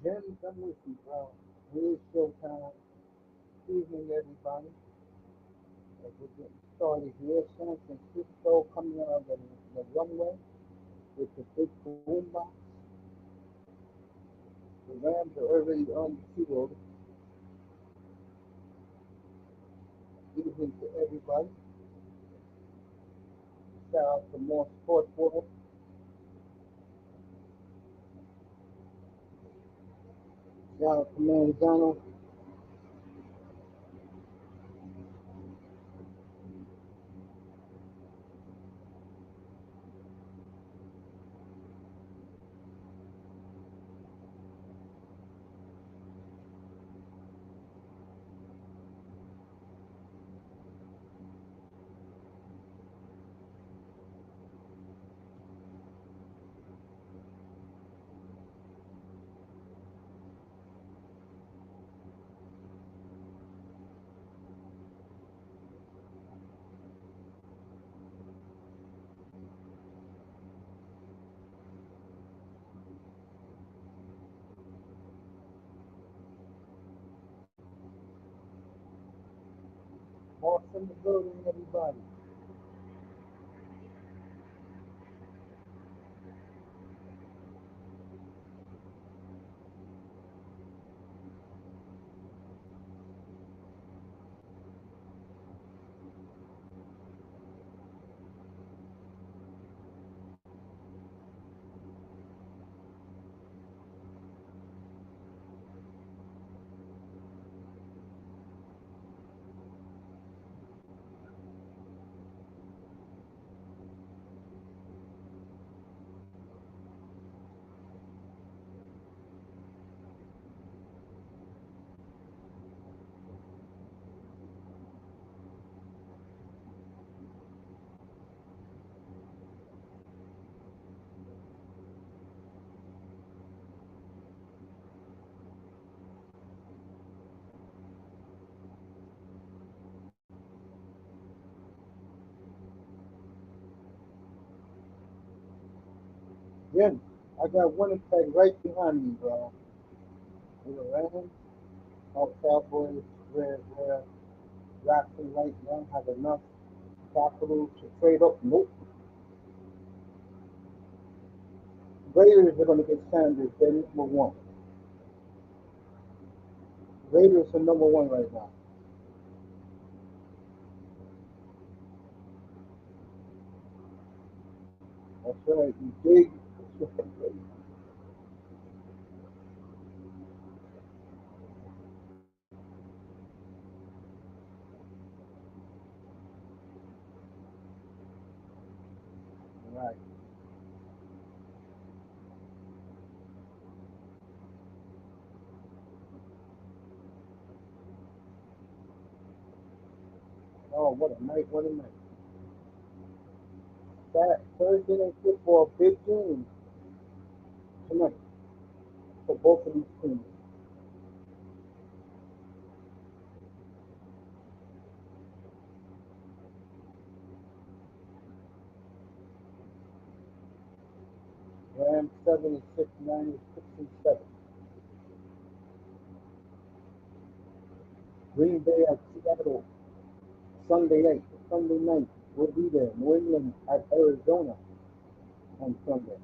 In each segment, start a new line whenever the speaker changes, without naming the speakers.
Jim, I'm with you, bro. It is showtime. Evening, everybody. As we're getting started here, San Francisco coming out of the runway with the big boombox. The Rams are already on the field. Evening to everybody. Shout out to more sports world. Shout out to Manzano. More in the building, everybody. Jim, I got Winnipeg right behind me, bro. With the Rams, all Cowboys, where Jackson right now have enough capital to trade up. Nope. Raiders are going to get Sanders. They're number one. Raiders are number one right now. That's right. You dig? Right. Oh, what a night! What a night! That Thursday night football, big game tonight for both of these teams. Rams 7-6, Niners 6-7. Green Bay at Seattle Sunday night. Sunday night we'll be there. New England at Arizona on Sunday.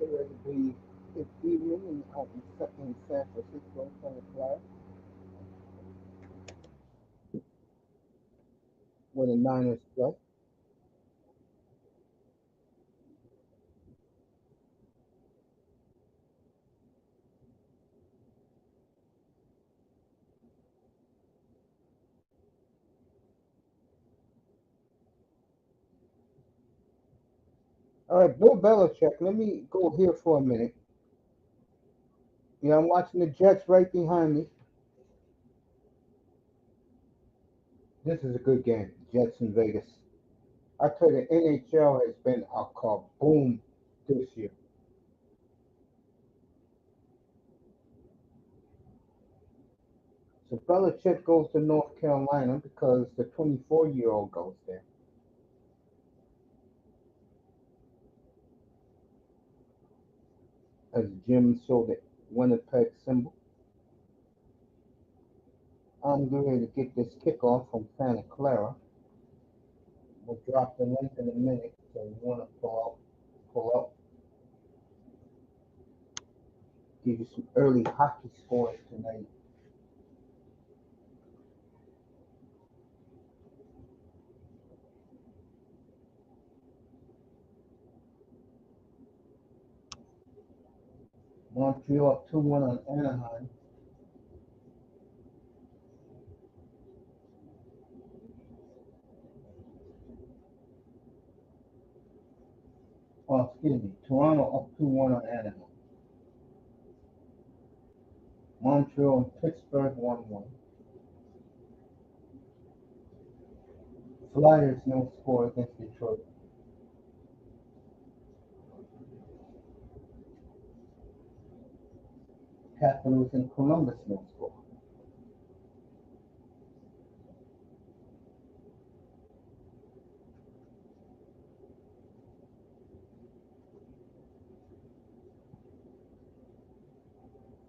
Get ready to be this evening out in San Francisco, Santa Clara, where the Niners play. All right, Bill Belichick. Let me go here for a minute. Yeah, I'm watching the Jets right behind me. This is a good game. Jets in Vegas. I tell you, the NHL has been a kaboom this year. So Belichick goes to North Carolina because the 24-year-old goes there. As Jim showed the Winnipeg symbol. I'm going to get this kickoff from Santa Clara. We'll drop the link in a minute, so you want to pull up, give you some early hockey scores tonight. Montreal up 2-1 on Anaheim. Oh, excuse me. Toronto up 2-1 on Anaheim. Montreal and Pittsburgh 1-1. Flyers no score against Detroit. Capitals and Columbus no score.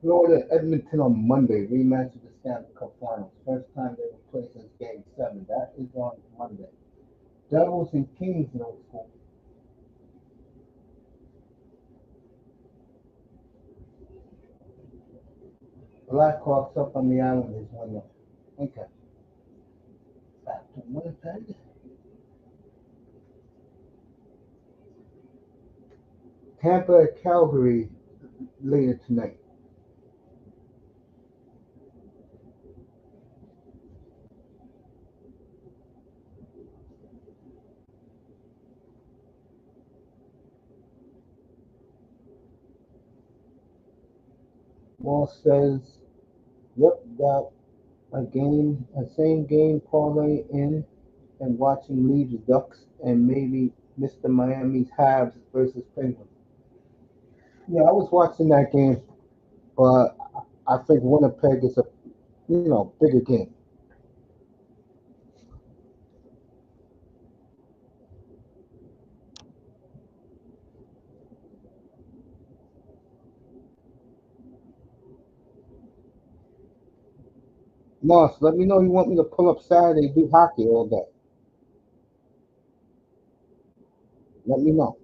Florida Edmonton on Monday, rematch of the Stanley Cup Finals. First time they will play since Game 7. That is on Monday. Devils and Kings no score. Blackhawks up on the Islanders 1-0. Okay. Back to Winnipeg. Tampa at Calgary later tonight. Wall says, yep, got a same game parlay in and watching Leafs Ducks and maybe Mr. Miami's Habs versus Penguins. Yeah, I was watching that game, but I think Winnipeg is a bigger game. Moss, let me know you want me to pull up Saturday, do hockey all day. Let me know.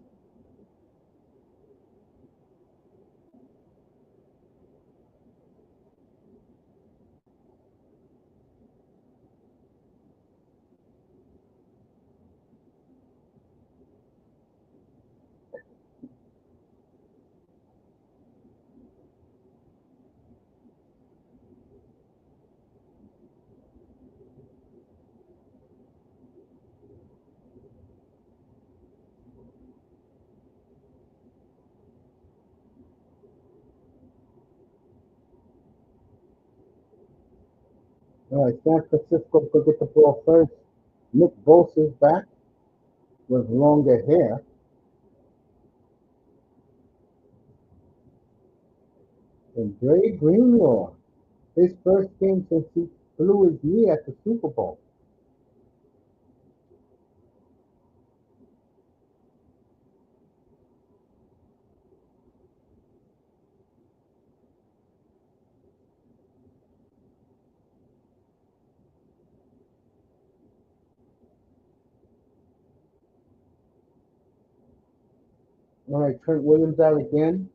All right, San Francisco could get the ball first. Nick Bosa's back with longer hair. And Dre Greenlaw, his first game since he blew his knee at the Super Bowl. All right, Trent Williams out again.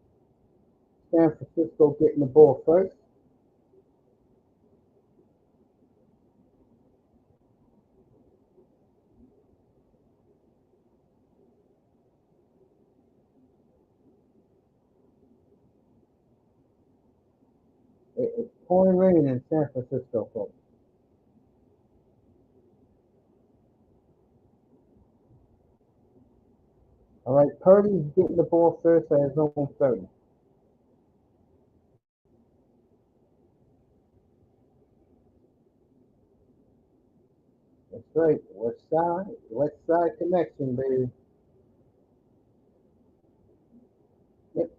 San Francisco getting the ball first. It's pouring rain in San Francisco, folks. All right, Purdy's getting the ball first at his own 30. That's right. West side connection, baby. Yep.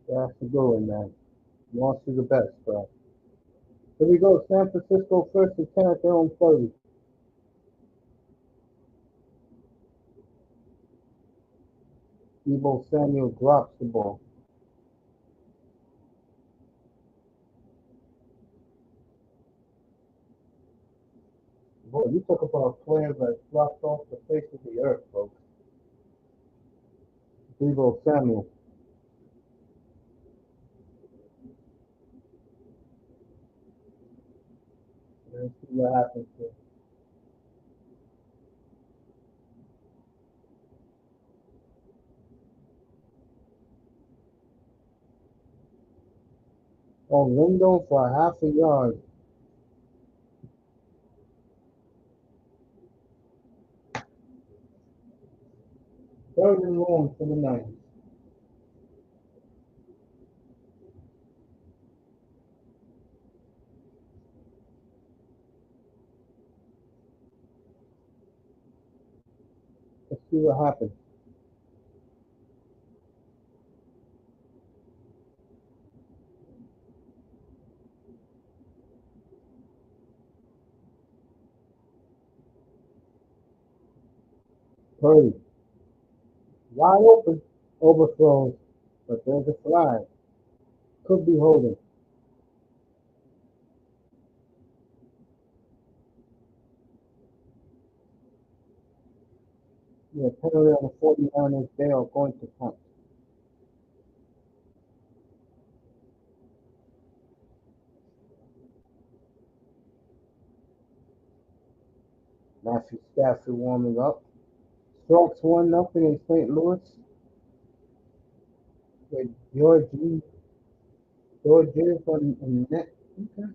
That's the good one, man. Lost to the best, bro. Here we go. San Francisco first and 10 at their own 30. Debo Samuel drops the ball. Boy, you talk about a player that dropped off the face of the earth, folks. Debo Samuel. Let's see what happens here. Oh, Lindo for half a yard. Third and long for the Niners. Let's see what happens. Purdy. Wide open. Overthrows. But there's a flag. Could be holding. Yeah, penalty on the 49ers. They are going to punt. Matthew Stafford warming up. Strokes 1-0 in St. Louis with George on net. Okay.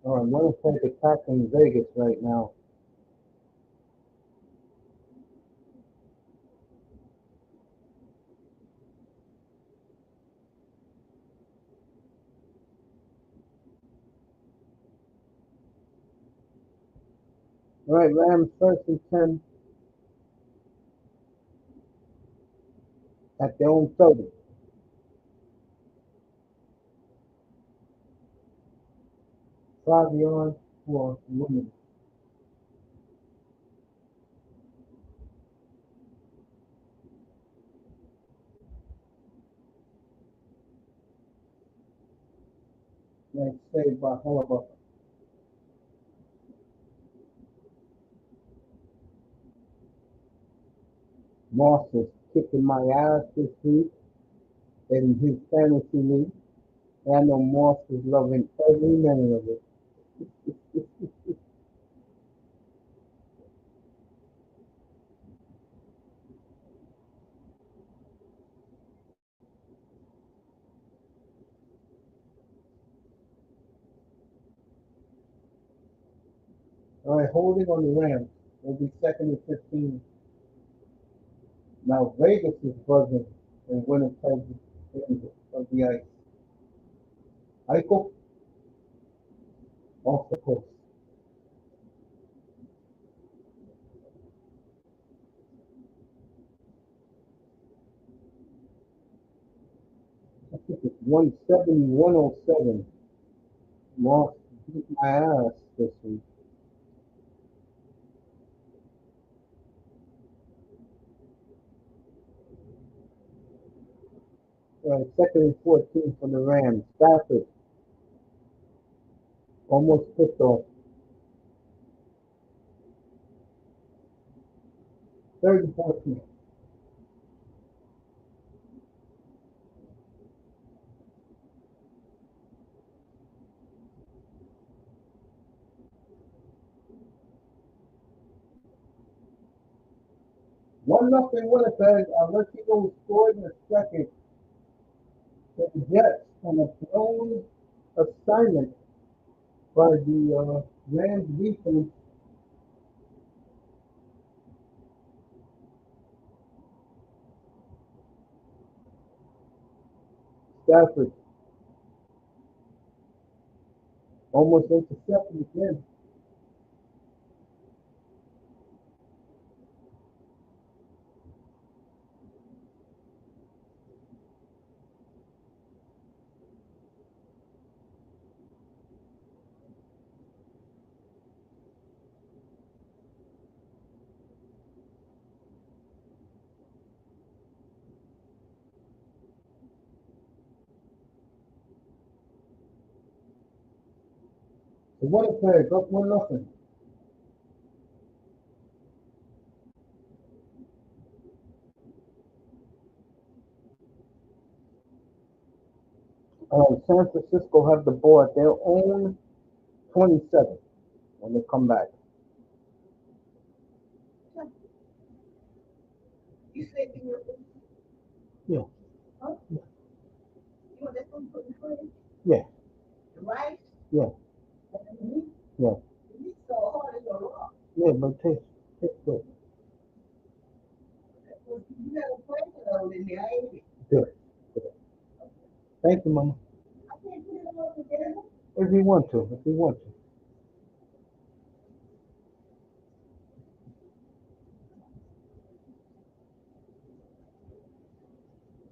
All right, Winnipeg attacking Vegas right now. All right, Rams first and 10 at their own 30. 5 yards for women. Nice save by Hellebuck. Moss is kicking my ass this week in his fantasy league. And I know Moss is loving every minute of it. All right, holding on the Rams. It'll be second and 15. Now Vegas is buzzing and Winnipeg of the ice. Eichel off the coast. I think it's 170, 107. Moss beat my ass this week. Second and 14 for the Rams. Stafford almost picked off. Third and 14. One nothing Winnipeg. I'll let you go score in a second. The Jets on a blown assignment by the Rams defense Stafford almost intercepted again. So what a play, up 1-0. San Francisco have the ball at their own 27 when they come back. Yeah, yeah, yeah, yeah, yeah. But taste good. Good. Good. Thank you, Mama. If you want to, if you want to.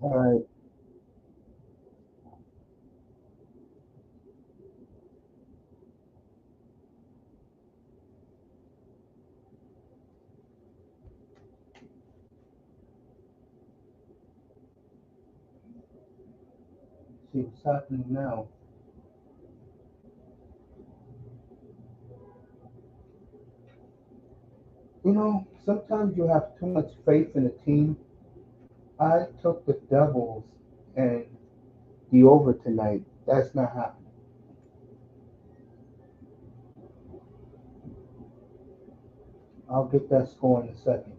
All right. See what's happening now. Sometimes you have too much faith in a team. I took the Devils and the over tonight. That's not happening. I'll get that score in a second.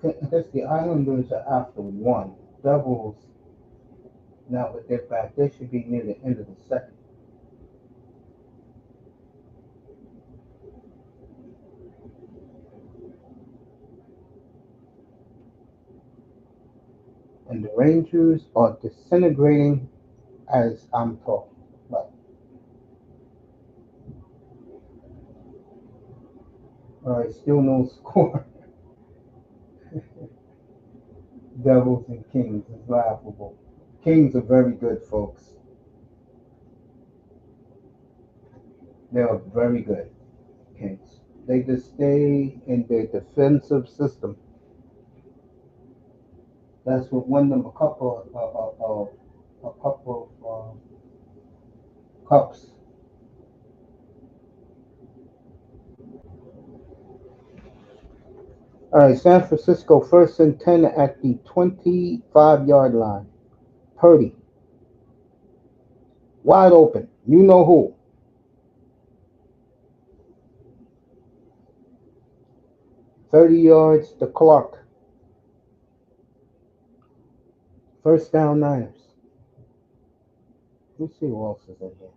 I guess the Islanders are after one. Devils, now with their back, they should be near the end of the second. And the Rangers are disintegrating as I'm talking. But, all right, still no score. Devils and Kings is laughable. Kings are very good, folks. They are very good, Kings. They just stay in their defensive system. That's what won them a couple of cups. All right, San Francisco first and 10 at the 25-yard line. Purdy, wide open. You know who. 30 yards to Clark. First down Niners. Let's see who else is in here.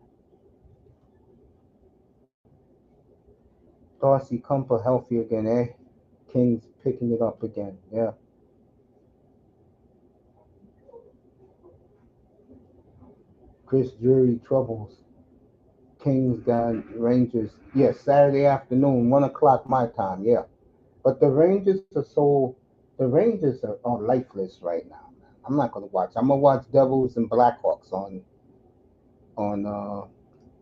Darcy Kumper healthy again, eh? Kings picking it up again. Yeah. Chris Drury troubles. Kings got Rangers. Yes, Saturday afternoon, 1 o'clock my time. Yeah. But the Rangers are are lifeless right now. I'm not gonna watch. I'm gonna watch Devils and Blackhawks on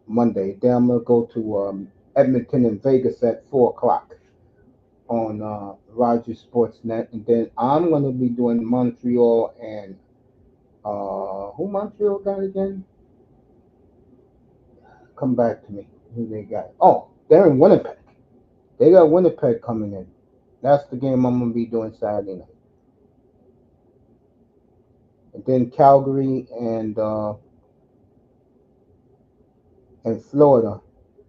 Monday. Then I'm gonna go to Edmonton and Vegas at 4 o'clock on Rogers Sportsnet, and then I'm gonna be doing Montreal and who Montreal got again? Come back to me. Who they got? Oh, they're in Winnipeg. They got Winnipeg coming in. That's the game I'm gonna be doing Saturday night. And then Calgary and Florida.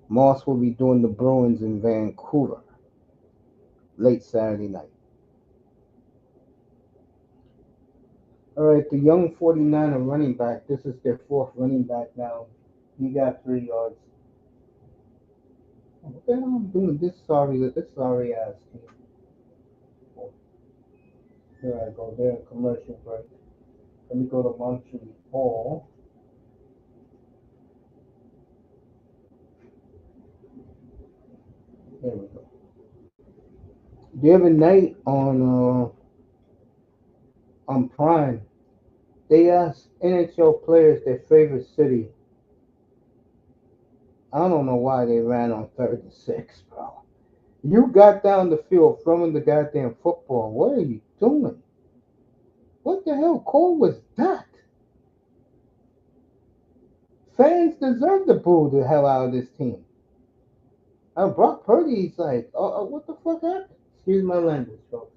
Moss will be doing the Bruins in Vancouver late Saturday night. All right, the young 49er running back. This is their fourth running back now. He got 3 yards. What the hell am I doing this sorry ass team? Oh, here I go. They're in commercial break. Let me go to Montreal. There we go. The other night on Prime, they asked NHL players their favorite city. I don't know why they ran on 36, bro. You got down the field throwing the goddamn football. What are you doing? What the hell call was that? Fans deserve to boo the hell out of this team. Brock Purdy's like, what the fuck happened? Excuse my language, folks.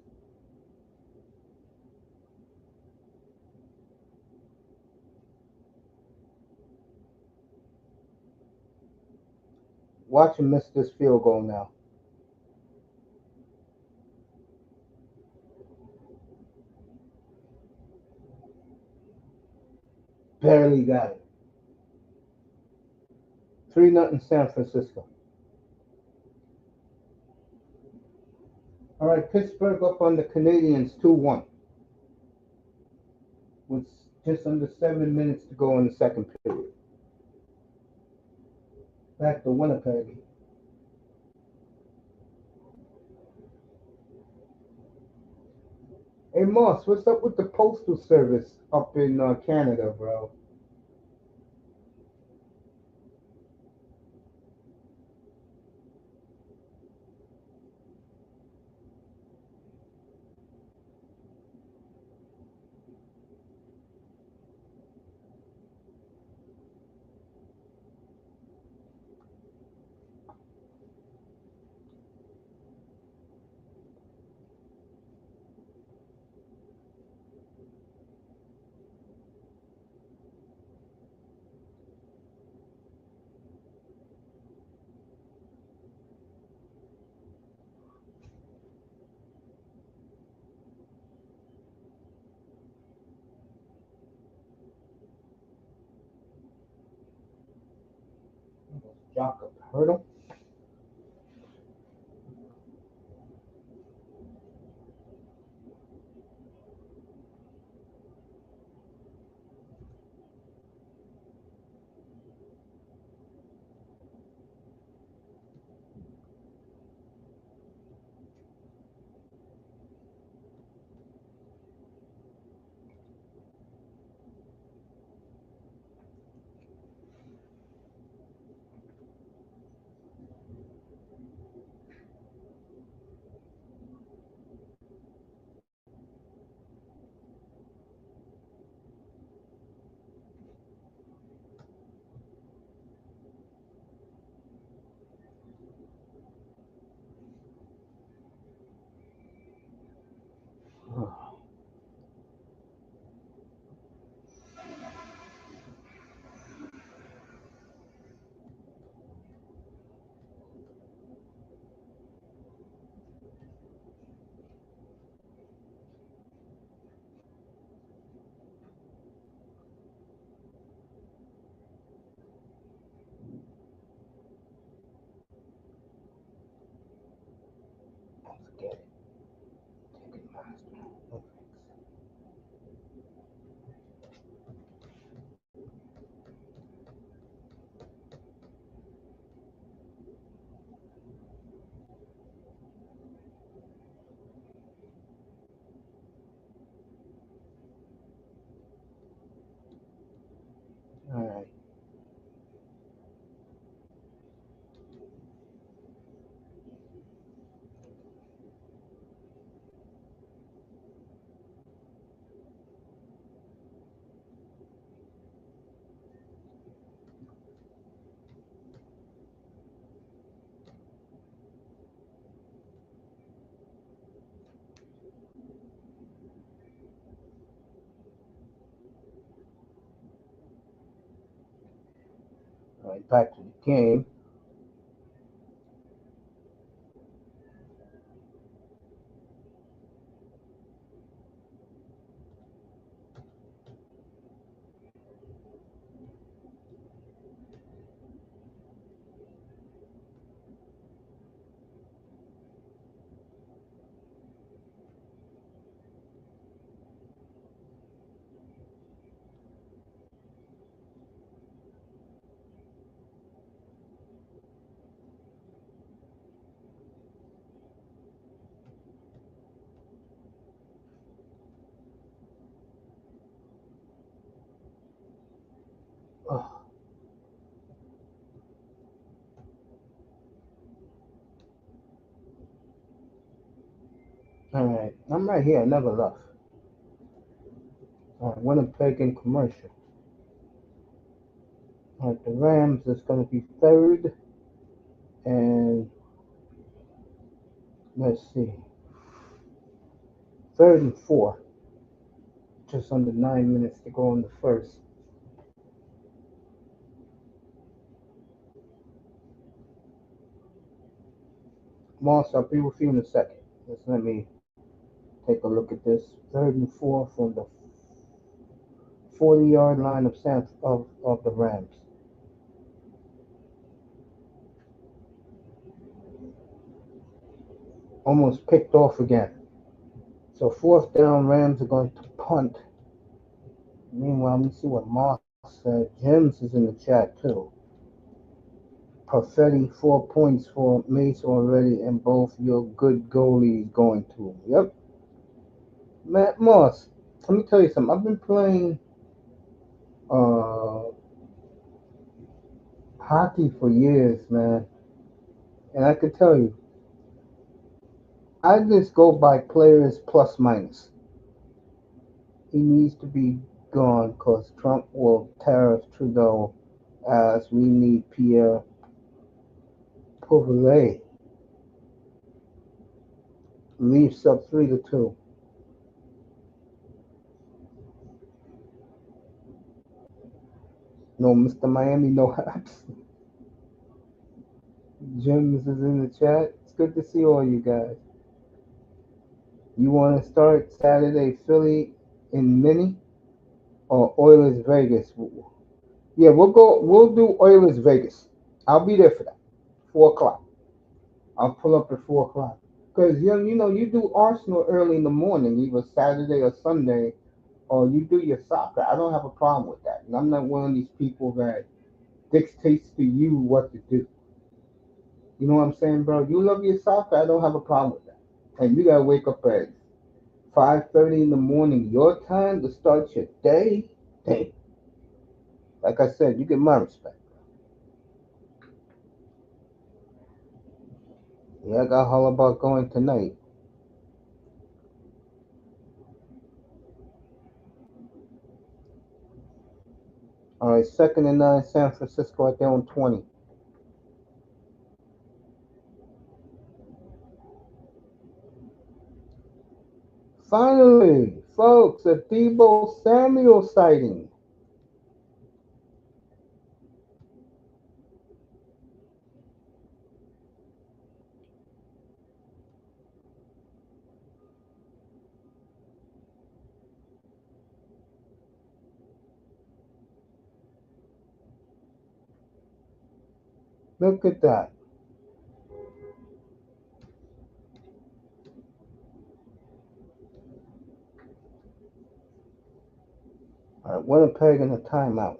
Watch him miss this field goal now. Barely got it. 3-0 San Francisco. All right, Pittsburgh up on the Canadians 2-1 with just under 7 minutes to go in the second period. Back to Winnipeg. Hey Moss, what's up with the postal service up in Canada, bro? Jakob Hurdle. Forget it. Ticketmaster. All right. All right. Back to the game. All right, I'm right here. I never left. All right, Winnipeg in commercial. All right, the Rams is going to be third, and let's see, third and four. Just under 9 minutes to go in the first. Moss, I'll be with you in a second. Just let me take a look at this. Third and four from the 40-yard line of the Rams. Almost picked off again. So fourth down, Rams are going to punt. Meanwhile, let me see what Moss said. Jims is in the chat too. Perfetti 4 points for Mace already, and both your good goalies going to. Yep. Matt Moss, let me tell you something. I've been playing uh, hockey for years, man. And I can tell you, I just go by players plus minus. He needs to be gone because Trump will tariff Trudeau as we need Pierre Pouvelet. Leafs up 3-2. No, Mr. Miami, no haps. Jims is in the chat. It's good to see all you guys. You want to start Saturday Philly in Mini or Oilers Vegas? Yeah, we'll go. We'll do Oilers Vegas. I'll be there for that. 4 o'clock. I'll pull up at 4 o'clock. Cause you do Arsenal early in the morning, either Saturday or Sunday, or you do your soccer. I don't have a problem with that. And I'm not one of these people that dictates to you what to do. You know what I'm saying, bro? You love your soccer. I don't have a problem with that. And you gotta wake up at 5:30 in the morning your time to start your day. Hey, like I said, you get my respect. Yeah, I got all about going tonight. All right, second and nine, San Francisco at their own 20. Finally, folks, a Debo Samuel sighting. Look at that. All right, Winnipeg in a timeout.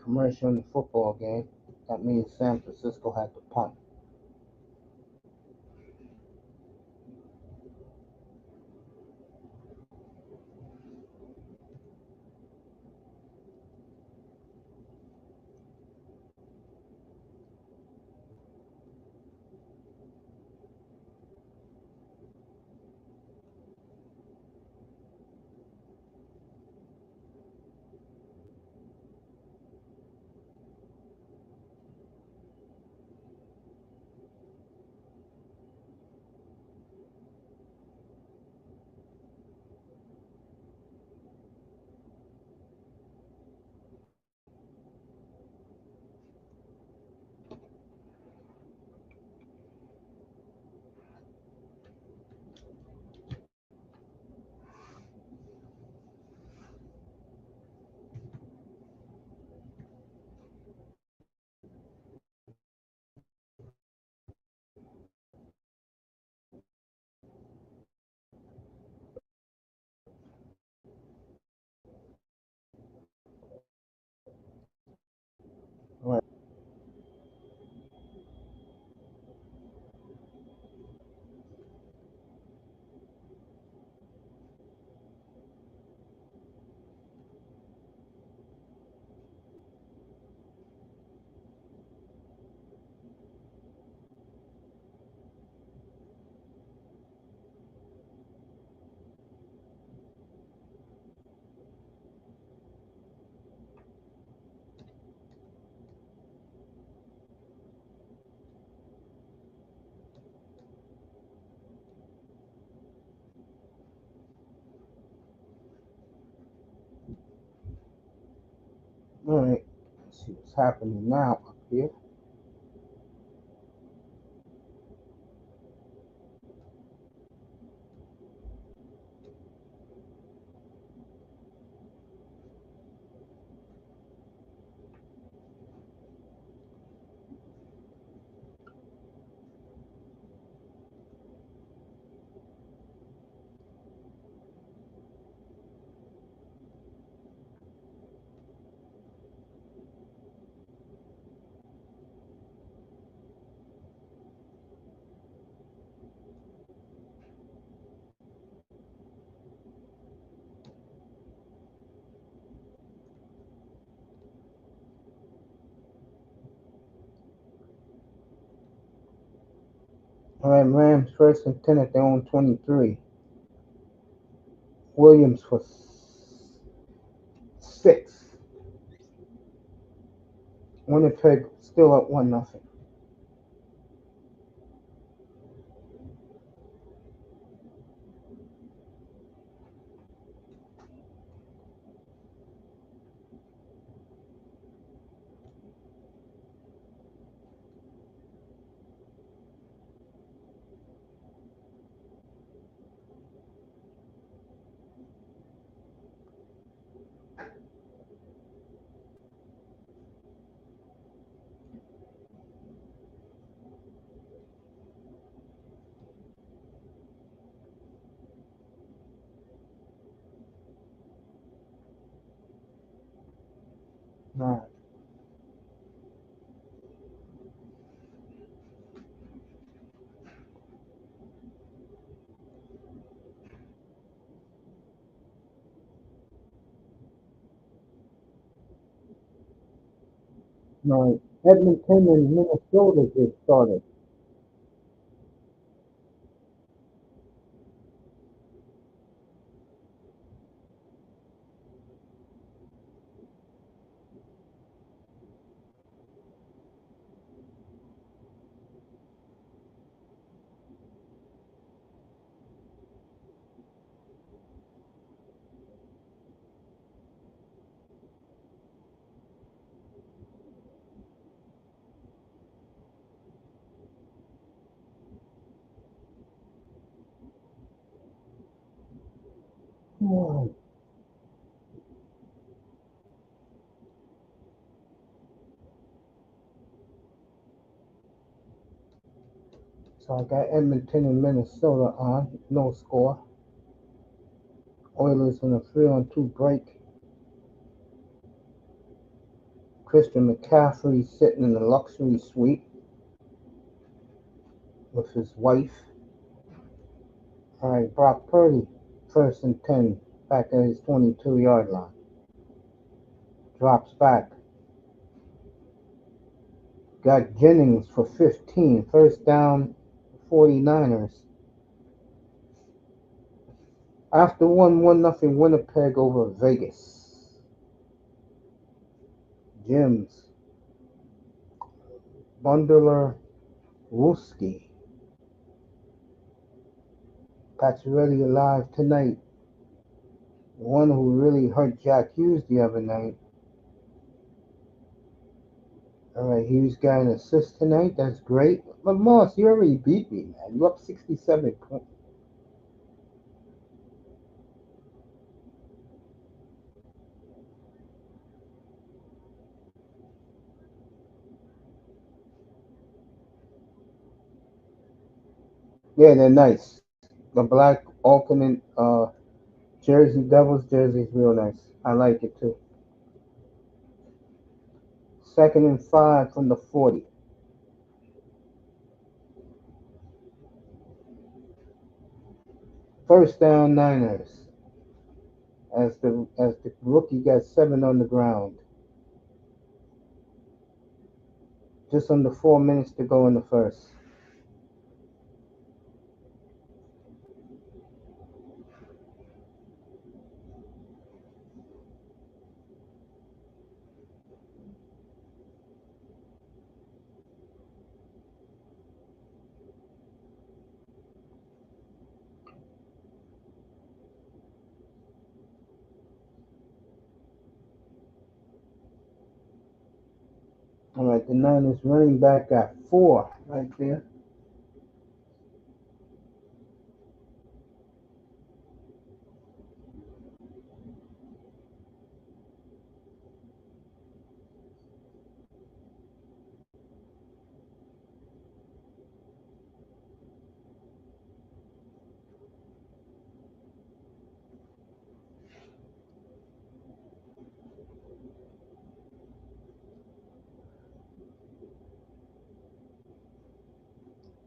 Commercial in the football game. That means San Francisco had to punt. Right. All right. Let's see what's happening now up here. All right, Rams first and 10 at their own 23. Williams for 6. Winnipeg still up 1-0. All right. All right. Edmonton and Minnesota just started. All right. So I got Edmonton and Minnesota on. No score. Oilers in a 3-on-2 break. Christian McCaffrey sitting in the luxury suite with his wife. All right, Brock Purdy, 1st and 10, back at his 22-yard line. Drops back. Got Jennings for 15. First down, 49ers. After 1-0 Winnipeg over Vegas. Jim's. Bundler Wooski. Pacioretty alive tonight. One who really hurt Jack Hughes the other night. Alright, Hughes got an assist tonight. That's great. But Moss, you already beat me, man. You up 67 points. Yeah, they're nice. The black alternate jersey, Devils jersey is real nice. I like it too. 2nd and 5 from the 40. First down Niners. As the rookie got 7 on the ground. Just under 4 minutes to go in the first. Alright, the Niners running back got 4 right there.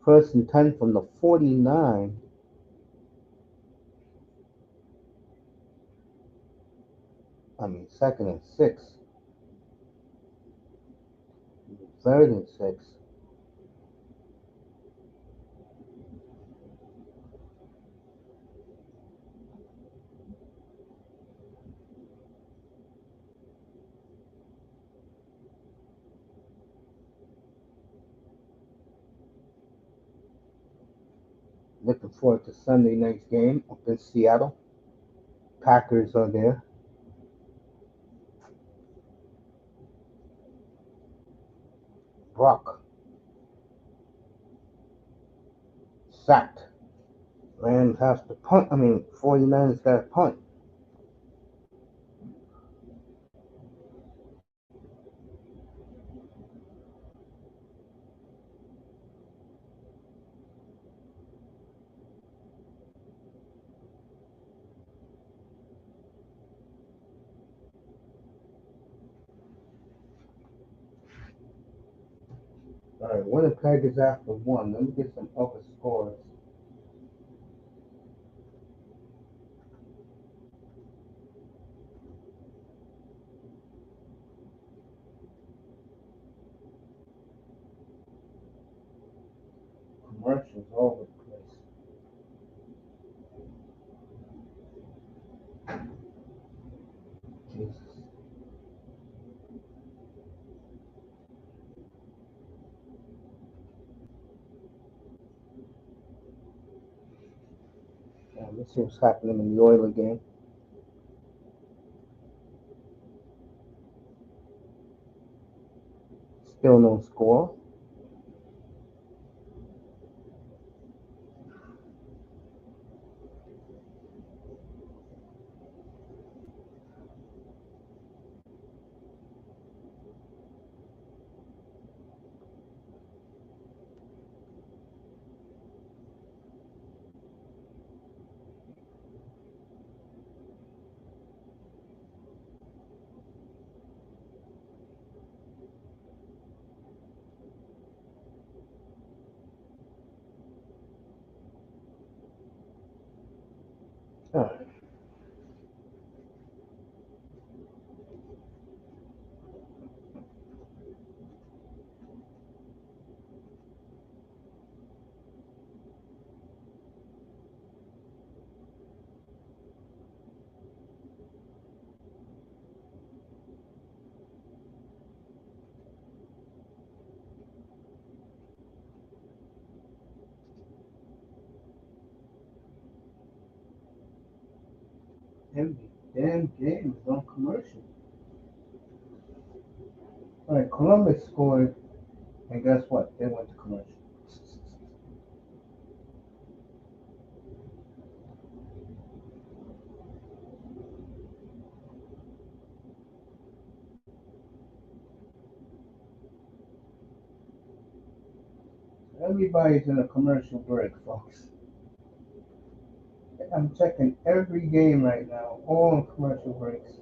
First and 10 from the 49. 2nd and 6. 3rd and 6. Looking forward to Sunday night's game up in Seattle. Packers are there. Brock. Sacked. Rams have to punt. 49ers got to punt. Alright, Winnipeg is after 1. Let me get some other scores. Commercials all over the place. Jesus. Let's see what's happening in the Oiler game. Still no score. Every damn game is on commercial. All right, Columbus scored, and guess what? They went to commercial. Everybody's in a commercial break, folks. I'm checking every game right now, all on commercial breaks.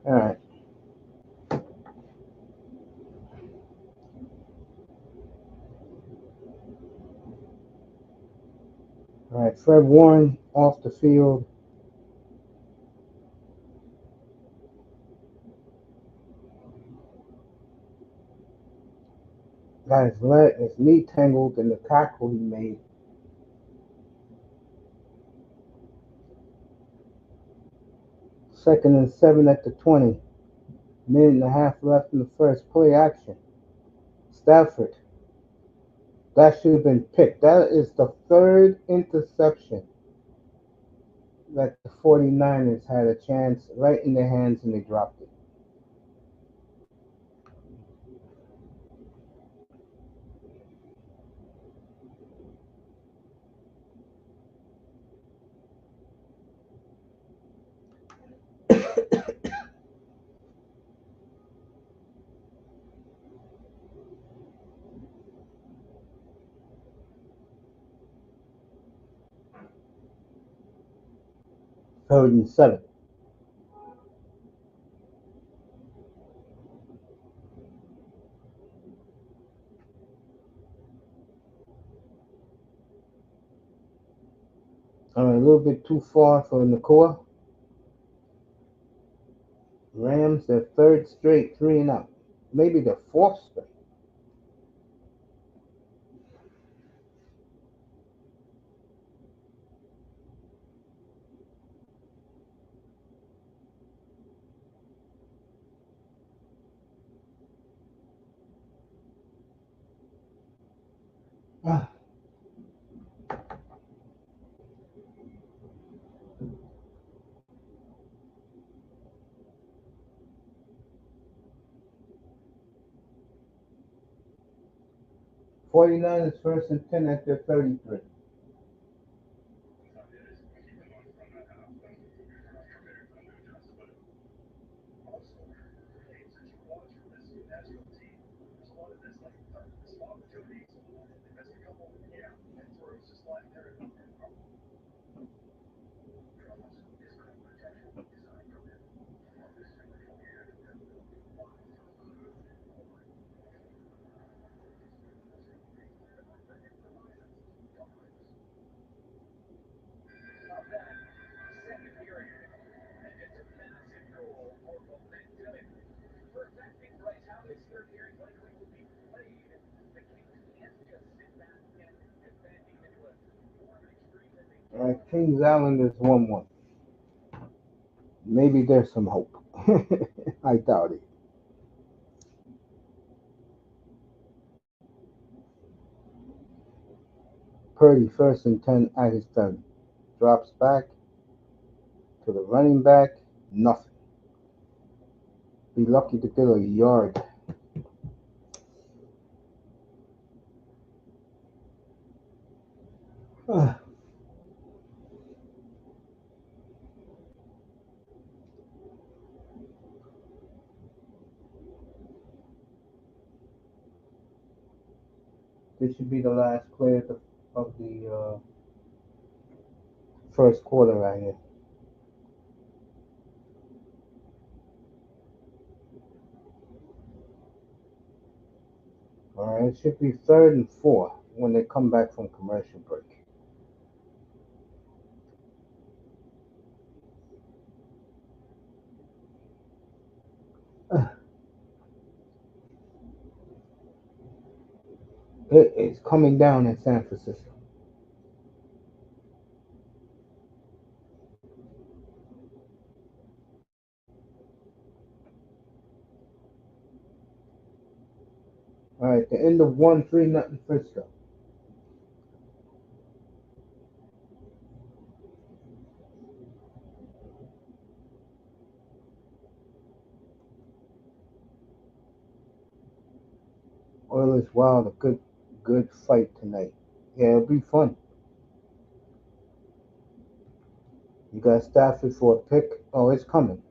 All right, all right. Fred Warren off the field. Got his knee tangled in the tackle he made. Second and 7 at the 20. Minute and a half left in the first. Play action. Stafford. That should have been picked. That is the third interception that the 49ers had a chance right in their hands and they dropped it. Third and 7. All right, a little bit too far for Nakua. Rams, their third straight 3 and out. Maybe their fourth straight. Ah, 49ers first and 10 at their 33. All right, Kings Islanders 1-1. Maybe there's some hope. I doubt it. Purdy first and 10 at his 30. Drops back to the running back. Nothing. Be lucky to get a yard. This should be the last play of the first quarter right here. All right, it should be 3rd and 4 when they come back from commercial break. It is coming down in San Francisco. All right, the end of 1-3 nothing Frisco. Oilers Wild, a good fight tonight. Yeah, it'll be fun. You got Stafford for a pick. Oh, it's coming.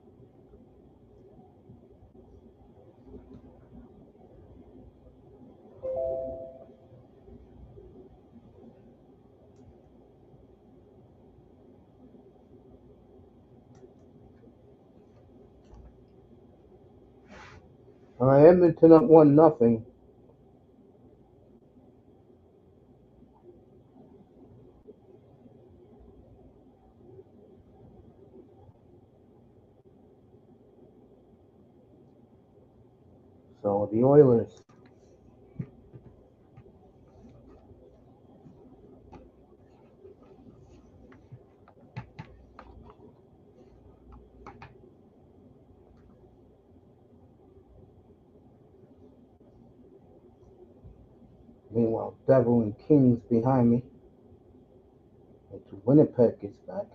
All right, Edmonton up 1-0. So the Oilers. Meanwhile, Devil and Kings behind me. And Winnipeg gets back.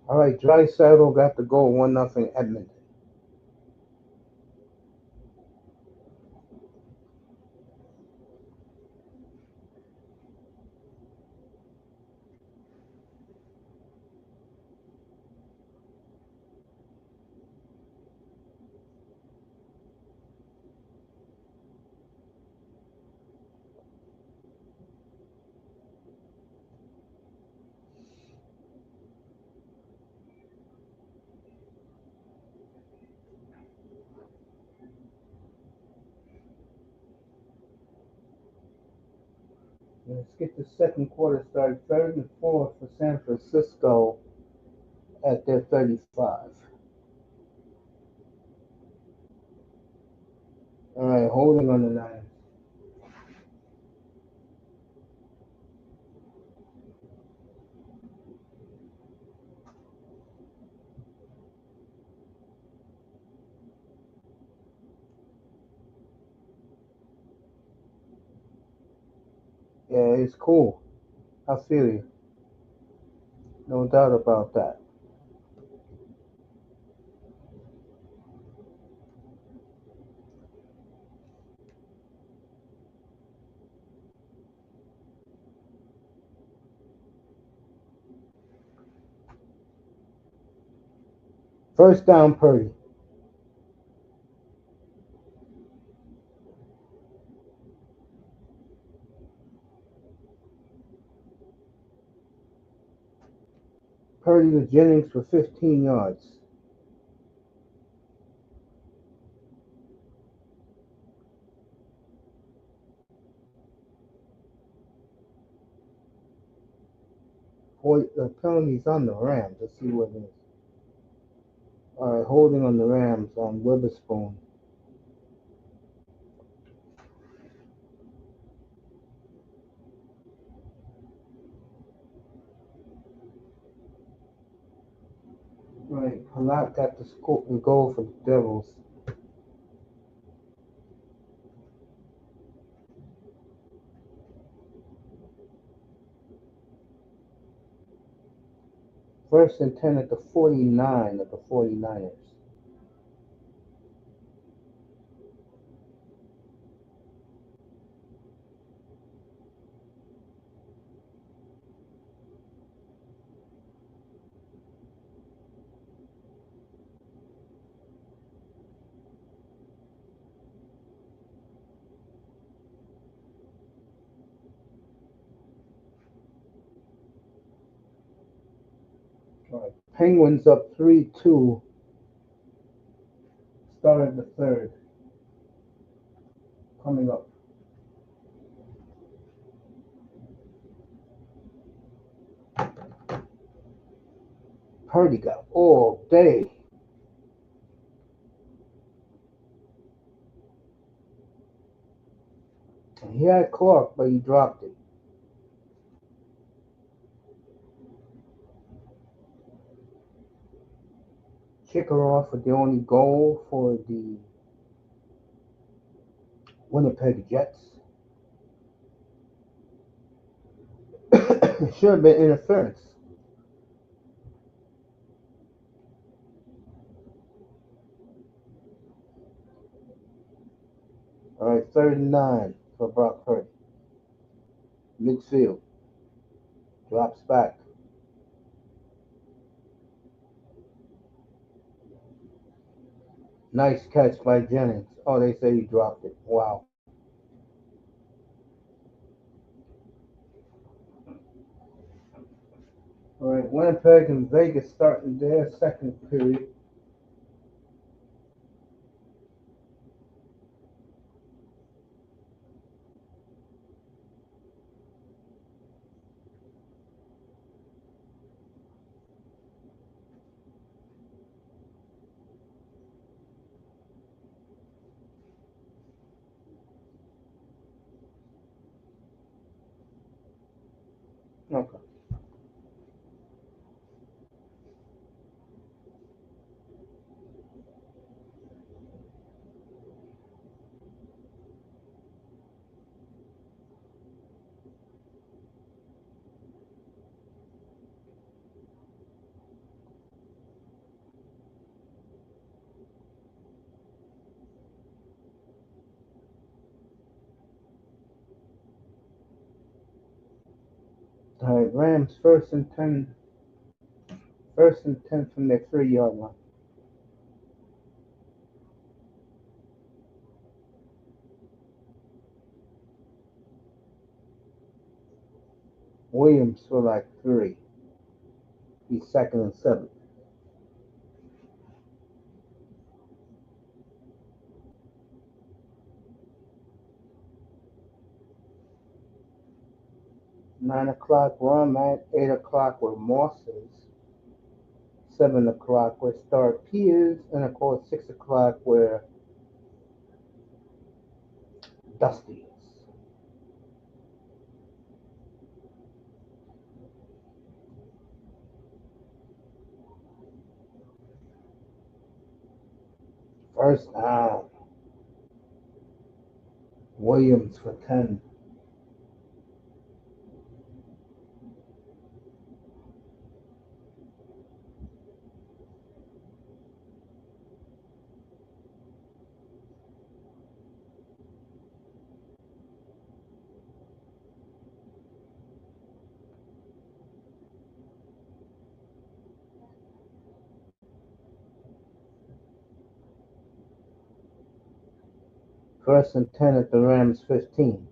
All right, Draisaitl got the goal, 1-0 Edmonton. Let's get the second quarter started. 3rd and 4 for San Francisco at their 35. All right, holding on the Niners. Yeah, it's cool. I feel you. No doubt about that. First down, Purdy. Purdy to Jennings for 15 yards. Boy, the penalty's on the Rams. Let's see what it is. All right, holding on the Rams on Witherspoon. Right, Halak got the goal for the Devils. First and 10 at the 49 of the 49ers. All right, Penguins up 3-2. Started the third. Coming up. Purdy got all day. He had Clark, but he dropped it. Kicker off with the only goal for the Winnipeg Jets. It should have been interference. All right, 39 for Brock Purdy. Midfield. Drops back. Nice catch by Jennings. Oh, they say he dropped it. Wow. All right, Winnipeg and Vegas starting their second period. Okay. All right, Rams first and 10. First and 10 from their 3-yard line. Williams for like 3. He's second and 7. 9 o'clock where I'm at. 8 o'clock where Moss is. 7 o'clock where Star P is, and of course 6 o'clock where Dusty is. First down. Williams for 10. First and 10 at the Rams 15.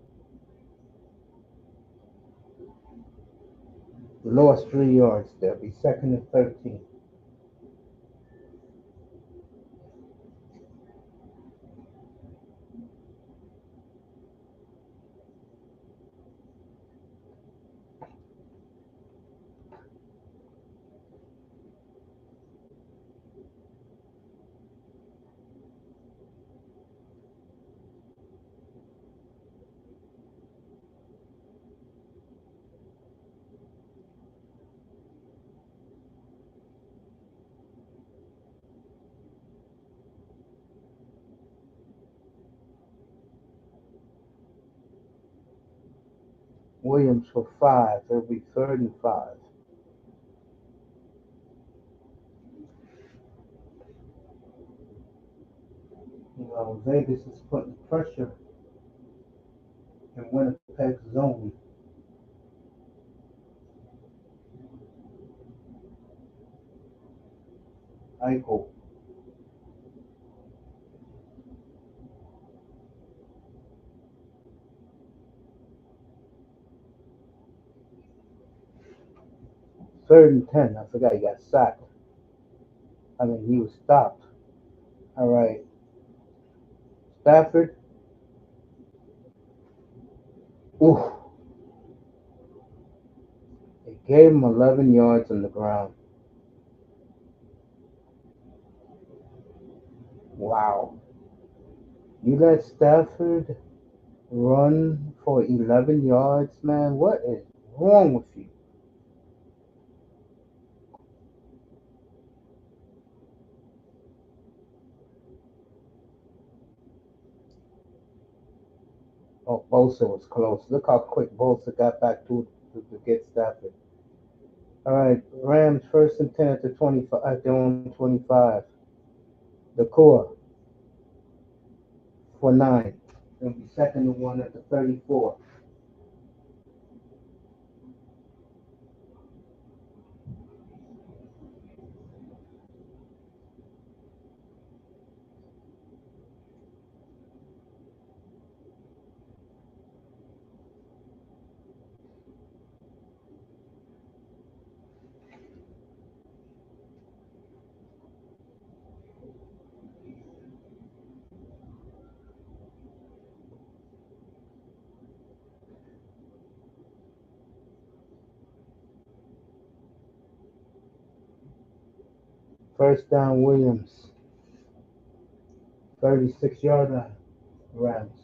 Lost 3 yards there. Be second and 13. Williams for 5. It'll be third and 5. Vegas is putting pressure in Winnipeg's zone. Eichel. Third and 10. I forgot he got sacked. I mean, he was stopped. All right. Stafford. Ooh. It gave him 11 yards on the ground. Wow. You let Stafford run for 11 yards, man? What is wrong with you? Oh, Bosa was close. Look how quick Bosa got back to get Stafford. All right, Rams first and 10 at the 25 at their own 25. The core for 9. It'll be second and 1 at the 34. First down, Williams. 36-yard line. Rams.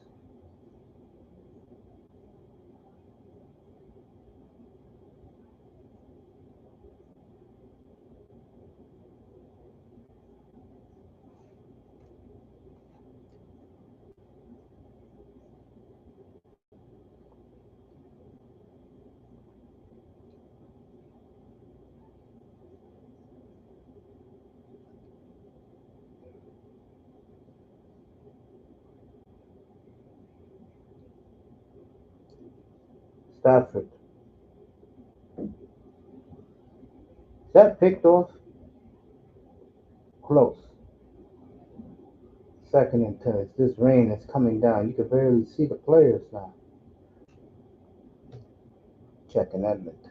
Stafford. Is that picked off? Close. Second and 10. It's this rain that's coming down. You can barely see the players now. Checking Edmonton.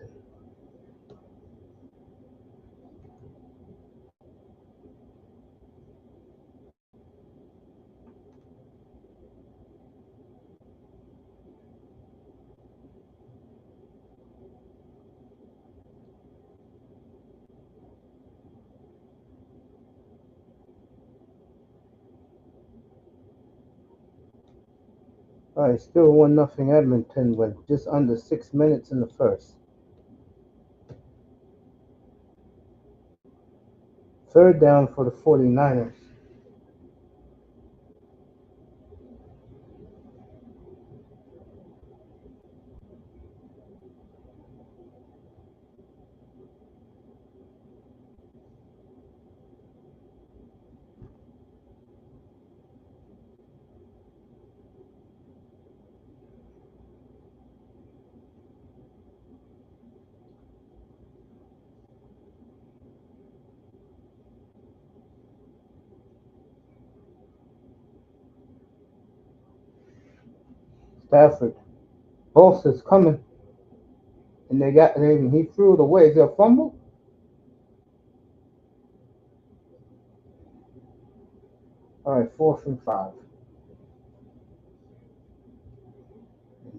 All right, still 1-0 Edmonton with just under 6 minutes in the first. Third down for the 49ers. Stafford. Bosa's coming, and he threw it away. Is it a fumble? All right, 4th and 5.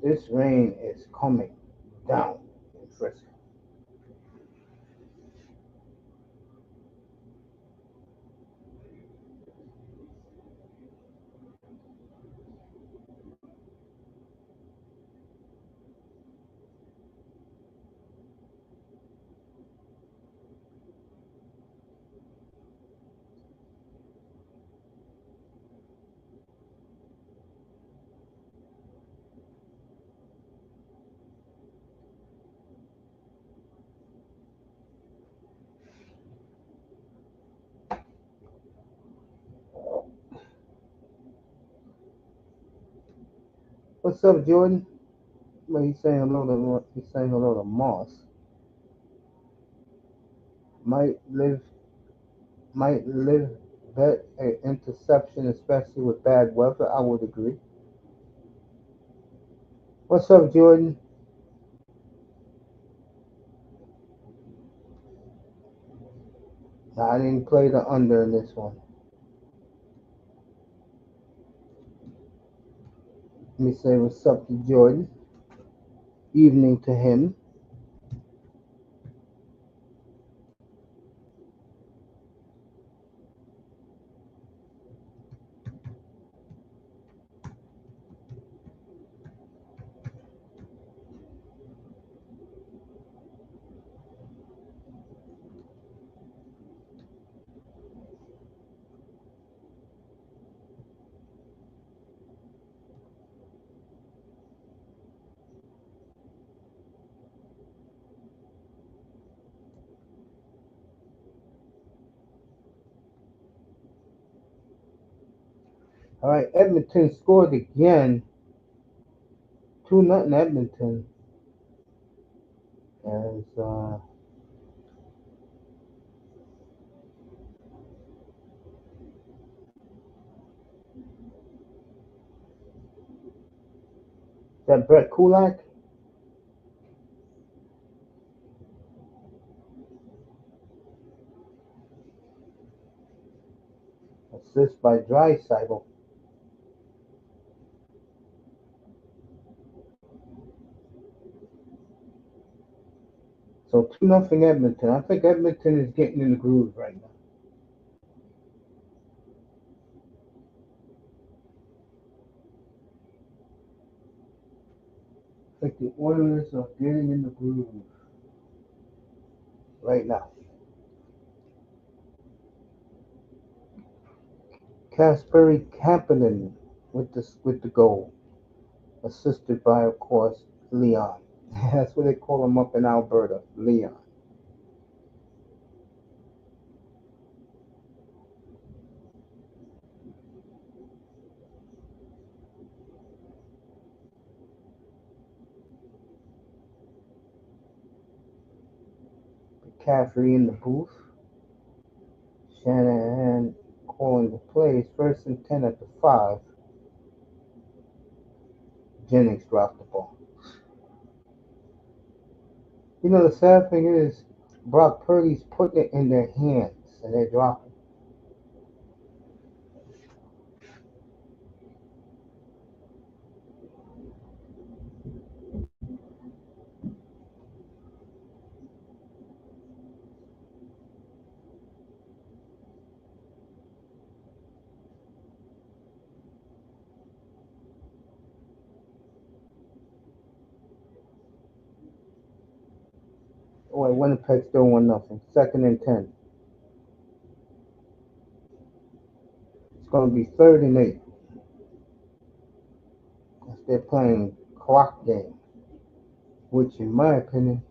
This rain is coming down in Frisco. What's up, Jordan? Well, he's saying hello to Moss. Might live might live bet an interception, especially with bad weather. I would agree. What's up, Jordan? Nah, I didn't play the under in this one. Let me say what's up to Jordan. Evening to him. All right, Edmonton scored again. 2-0 Edmonton. As that Brett Kulak assist by Dreisaitl. So 2-0 Edmonton. I think Edmonton is getting in the groove right now. I think the Oilers are getting in the groove right now. Kasperi Kapanen with the goal, assisted by, of course, Leon. That's what they call him up in Alberta, Leon. McCaffrey in the booth. Shanahan calling the plays. 1st and 10 at the 5. Jennings dropped the ball. You know, the sad thing is, Brock Purdy's putting it in their hands, and they drop it. Oh, wait, Winnipeg still 1-0. 2nd and 10. It's going to be 3rd and 8. As they're playing clock game, which, in my opinion,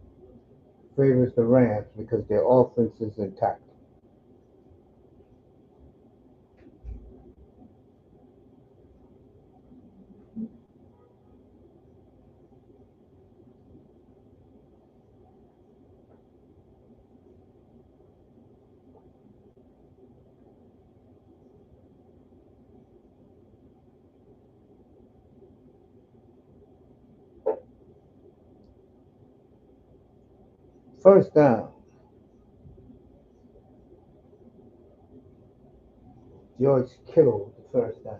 favors the Rams because their offense is intact. First down. George Kittle with the first down.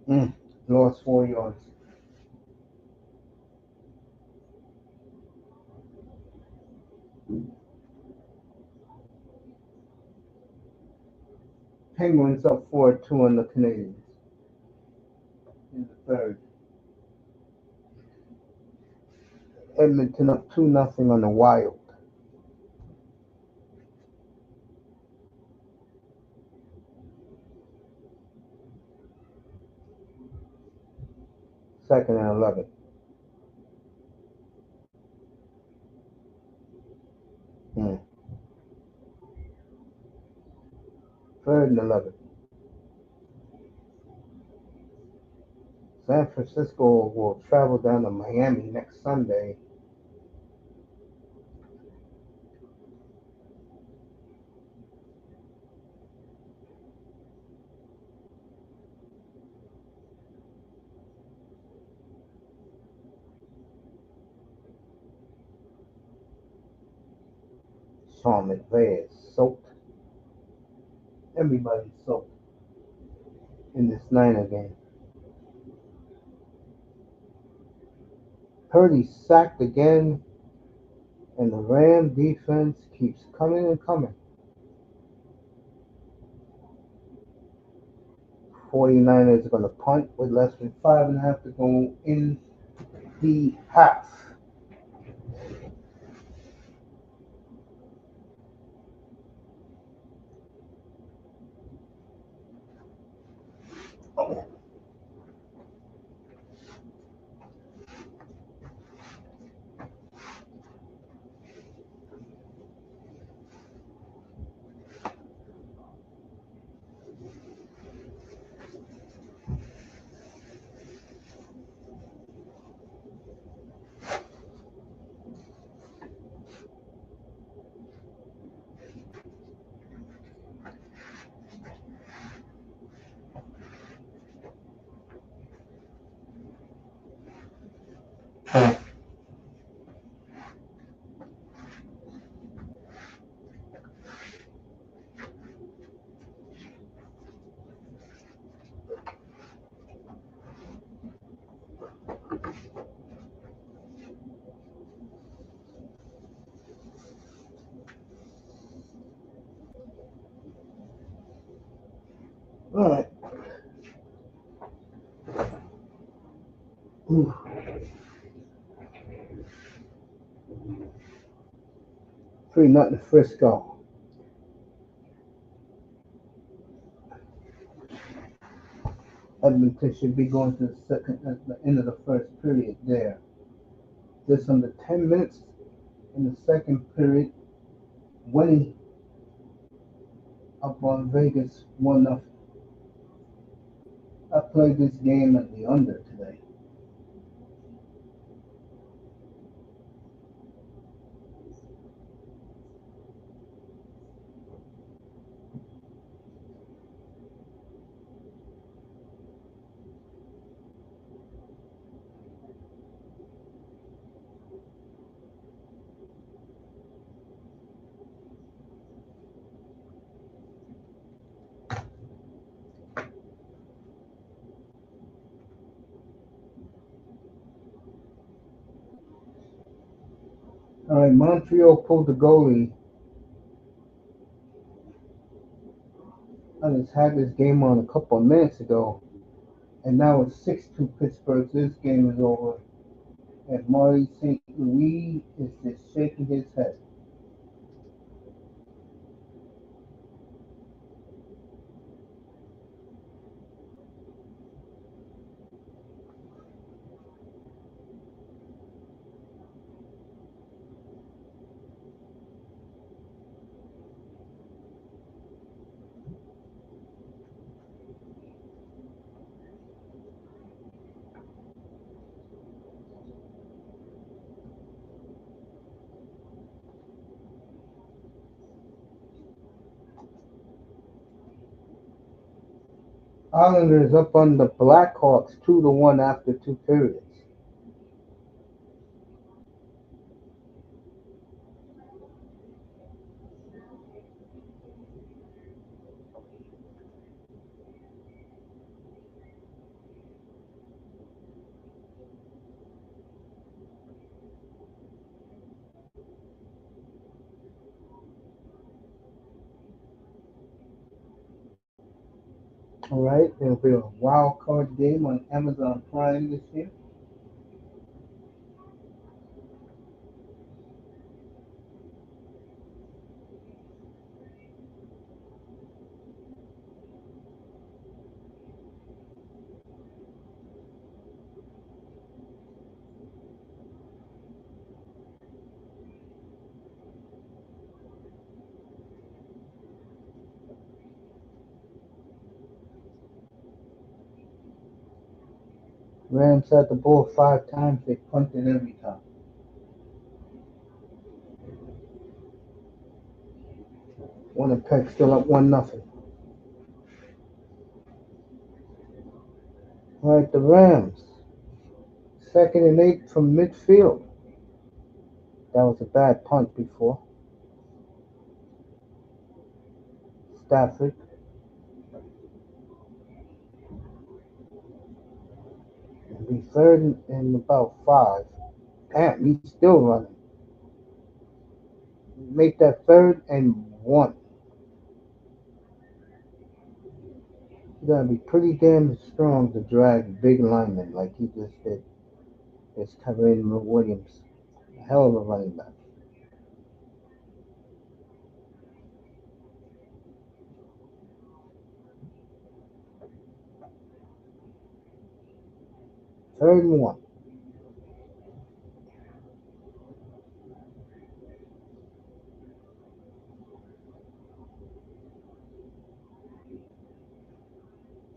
Mm, lost 4 yards. Penguins up 4-2 on the Canadians in the third. Edmonton up 2-0 on the Wild. Second and 11. Mm. Third and 11. San Francisco will travel down to Miami next Sunday. Sean McVay is soaked. Everybody's soaked in this Niner game. Purdy sacked again, and the Ram defense keeps coming and coming. 49ers are going to punt with less than 5.5 to go in the half. All right. 3-0 Frisco. Edmonton should be going to the second at the end of the first period there. Just under 10 minutes in the second period. Winning up on Vegas 1-0. I played this game at the under today. All right, Montreal pulled the goalie. I just had this game on a couple of minutes ago, and now it's 6-2 Pittsburgh. This game is over, and Marty St. Louis is just shaking his head. Islanders up on the Blackhawks 2-1 after two periods. All right, there'll be a wild card game on Amazon Prime this year. Rams had the ball 5 times. They punted every time. Winnipeg still up 1-0. All right, the Rams. 2nd and 8 from midfield. That was a bad punt before. Stafford. It'll be third and about 5. Damn, he's still running. Make that 3rd and 1. You gotta be pretty damn strong to drag big linemen like he just did. It's Kevin Williams. A hell of a running back. 3rd and 1.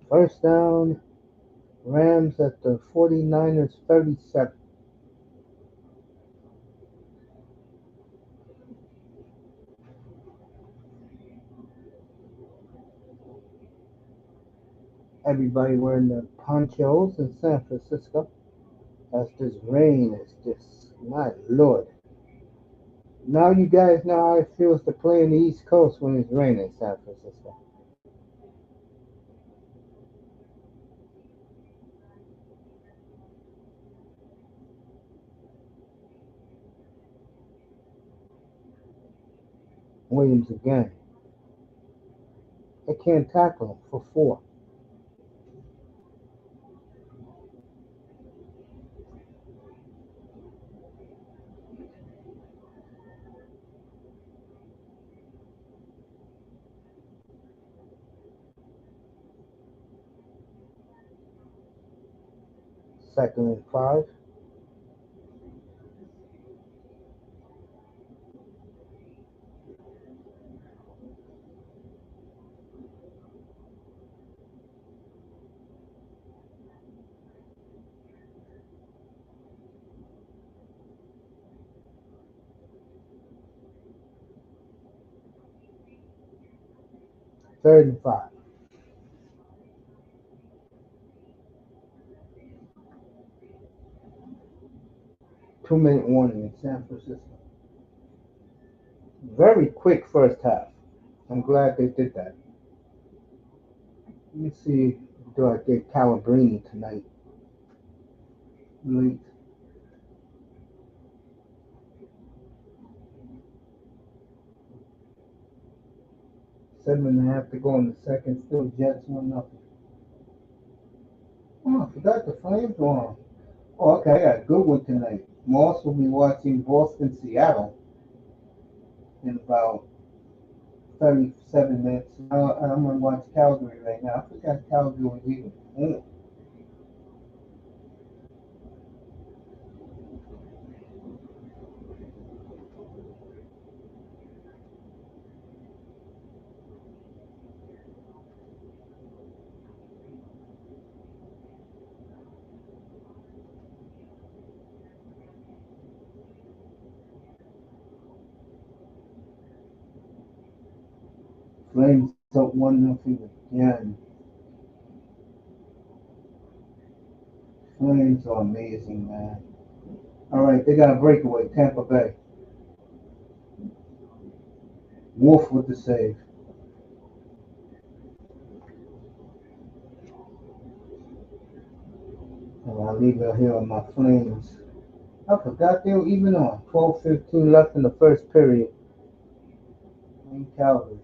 First down. Rams at the 49ers 37. Everybody wearing their ponchos in San Francisco. As this rain is just, my lord. Now you guys know how it feels to play in the East Coast when it's raining in San Francisco. Williams again. They can't tackle him for 4. 2nd and 5. 3rd and 5. 2-minute warning in San Francisco. Very quick first half. I'm glad they did that. Let me see. Do I get Calabrini tonight? Late. 7.5 to go in the second. Still Jets 1-0. Oh, I forgot the Flames were on. Oh, okay, I got a good one tonight. Moss will be watching Boston Seattle in about 37 minutes. I'm going to watch Calgary right now. I forgot Calgary was even on. Flames up 1-0 again. Flames are amazing, man. All right, they got a breakaway. Tampa Bay. Wolf with the save. And I'll leave it here on my Flames. I forgot they were even on. 12:15 left in the first period. In Calgary.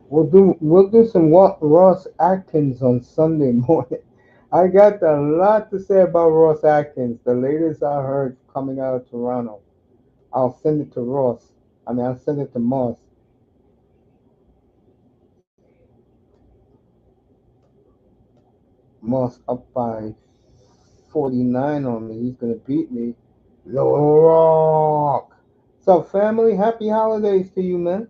We'll do some Ross Atkins on Sunday morning. I got a lot to say about Ross Atkins. The latest I heard coming out of Toronto. I'll send it to Ross. I'll send it to Moss. Moss up by 49 on me. He's gonna beat me. Little Rock. So family, happy holidays to you, man.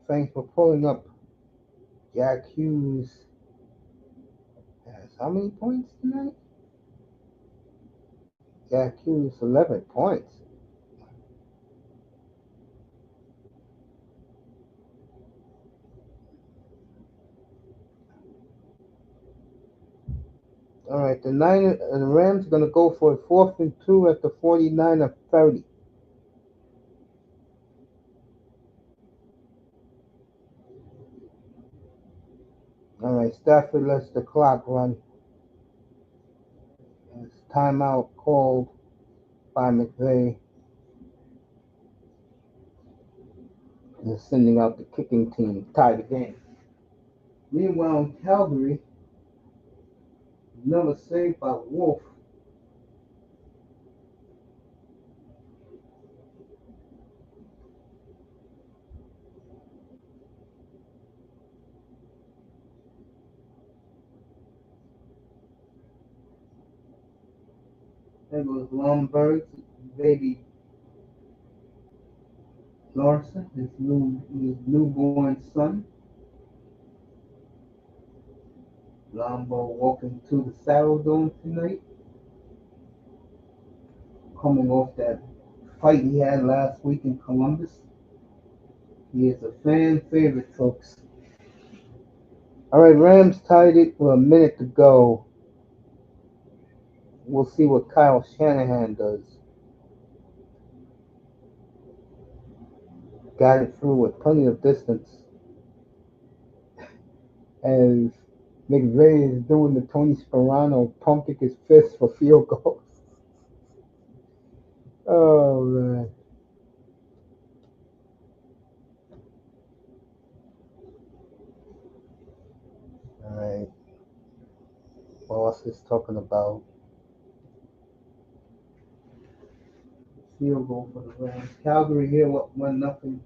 Thanks for pulling up. Jack Hughes has how many points tonight? Jack Hughes 11 points. All right, the Rams are gonna go for a 4th and 2 at the 49 of 30. All right, Stafford lets the clock run. It's timeout called by McVay. They're sending out the kicking team. Tie the game. Meanwhile, in Calgary, another save by Wolf. There goes Lomberg's baby Larson, his newborn son. Lombo walking to the Saddle Dome tonight, coming off that fight he had last week in Columbus. He is a fan favorite, folks. All right, Rams tied it with a minute to go. We'll see what Kyle Shanahan does. Got it through with plenty of distance. As McVay is doing the Tony Sperano pumping his fist for field goals. Oh man. All right. Boss is talking about field goal for the Rams. Calgary here, what 1-0.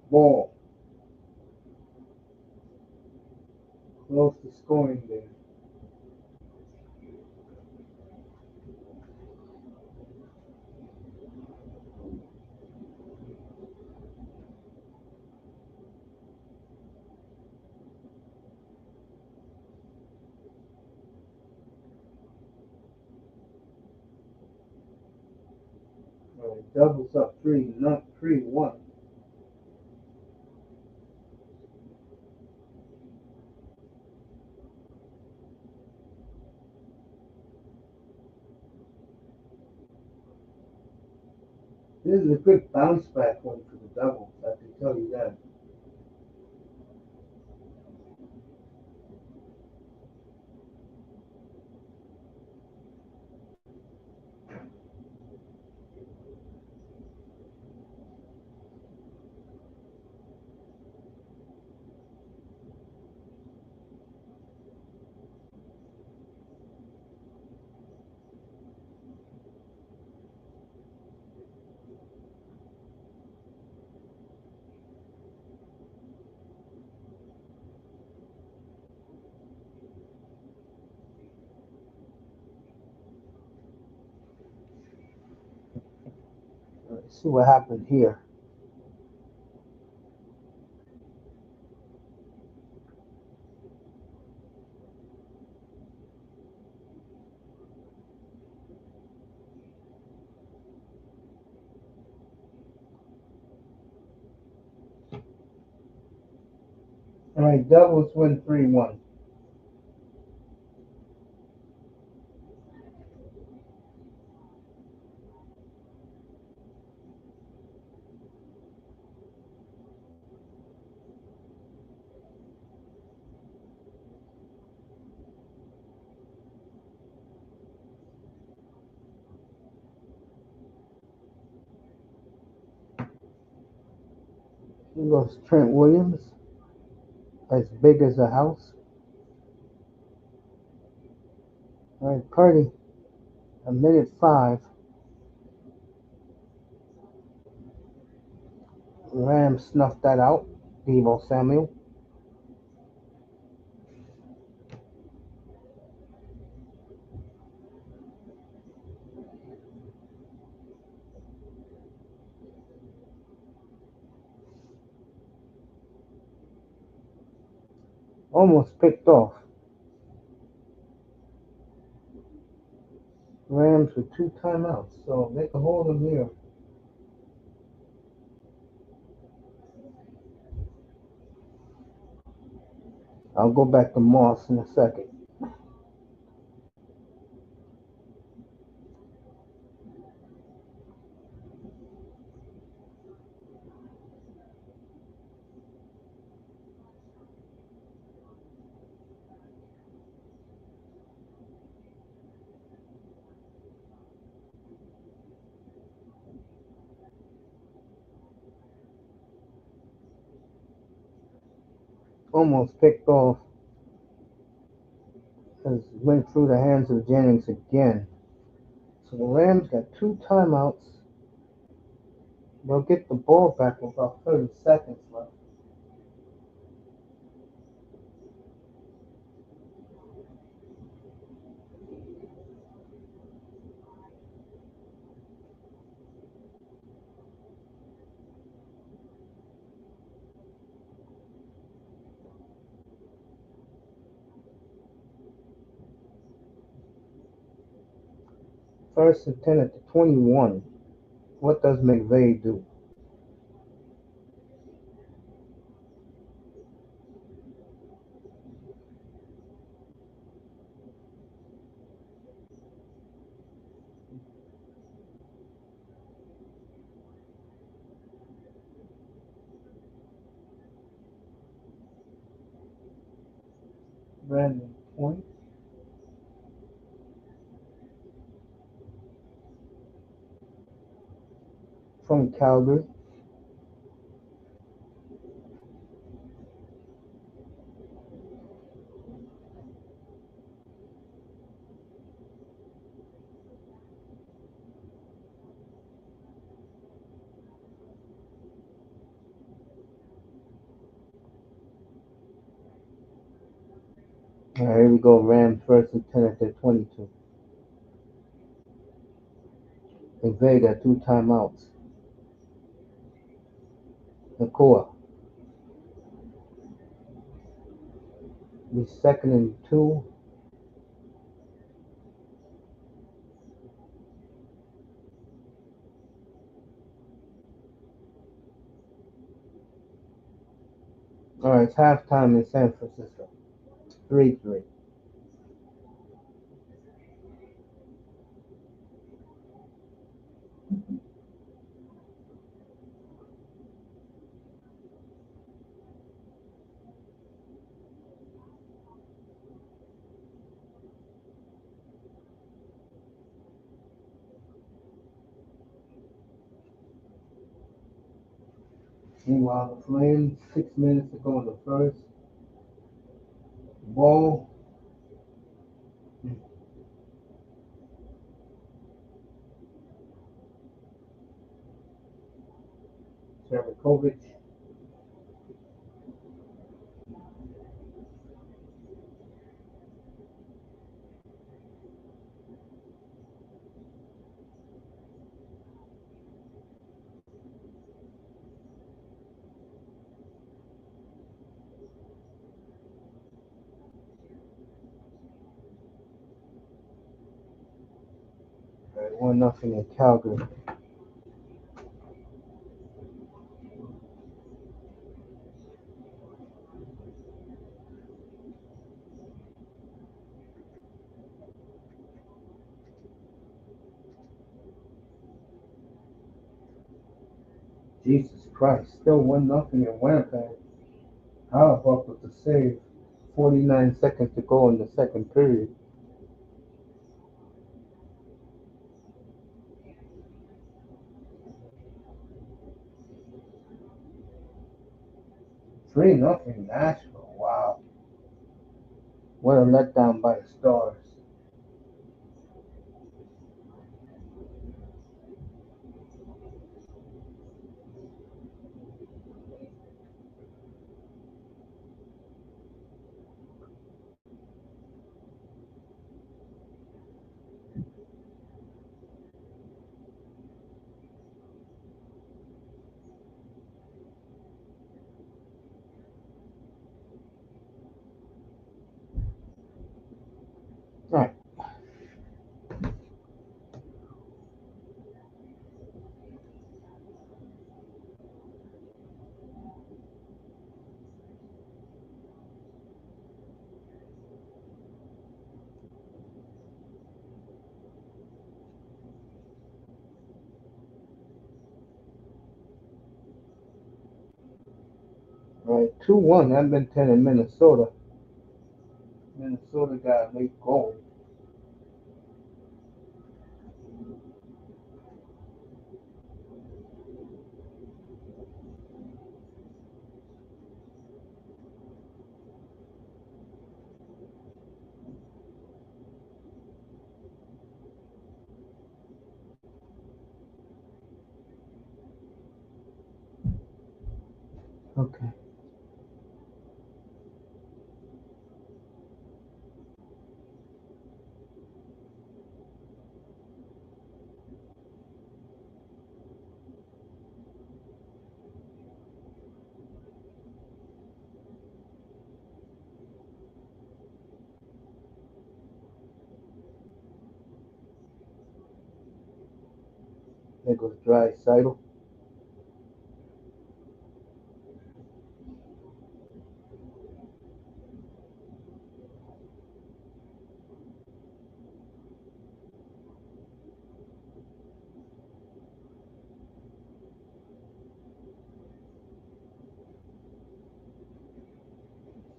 Ball. Close to scoring there. All right, doubles up 3-1. This is a good bounce back one for the doubles, I can tell you that. Let's see what happened here. All right, doubles win 3-1. Here goes Trent Williams, as big as a house. All right, Purdy, a minute 5. Rams snuffed that out. Devo Samuel. Almost picked off. Rams with 2 timeouts, so they can hold them here. I'll go back to Moss in a second. Almost picked off as it went through the hands of Jennings again. So the Rams got 2 timeouts. They'll get the ball back with about 30 seconds left. First and 10 at the 21. What does McVay do? Brandon Point from Calgary. All right, here we go. Rams first and 10 at the 22. McVay got 2 timeouts. Nakua. Be second and 2. All right, it's halftime in San Francisco. 3-3. Meanwhile, the Flames, 6 minutes to go in the first. Ball, Serakovic. All right, 1-0 in Calgary. Jesus Christ, still 1-0 in Winnipeg. Auerbach with the save. 49 seconds to go in the second period. 3-0 Nashville. Wow. What a letdown by the Stars. All right. All right. 2-1 Edmonton and Minnesota. Minnesota got a late goal. Okay. There goes Dry Sidle.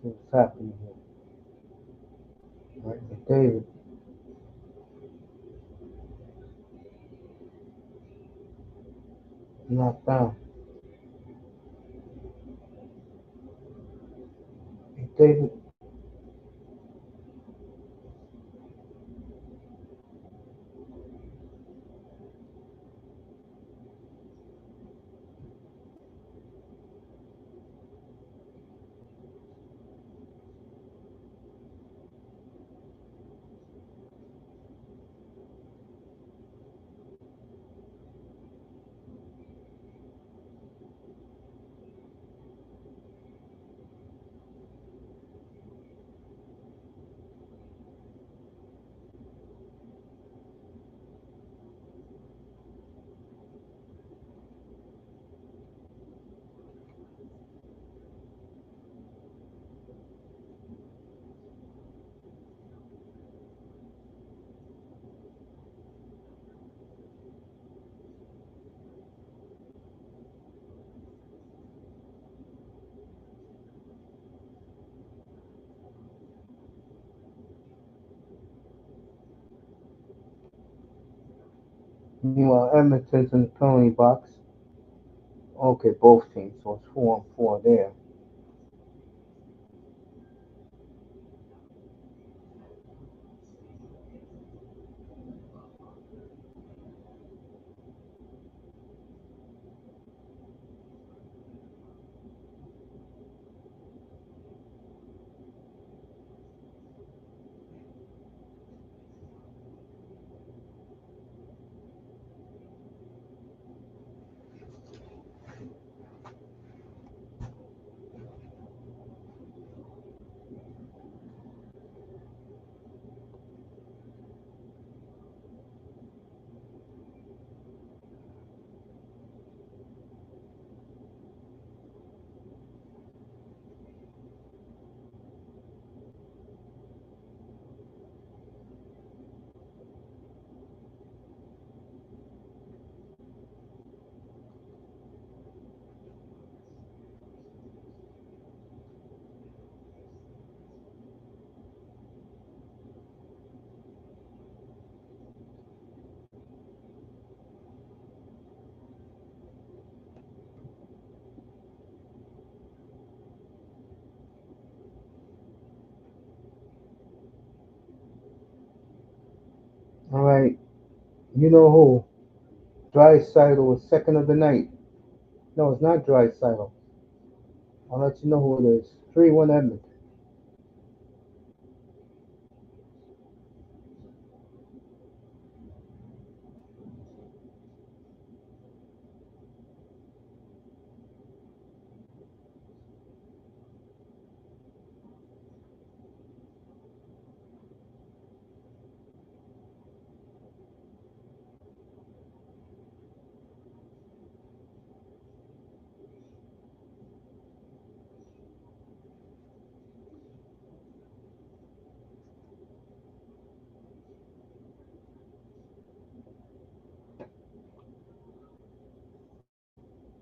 See what's happening here. All right. David knocked down. David. Meanwhile, Edmonton's in the penalty box. Okay, both teams, so it's 4-on-4 there. All right, you know who? Drysdale was second of the night. No, it's not Drysdale. I'll let you know who it is. 3-1 Edmonton.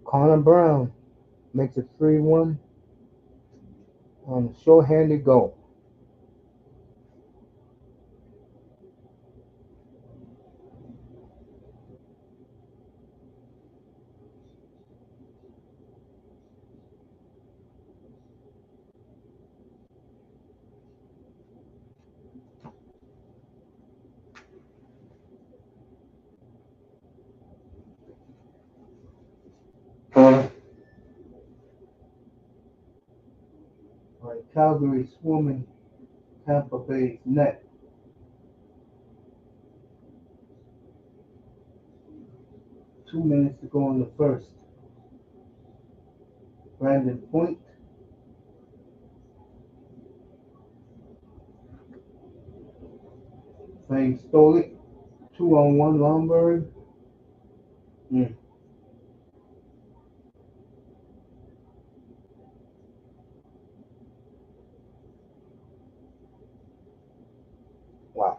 Connor Brown makes it 3-1 on a short-handed goal. All right, Calgary swarming Tampa Bay's net. 2 minutes to go in the first. Brandon Point. Fran stole it. 2-on-1 Lombard. Mm, wow.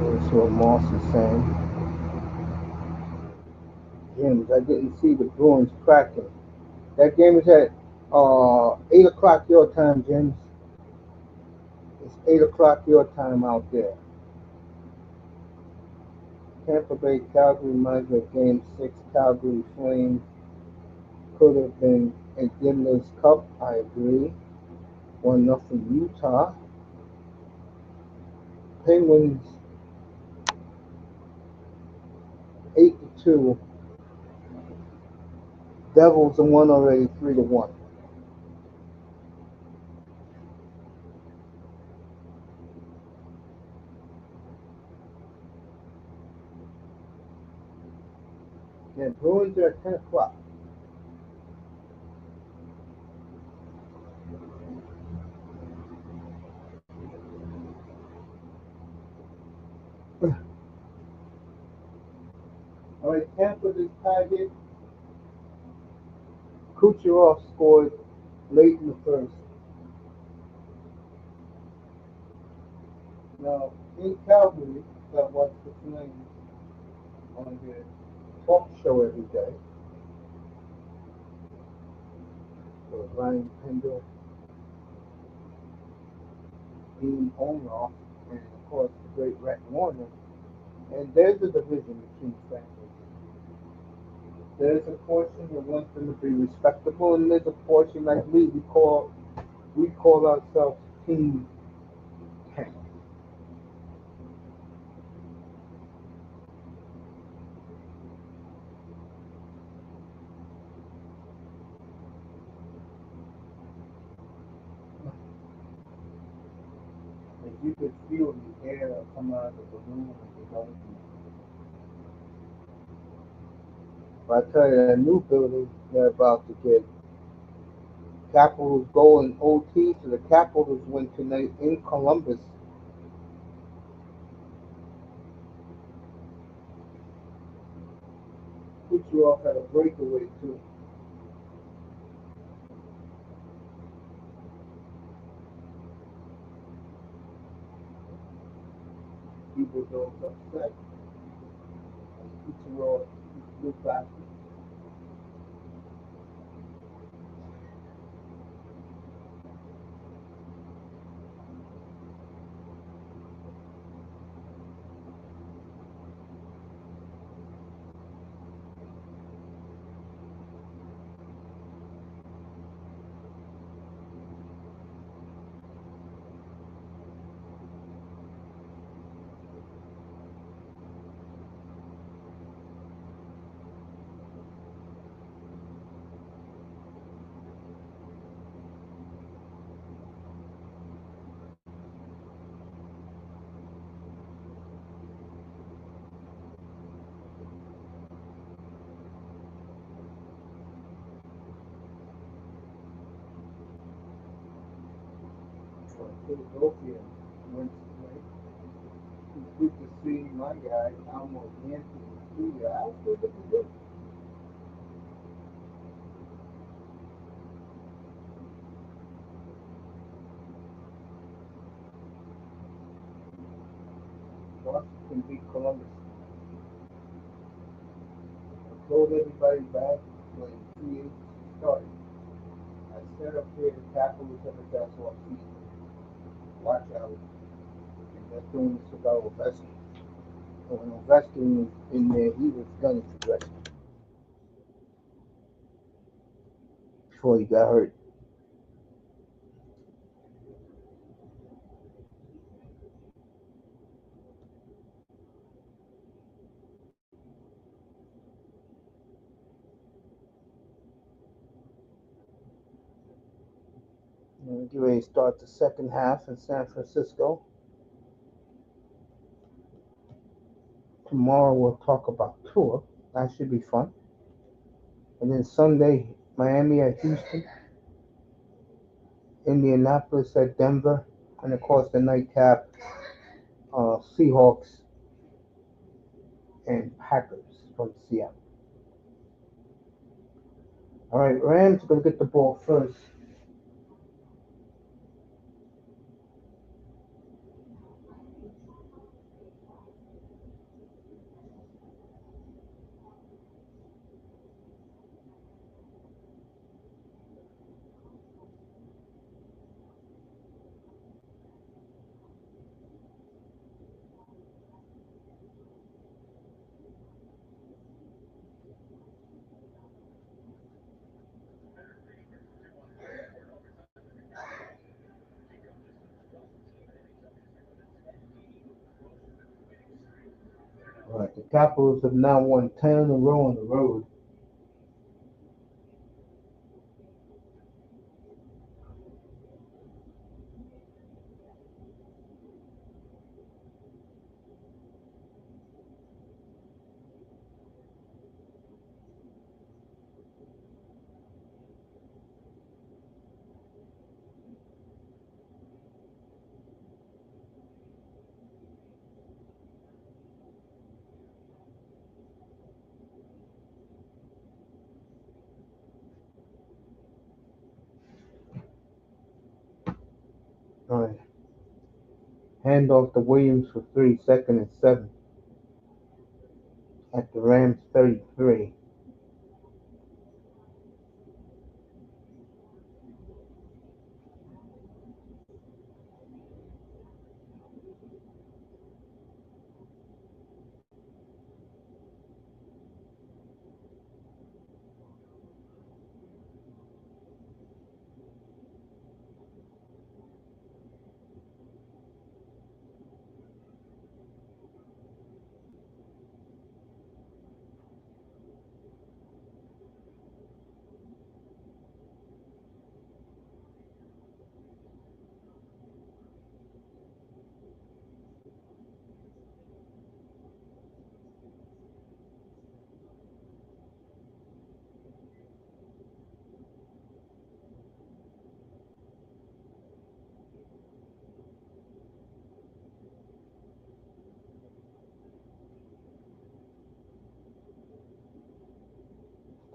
That's what Moss is saying. James, I didn't see the Bruins cracking. That game is at 8 o'clock your time, James. It's 8 o'clock your time out there. Tampa Bay Calgary reminds me of Game 6. Calgary Flames could have been a Gimler's Cup. I agree. 1-0 Utah. Penguins 8-2. Devils have won already 3-1. Yeah, Bruins are at 10 o'clock. All right, Tampa is tied it. Kucherov scored late in the first. Now, in Calgary, that watch the Flames on their talk show every day. Ryan Pendle being owner, and of course the great Red Warner. And there's a division between families. There's a portion that wants them to be respectable, and there's a portion like me. We call ourselves Team 10. As you could feel the air come out of the balloon as they go into. But I tell you, that new building they're about to get, Capitals go in OT, so the Capitals win tonight in Columbus. Kucherov had a breakaway too. People don't upset. Kucherov looked back for Philadelphia wins tonight. It's good to see my guy, Almo Anthony Jr. I feel good to do. Washington beat Columbus. I told everybody back when free agency started, I said up here the Capitals have the best offseason. Watch out. And they're doing this without Ovechkin. And when Ovechkin was in there, he was gunning for Ovechkin before he got hurt. We're getting ready to start the second half in San Francisco. Tomorrow we'll talk about tour. That should be fun. And then Sunday, Miami at Houston, Indianapolis at Denver, and of course the nightcap, Seahawks and Packers from Seattle. All right, Rams are going to get the ball first. All right, the Capitals have now won 10 in a row on the road. All right, hand off to Williams for 3, second and 7 at the Rams 33.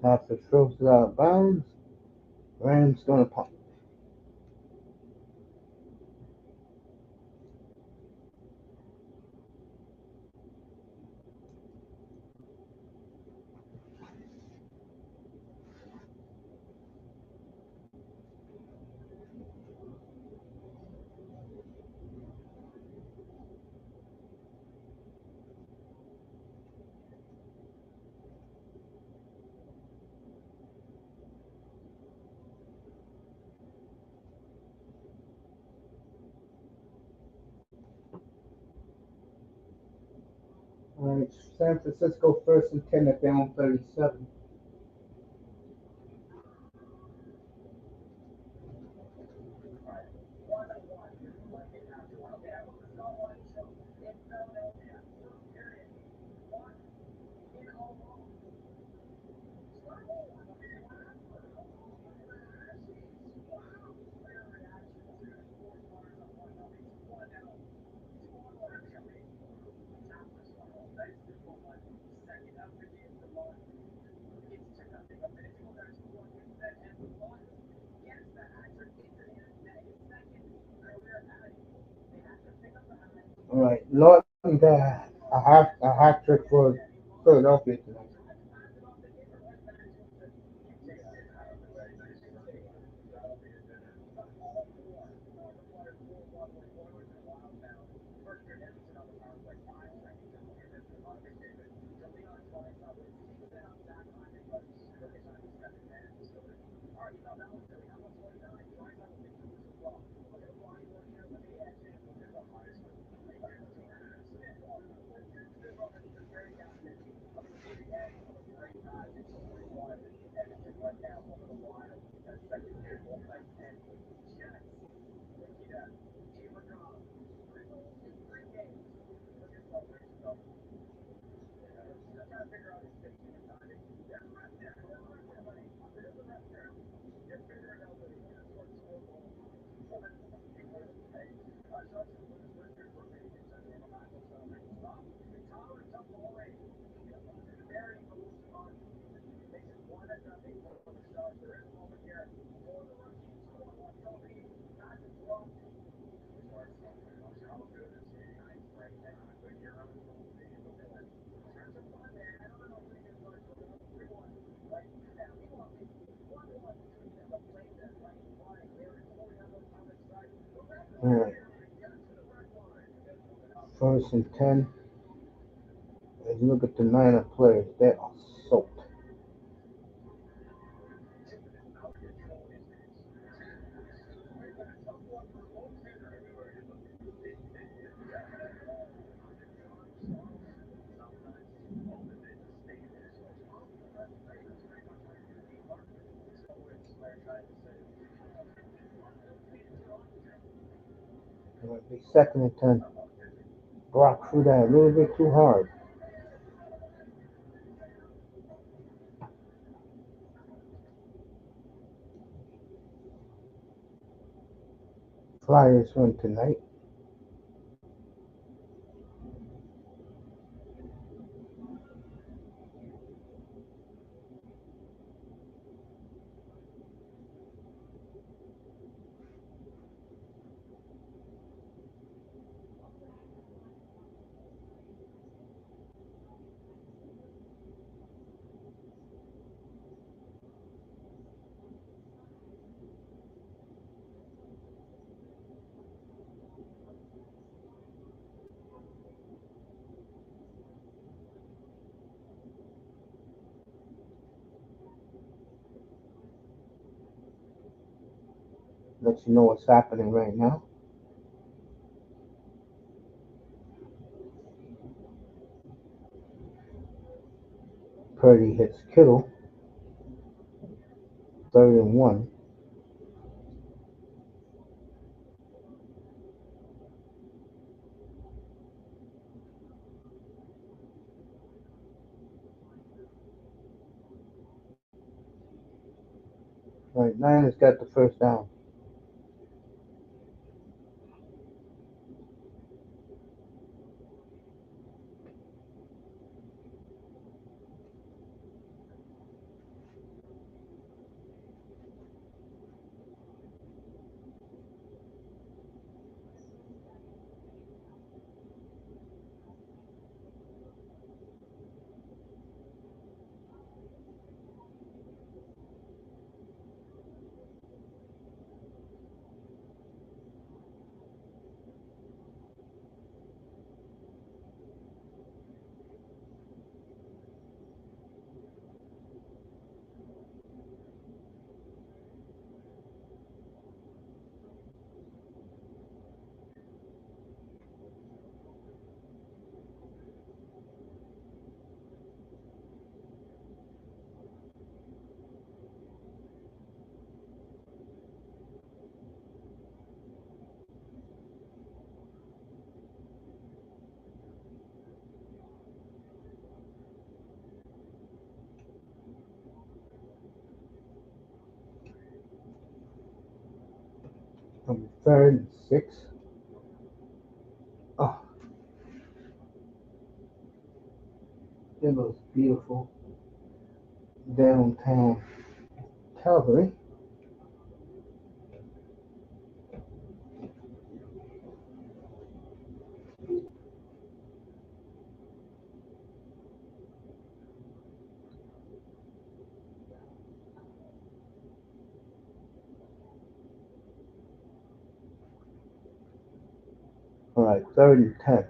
After throws it out of bounds, Rams gonna punt. All right, San Francisco 1st and 10 at their own 37. All right, Lawton got a hat trick for Philadelphia tonight. All right, 1st and 10. As you look at the Niner players, they are soaked. All right, be 2nd and 10. Brock threw that a little bit too hard. Flyers win tonight. Let you know what's happening right now. Purdy hits Kittle, 3rd and 1. All right, Niners got the first down. third and six. Oh, it was beautiful downtown Calgary. All right, third and 10.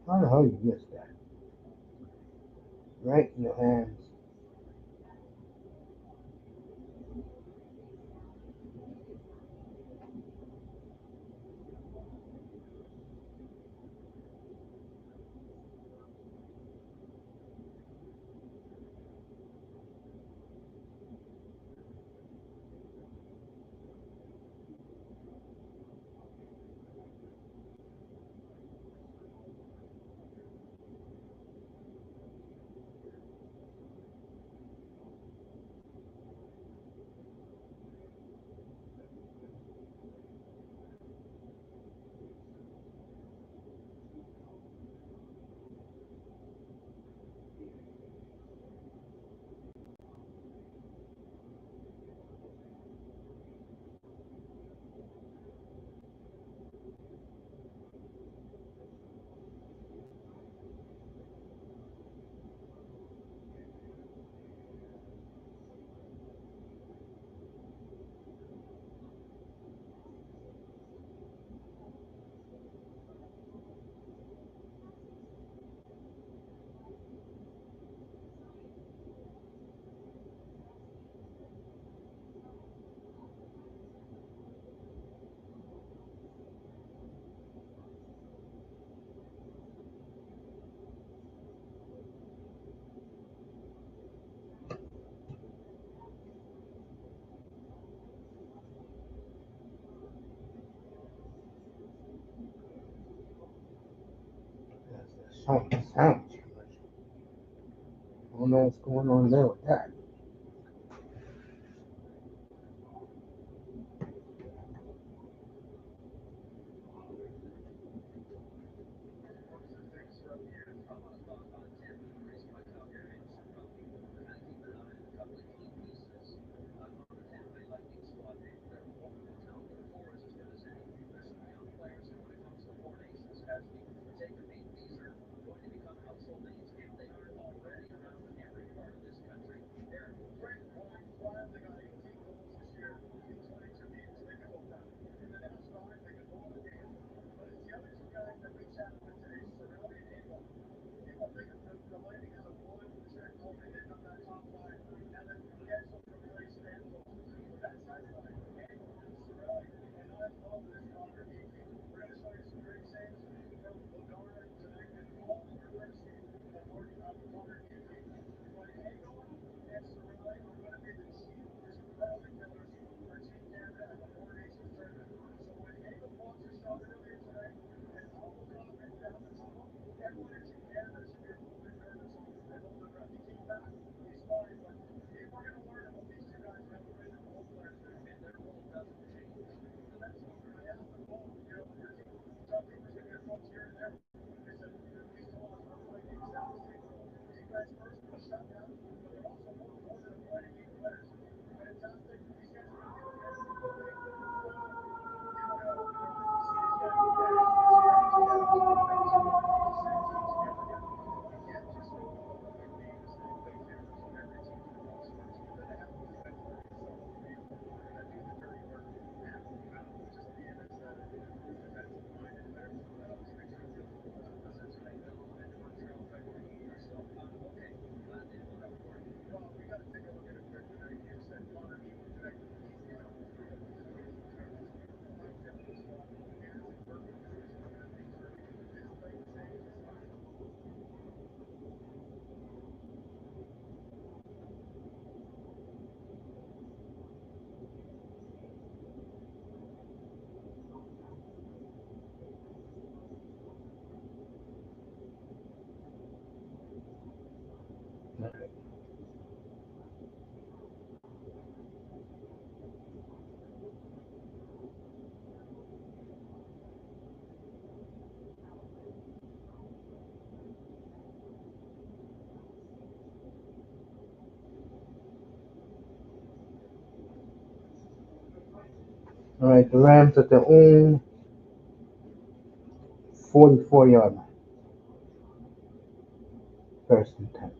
How the hell you missed that? Right in the hands. That's the sound too much. I don't know what's going on there with that. All right, the Rams at their own 44-yard line, first and 10.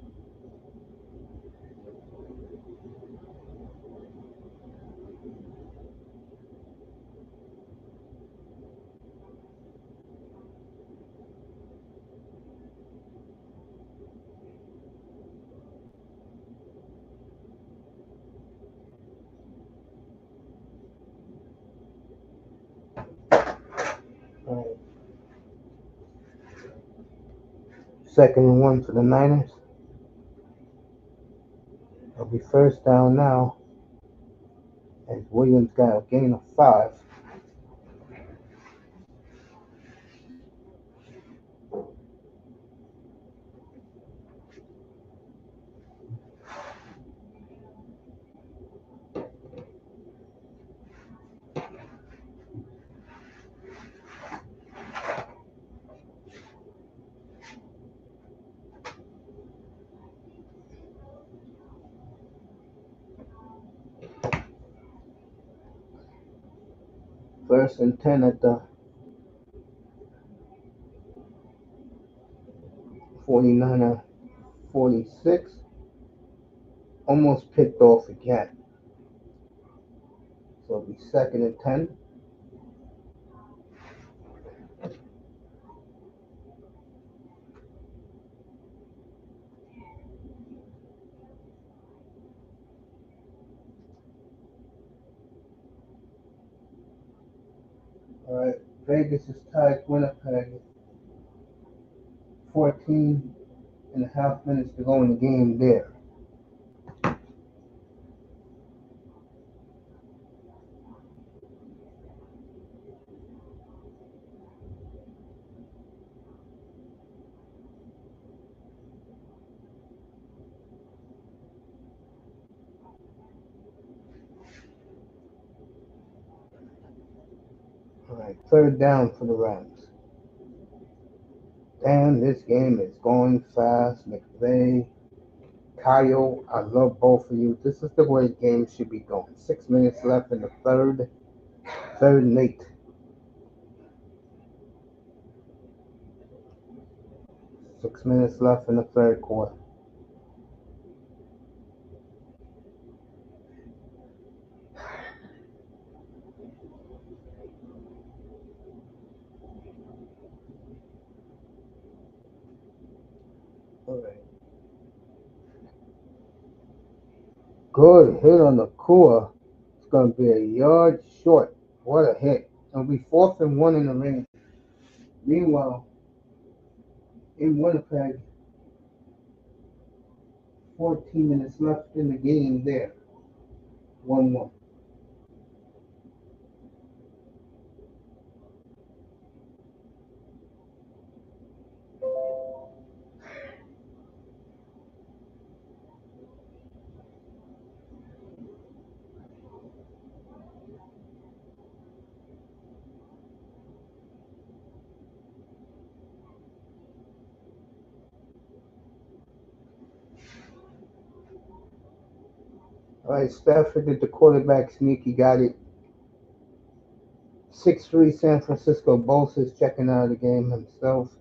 All right, second and 1 for the Niners. It'll be first down now as Williams got a gain of 5. First and 10 at the 49er 46. Almost picked off again. So it'll be second and 10. All right, Vegas is tied Winnipeg. 14 and a half minutes to go in the game there. All right, third down for the Rams. Damn, this game is going fast. McVay, Kyle, I love both of you. This is the way games should be going. 6 minutes left in the third. Third and 8. 6 minutes left in the third quarter. All right. Good hit on the core. It's going to be a yard short. What a hit. It'll be fourth and 1 in the range. Meanwhile, in Winnipeg, 14 minutes left in the game there. 1-1. All right, Stafford did the quarterback sneak. He got it. 6-3 San Francisco. Bosa's checking out of the game himself.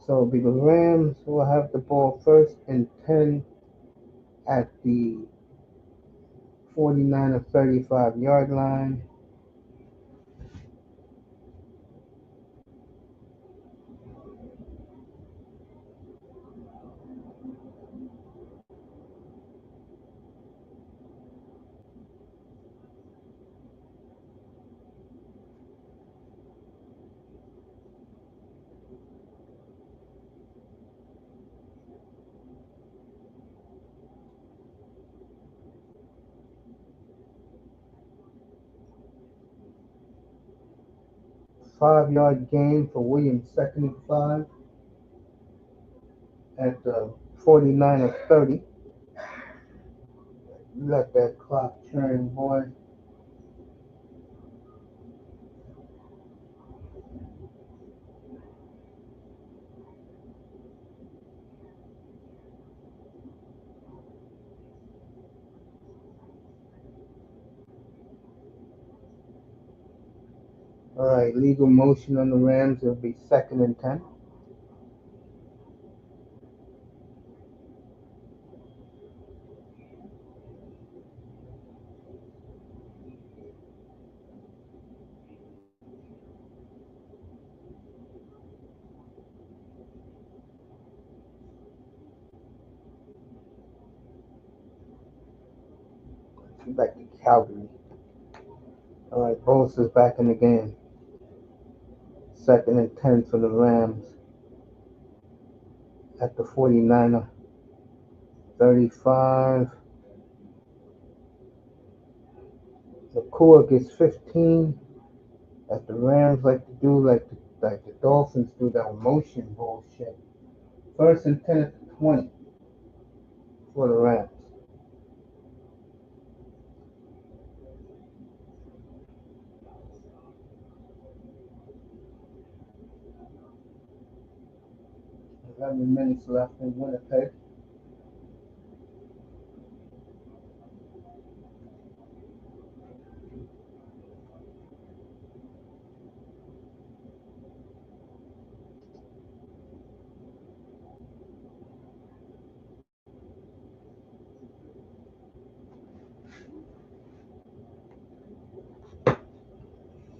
So it'll be the Rams who will have the ball first and 10 at the 49 or 35-yard line. Five-yard gain for Williams, second and 5 at the 49 30. Let that clock turn, boy. All right, legal motion on the Rams. It'll be 2nd and 10. Back to Calgary. All right, Bulls is back in the game. 2nd and 10 for the Rams at the 49er. 35. The Core gets 15. As the Rams like to do, like the Dolphins do, that motion bullshit. 1st and 10 at the 20 for the Rams. How many minutes left in Winnipeg?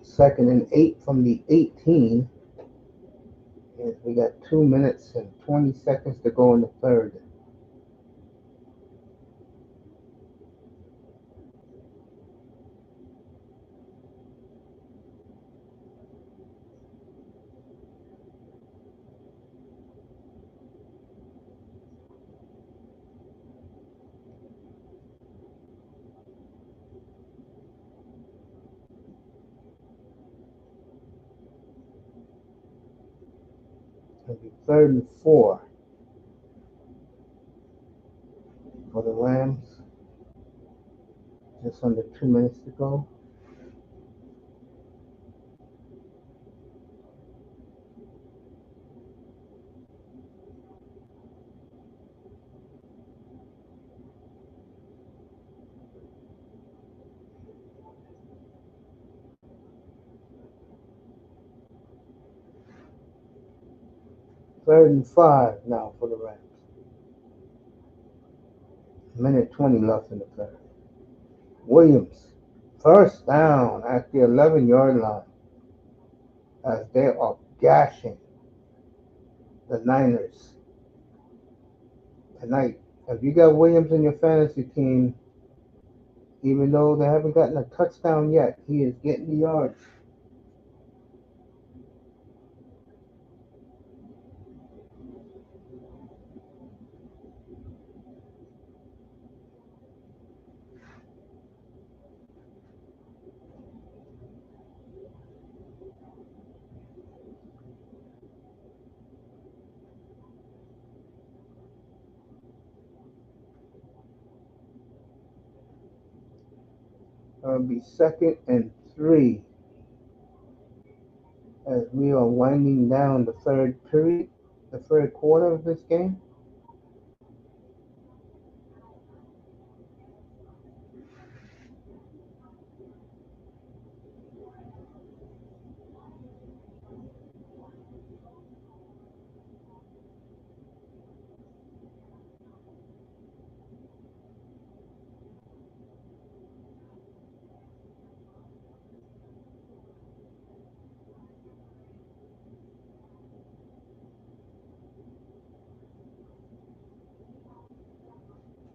Second and 8 from the 18. Yes, we got 2 minutes and 20 seconds to go in the third. It'll be 3rd and 4 for the Rams. Just under 2 minutes to go. Third and 5 now for the Rams. Minute 20 left in the third. Williams, first down at the 11-yard line as they are gashing the Niners tonight. If you got Williams in your fantasy team, even though they haven't gotten a touchdown yet, he is getting the yards. It'll be 2nd and 3 as we are winding down the third period, the third quarter of this game.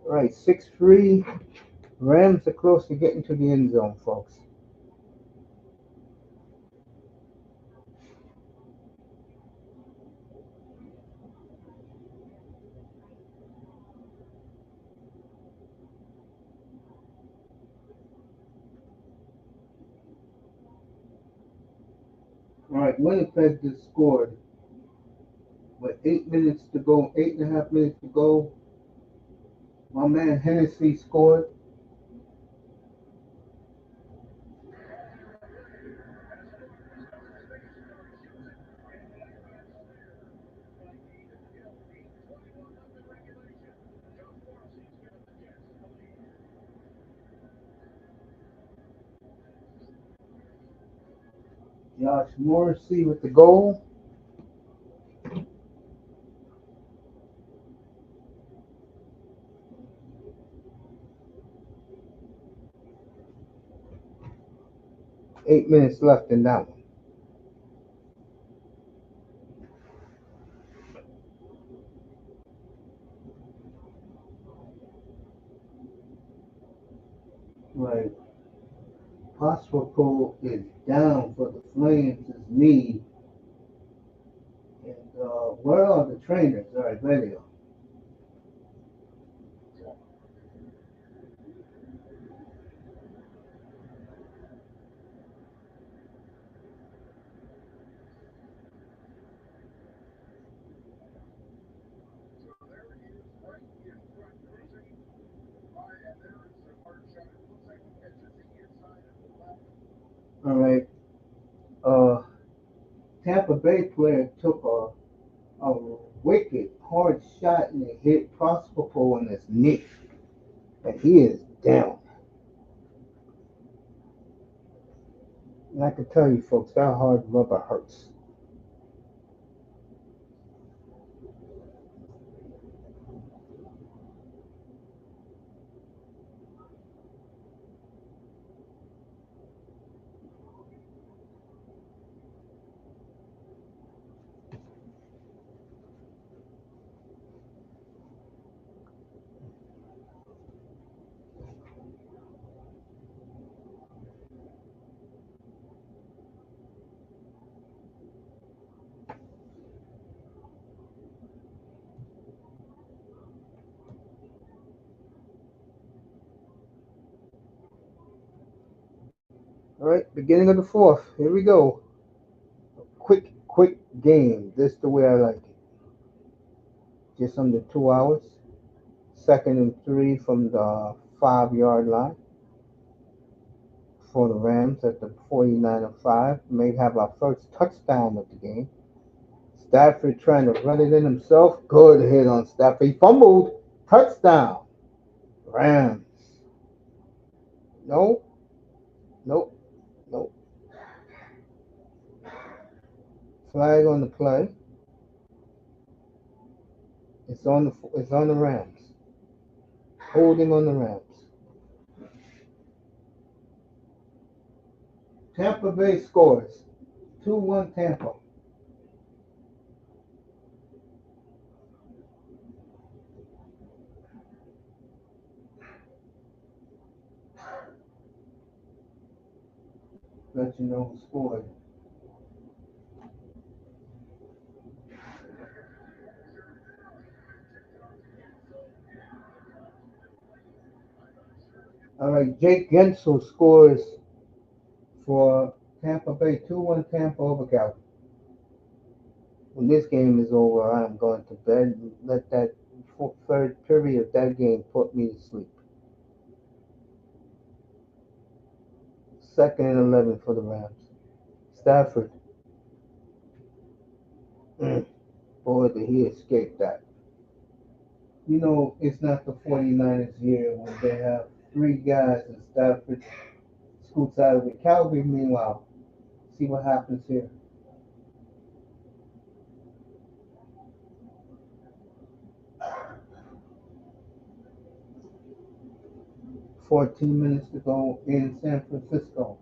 All right, 6-3. Rams are close to getting to the end zone, folks. All right, Winnipeg just scored with 8 minutes to go, 8.5 minutes to go. My man Hennessy scored. Josh Morrissey with the goal. 8 minutes left in that one. Right. Hospital is down for the Flames' knee. And where are the trainers? All right, there they are. All right. Uh, Tampa Bay player took a wicked hard shot and it hit Prosper on his knee. And he is down. And I can tell you folks, that hard rubber hurts. All right, beginning of the fourth. Here we go. Quick game. This is the way I like it. Just under 2 hours. Second and 3 from the 5 yard line for the Rams at the 49-5. May have our first touchdown of the game. Stafford trying to run it in himself. Good hit on Stafford. He fumbled. Touchdown. Rams. No, nope, nope. Flag on the play. It's on the Rams. Holding on the Rams. Tampa Bay scores. 2-1 Tampa. Let you know who scored. All right, Jake Gensel scores for Tampa Bay. 2-1 Tampa over Cali. When this game is over, I am going to bed. Let that third period of that game put me to sleep. Second and 11 for the Rams. Stafford. Boy, did he escape that. You know, it's not the 49ers year when they have three guys and Stafford scoots out of it. Calvary, meanwhile, see what happens here. 14 minutes to go in San Francisco.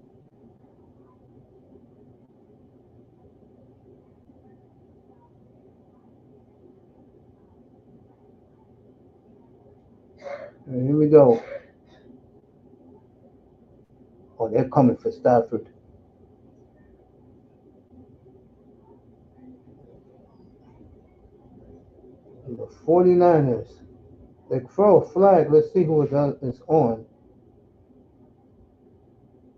And here we go. Oh, they're coming for Stafford. And the 49ers. They throw a flag. Let's see who is on.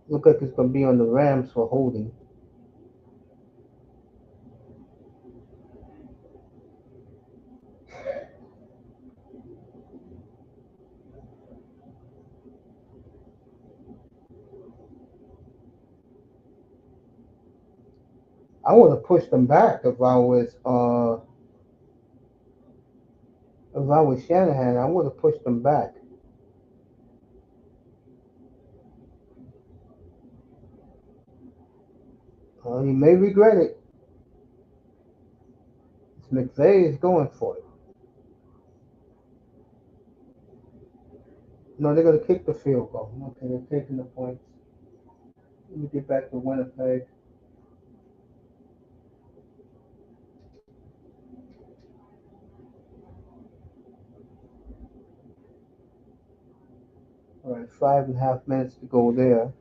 Look like it's going to be on the Rams for holding. I would have pushed them back if I was Shanahan. I would have pushed them back. You may regret it. McVay is going for it. No, they're going to kick the field goal. Okay, they're taking the points. Let me get back to Winnipeg. All right, 5.5 minutes to go there.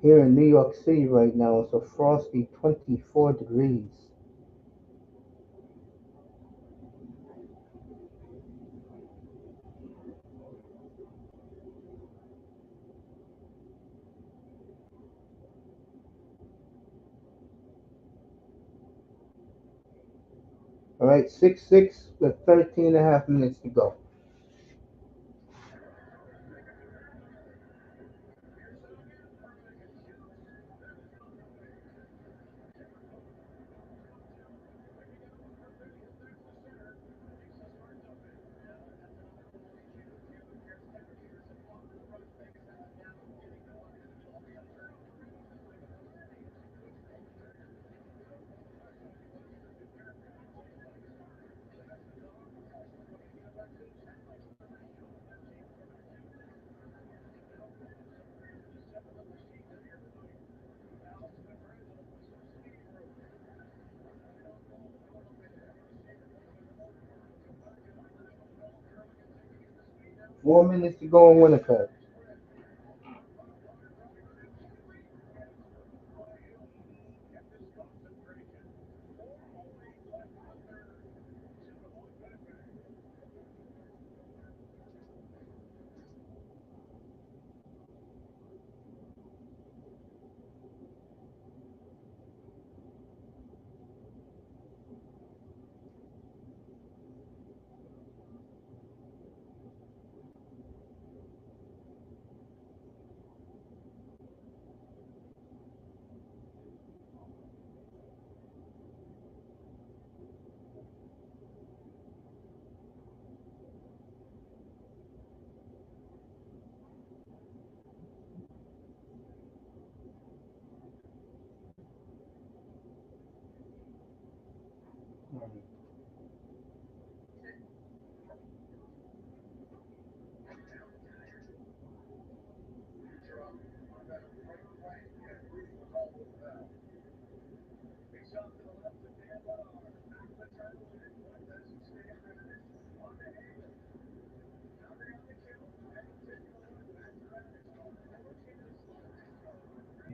Here in New York City right now, it's a frosty 24 degrees. All right, 6-6 with 13.5 minutes to go. Four minutes to go in Winnipeg.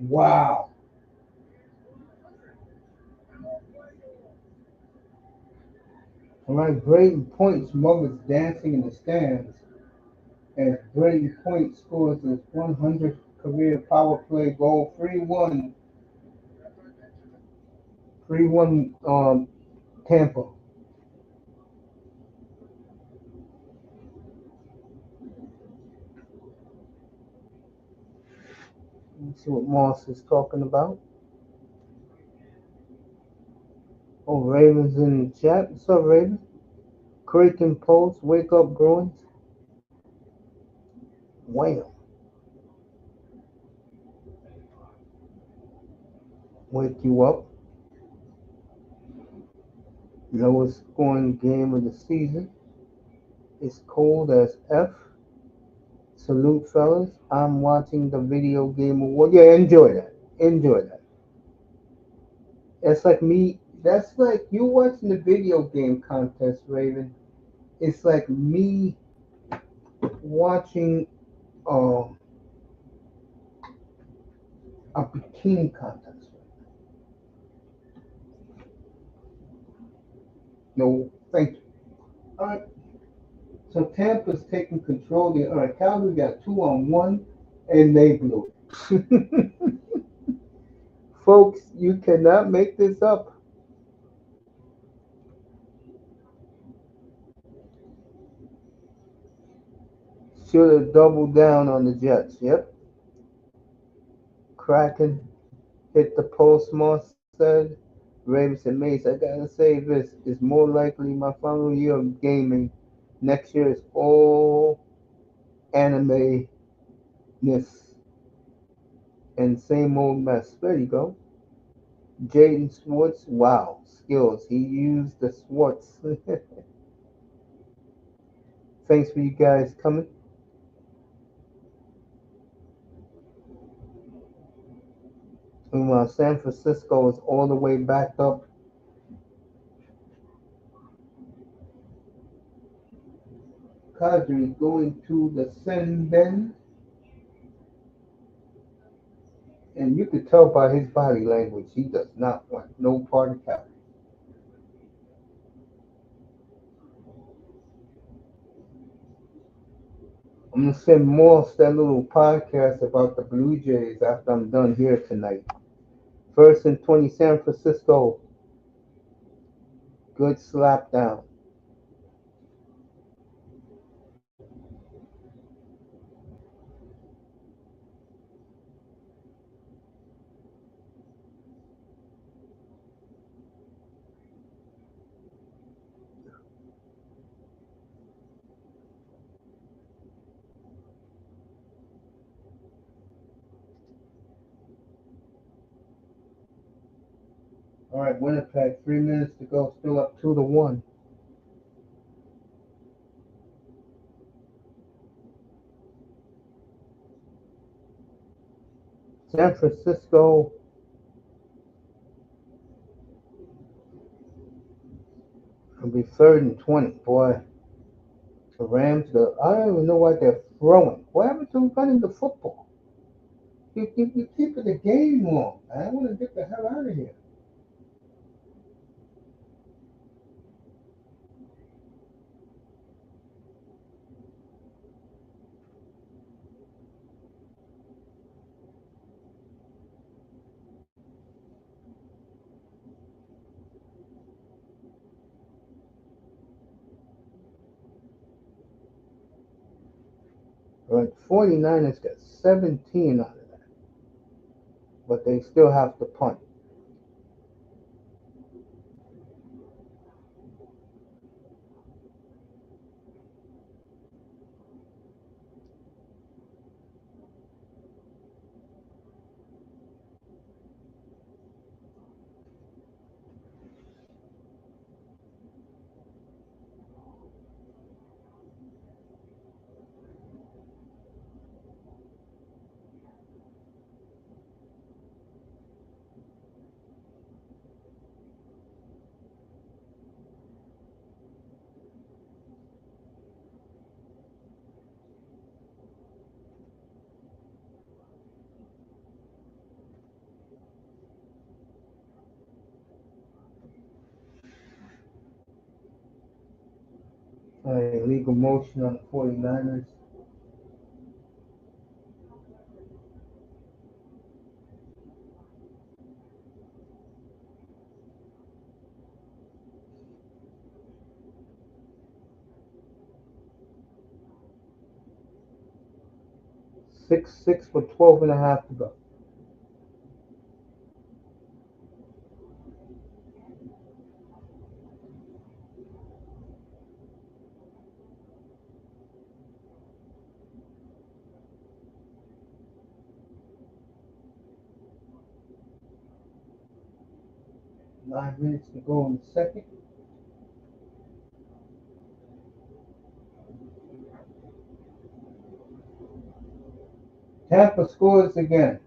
Wow. All right, Braden Point's mother's dancing in the stands as Braden Point scores his 100th career power play goal. 3-1. 3-1 Tampa. Let's see what Moss is talking about. Oh, Ravens in the chat. What's up, Ravens? Kraken Post, Wake Up Bruins. Wham. Wake you up. Lowest scoring game of the season. It's cold as F. Salute, fellas. I'm watching the video game award. Yeah, enjoy that. Enjoy that. That's like me. That's like you watching the video game contest, Raven. It's like me watching um, a bikini contest. No, thank you. All right. So Tampa's taking control. All right, Calgary got 2-on-1, and they blew it. Folks, you cannot make this up. Should have doubled down on the Jets. Yep. Kraken hit the post, Moss said. Raven said, Mace, I gotta say this is more likely my final year of gaming. Next year is all anime ness and same old mess. There you go. Jaden Swartz, wow, skills. He used the Swartz. Thanks for you guys coming. Meanwhile, San Francisco is all the way back up. Kadri going to the send bend, and you could tell by his body language he does not want no part of Cali. I'm gonna send Moss that little podcast about the Blue Jays after I'm done here tonight. First and 20, San Francisco. Good slap down. All right, Winnipeg, 3 minutes to go, still up 2-1. San Francisco will be third and 20. Boy, the Rams, I don't even know why they're throwing. What happened to running the football? You keep the game long. I want to get the hell out of here. All right, 49ers got 17 out of that, but they still have to punt. All right, legal motion on the 49ers. 6-6 for 12 and a half to go. Nine minutes to go in the second. Tampa scores again.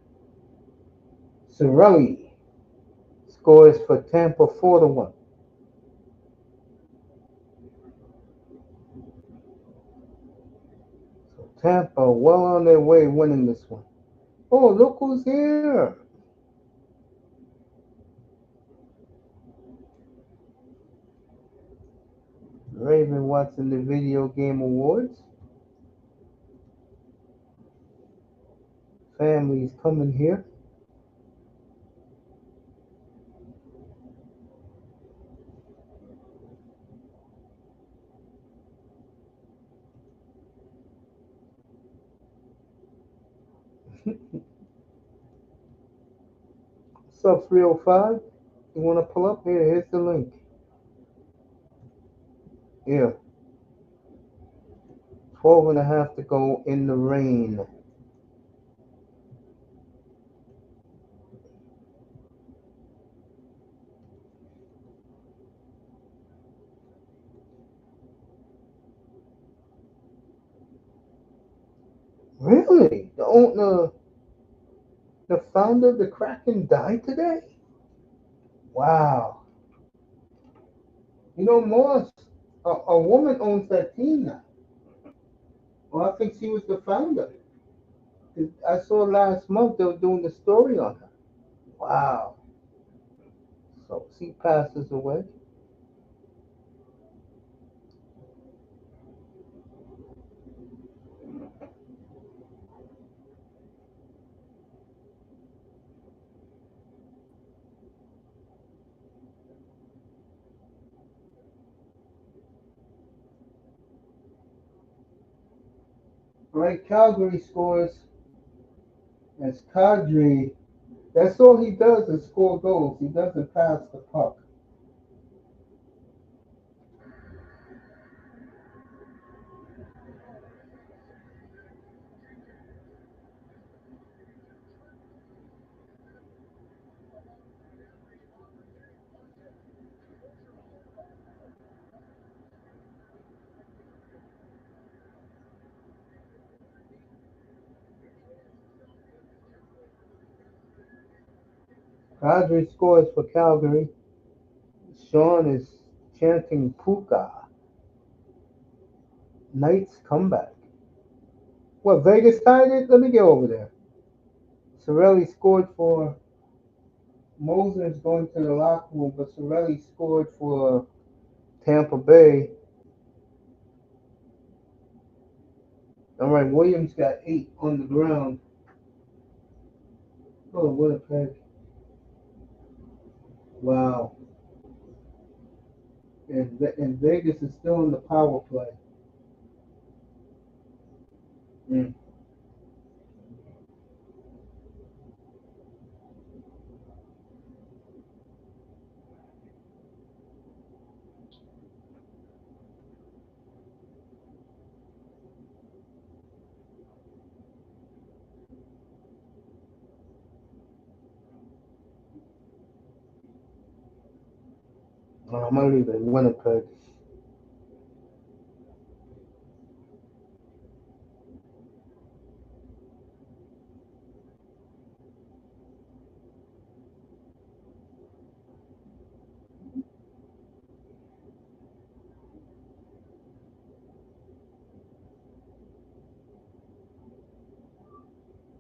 Cirelli scores for Tampa 4-1. So Tampa well on their way winning this one. Oh, look who's here. Raven watching the video game awards. Families coming here. up, 305? You want to pull up? Here, here's the link. Yeah. 12 and a half to go in the rain. Really? The founder of the Kraken died today? Wow. Moss, a woman owns that team now. Well, I think she was the founder. I saw last month they were doing the story on her. Wow. So she passes away. Right, Calgary scores as Kadri. That's all he does is score goals. He doesn't pass the puck. Kadri scores for Calgary. Sean is chanting Puka. Knights comeback. What, Vegas tied it? Let me get over there. Sorelli scored for Moser's going to the locker room, but Sorelli scored for Tampa Bay. All right, Williams got 8 on the ground. Oh, Winnipeg. Wow. And Vegas is still in the power play. Mm. I'm going to leave it Winnipeg.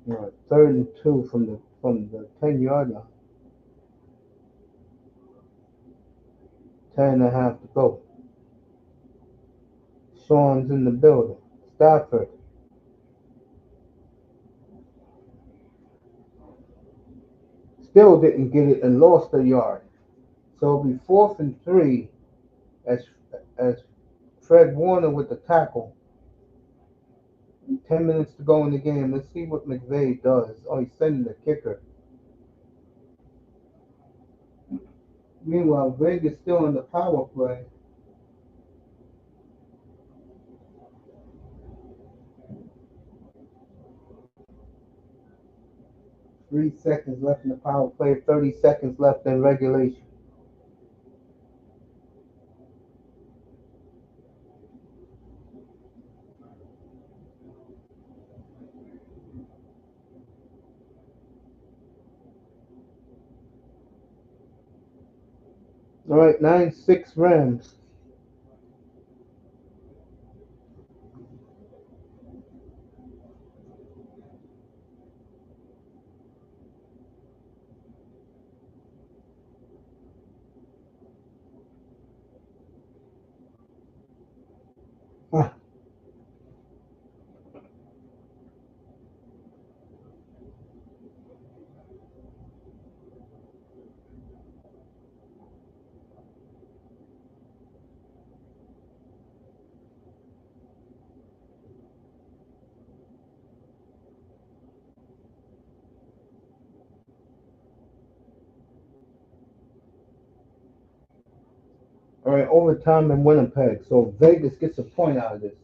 All right, 3rd and 2 from the 10-yard line. 10 and a half to go. Sean's in the building. Stafford. Still didn't get it and lost a yard. So it'll be 4th and 3 as Fred Warner with the tackle. 10 minutes to go in the game. Let's see what McVay does. Oh, he's sending the kicker. Meanwhile, Vegas still in the power play. 3 seconds left in the power play. 30 seconds left in regulation. All right, 9-6 Rams. All All right, overtime in Winnipeg. So Vegas gets a point out of this.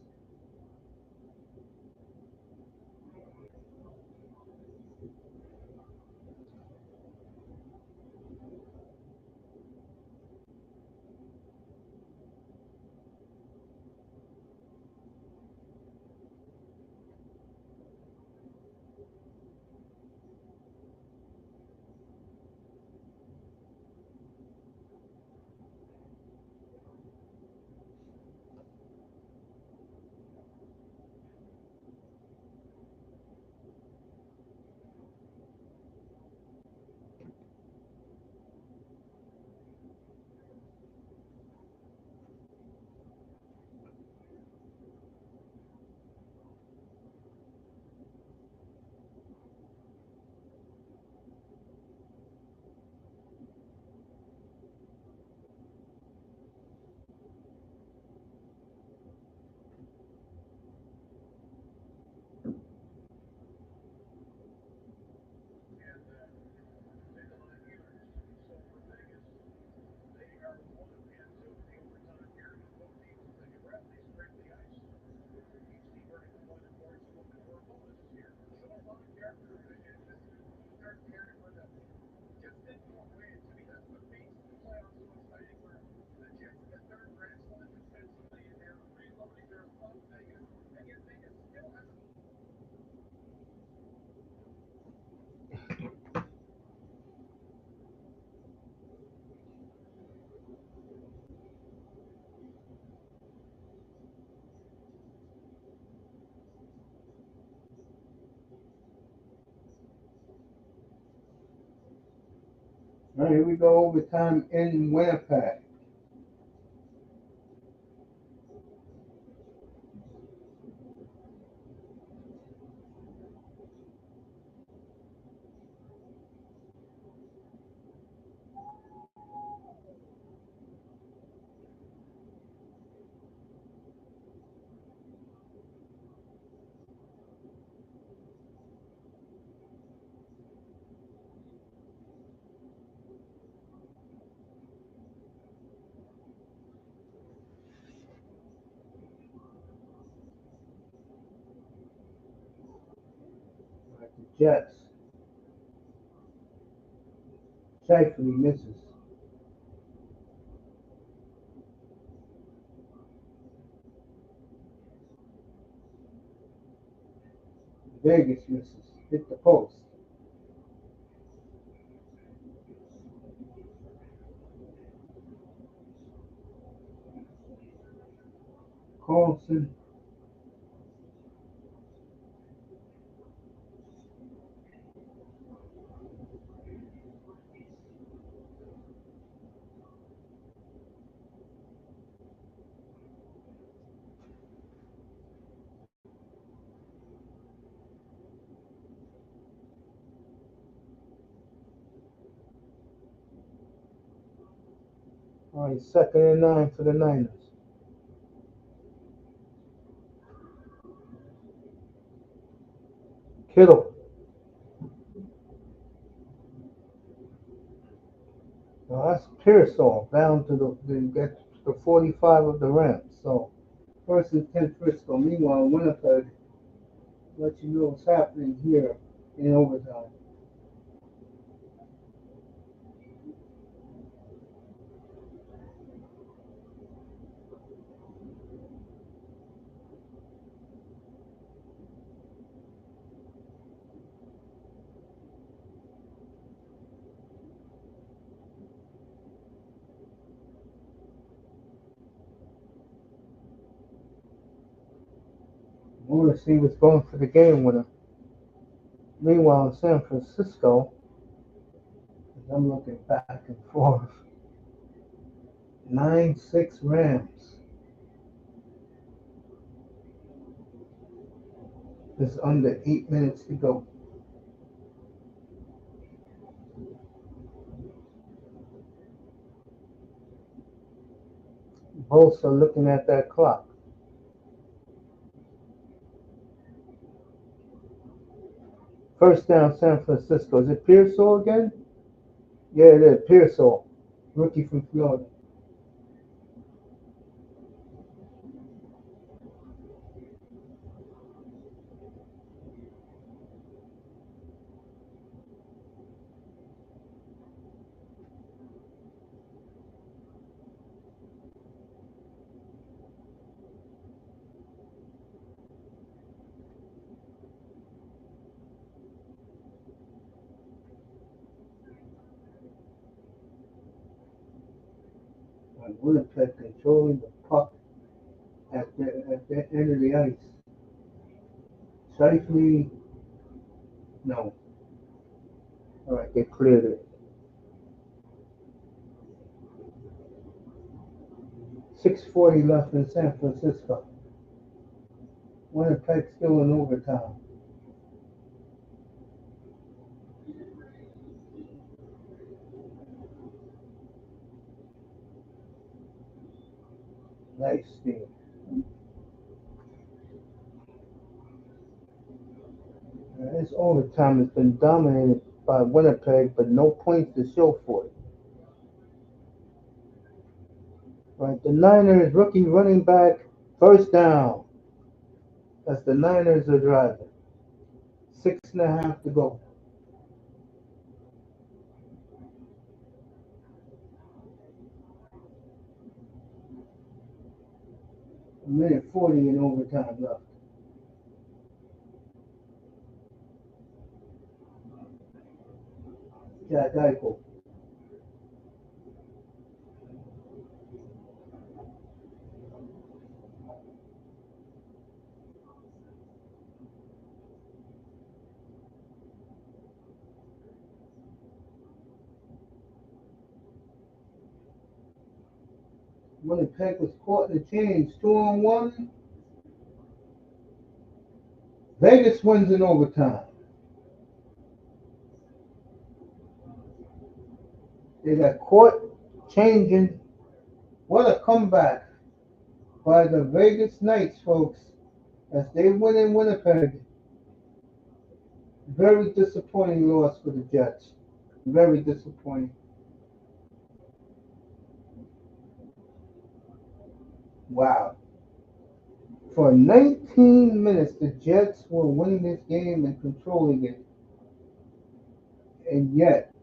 All right, here we go. Overtime in Winnipeg. All right, the Jets. Shifley misses. Vegas misses. Hit the post. Carlson. All right, second and 9 for the Niners. Kittle. Now that's Pearsall down to the 45 of the Rams. So first and 10 Frisco. Meanwhile, Winnipeg let you know what's happening here in overtime. We want to see what's going for the game winner. Meanwhile, in San Francisco, as I'm looking back and forth, 9-6 Rams. There's under 8 minutes to go. Both are looking at that clock. First down, San Francisco. Is it Pearsall again? Yeah, it is. Pearsall, rookie from Florida. And Winnipeg controlling the puck at the end of the ice. Safely, no. All right, they cleared it. 6:40 left in San Francisco. Winnipeg still in overtime. Nice steam. This overtime has been dominated by Winnipeg, but no points to show for it. Right, the Niners rookie running back, first down. As the Niners are driving. 6.5 to go. A minute 40 in overtime left. Jack Eichel. Winnipeg was caught in the change. 2-on-1. Vegas wins in overtime. They got caught changing. What a comeback by the Vegas Knights, folks, as they win in Winnipeg. Very disappointing loss for the Jets. Very disappointing. Wow. For 19 minutes, the Jets were winning this game and controlling it. And yet,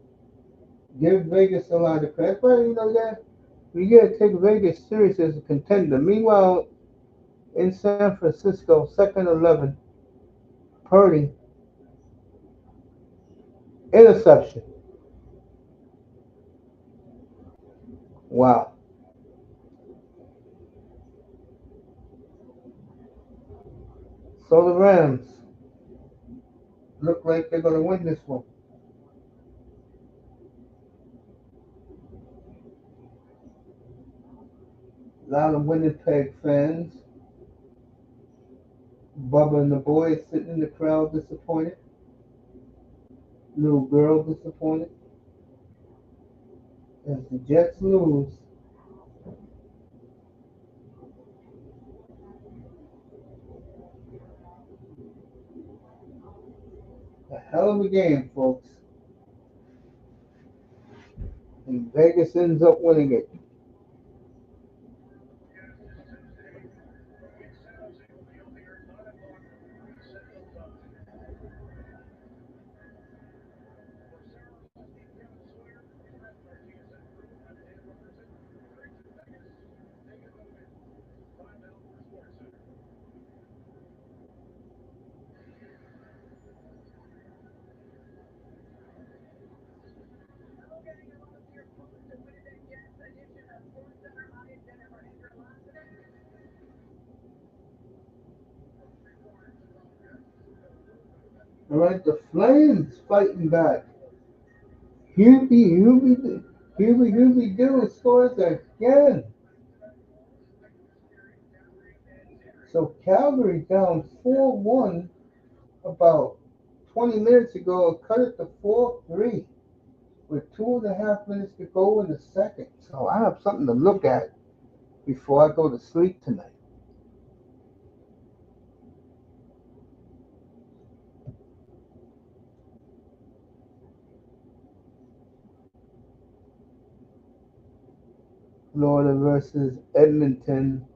give Vegas a lot of credit. But you know that we gotta take Vegas serious as a contender. Meanwhile, in San Francisco, second 11, Purdy, interception. Wow. So the Rams look like they're gonna win this one. A lot of Winnipeg fans. Bubba and the boys sitting in the crowd disappointed. Little girl disappointed. As the Jets lose, a hell of a game, folks. And Vegas ends up winning it. All right, the Flames fighting back. Hubie do scores again. So Calgary down 4-1 about 20 minutes ago, cut it to 4-3 with 2.5 minutes to go in the second. So I have something to look at before I go to sleep tonight. Florida versus Edmonton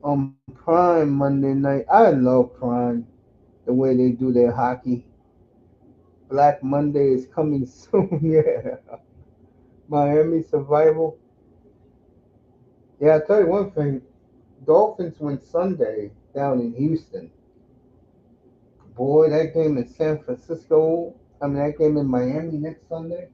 on Prime Monday night. I love Prime, the way they do their hockey. Black Monday is coming soon. Yeah. Miami Survival. Yeah, I'll tell you one thing. Dolphins win Sunday down in Houston. Boy, that game in San Francisco. I mean, that game in Miami next Sunday.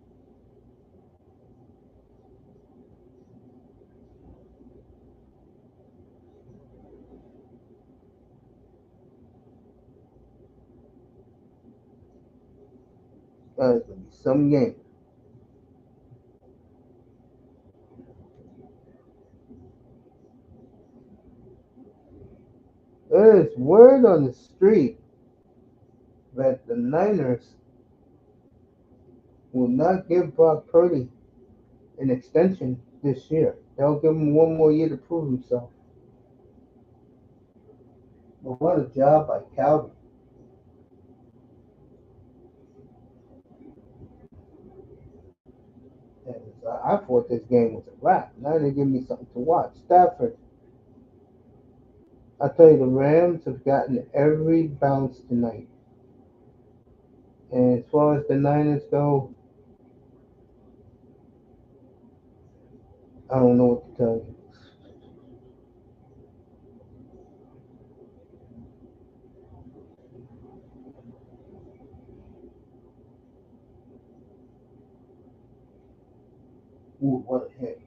It's gonna be some game. There's word on the street that the Niners will not give Brock Purdy an extension this year. They'll give him one more year to prove himself. But what a job by Calvin. And I thought this game was a wrap. Now they give me something to watch. Stafford. I tell you, the Rams have gotten every bounce tonight. And as far as the Niners go, I don't know what to tell you. Ooh, what a hit.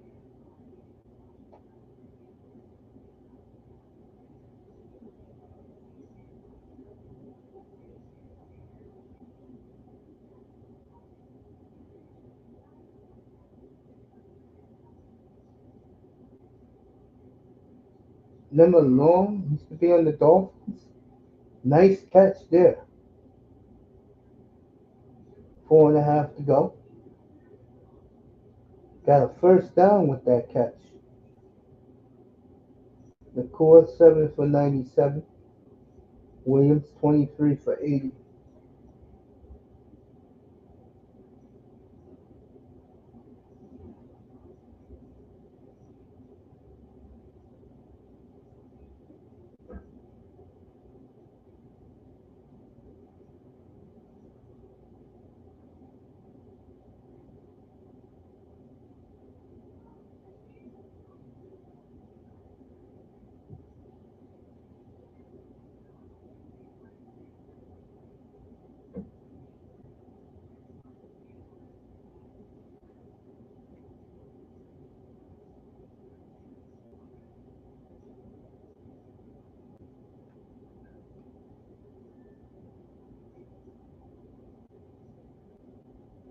Remember Long used to be on the Dolphins? Nice catch there. 4.5 to go. Got a first down with that catch. The core 7 for 97. Williams 23 for 80.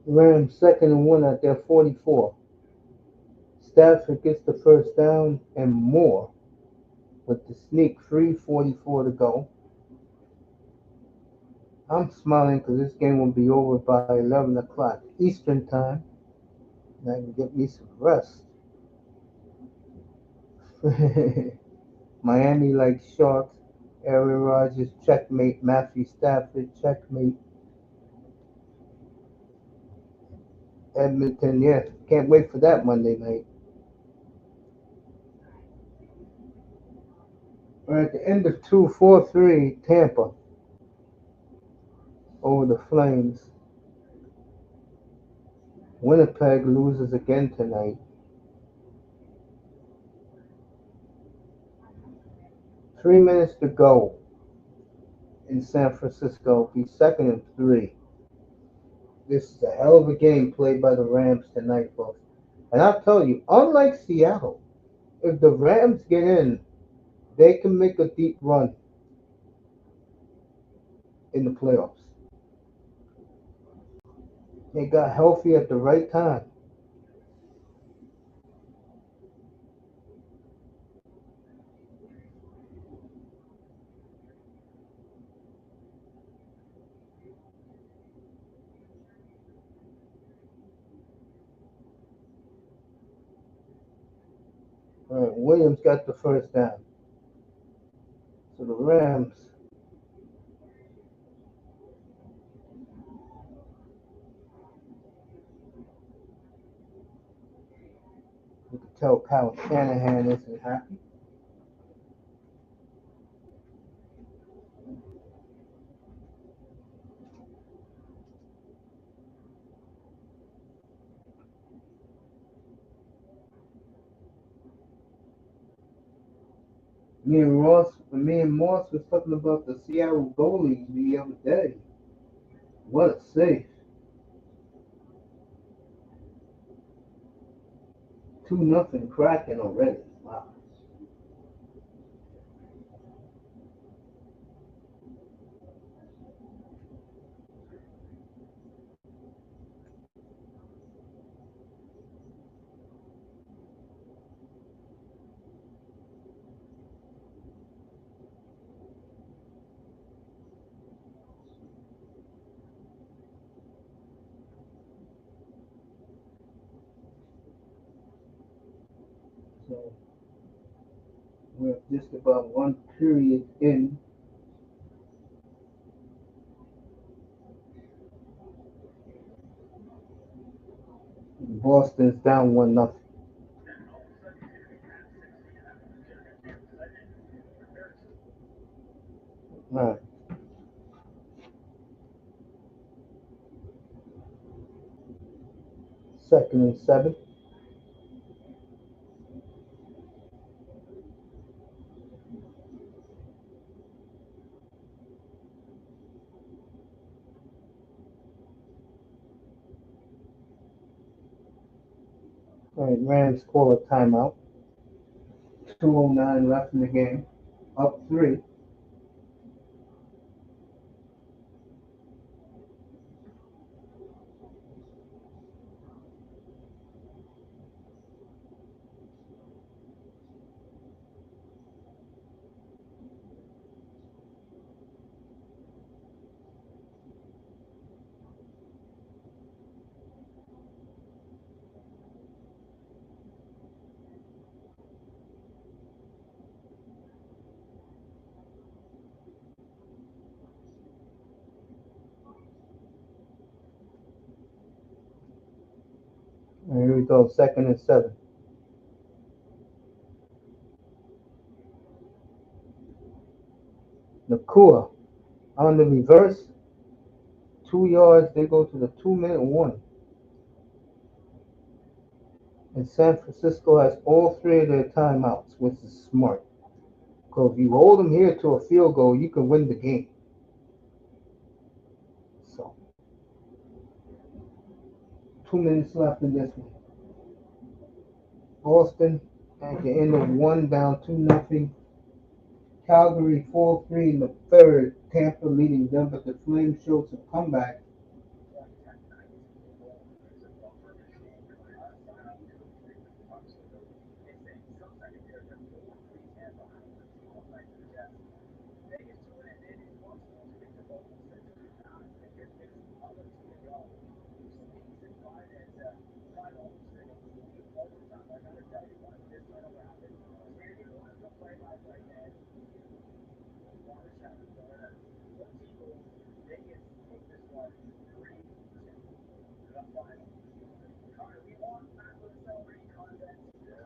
Rams 2nd and 1 at their 44. Stafford gets the first down and more with the sneak 3:44 to go. I'm smiling because this game will be over by 11 o'clock Eastern time. And I can get me some rest. Miami like Sharks. Aaron Rodgers checkmate. Matthew Stafford checkmate. Edmonton, yeah. Can't wait for that Monday night. We're at the end of 2, 4-3 Tampa over the Flames. Winnipeg loses again tonight. 3 minutes to go in San Francisco. Be 2nd and 3. This is a hell of a game played by the Rams tonight, folks. And I'll tell you, unlike Seattle, if the Rams get in, they can make a deep run in the playoffs. They got healthy at the right time. All right, Williams got the first down. So the Rams, you can tell Kyle Shanahan isn't happy. Me and Moss was talking about the Seattle goalies the other day. What a save! 2-0 Kraken already. Wow. So we're just about one period in. Boston's down 1-0. All right, 2nd and 7. All right, Rams call a timeout. 2:09 left in the game. Up three. And here we go, 2nd and 7. Nakua on the reverse. 2 yards. They go to the 2-minute warning. And San Francisco has all three of their timeouts, which is smart. Because if you hold them here to a field goal, you can win the game. So, 2 minutes left in this one. Boston at the end of one down 2-0. Calgary 4-3 in the third. Tampa leading them, but the Flames showed some comeback.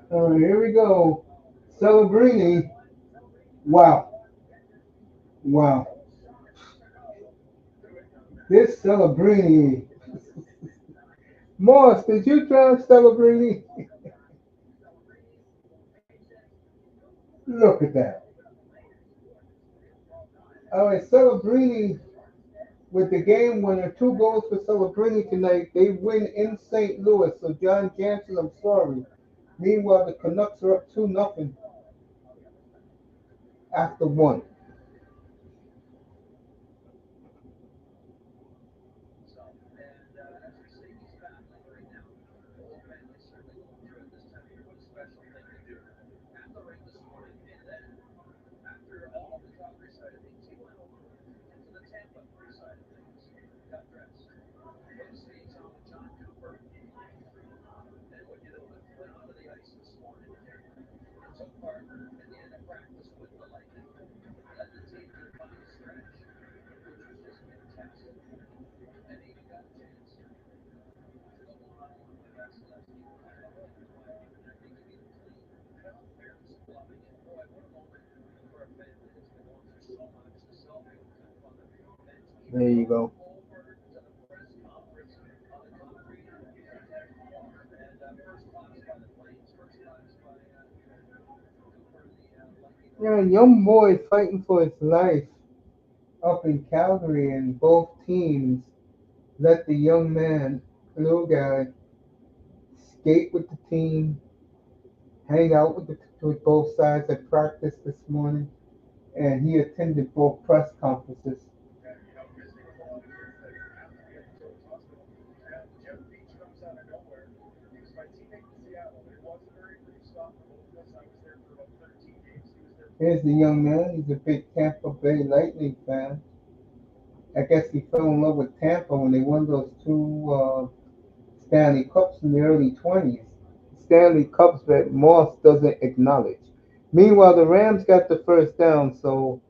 All right, here we go. Celebrini. Wow. Wow. This Celebrini. Moss, did you drown Celebrini? Look at that. All right, Celebrini with the game winner. 2 goals for Celebrini tonight. They win in St. Louis. So, John Jansen, I'm sorry. Meanwhile, the Canucks are up 2-0 after one. There you go. Yeah, a young boy fighting for his life up in Calgary, and both teams let the young man, little guy, skate with the team, hang out with both sides at practice this morning, and he attended both press conferences. Here's the young man. He's a big Tampa Bay Lightning fan. I guess he fell in love with Tampa when they won those two Stanley Cups in the early 20s. Stanley Cubs bet Moss doesn't acknowledge. Meanwhile, the Rams got the first down, so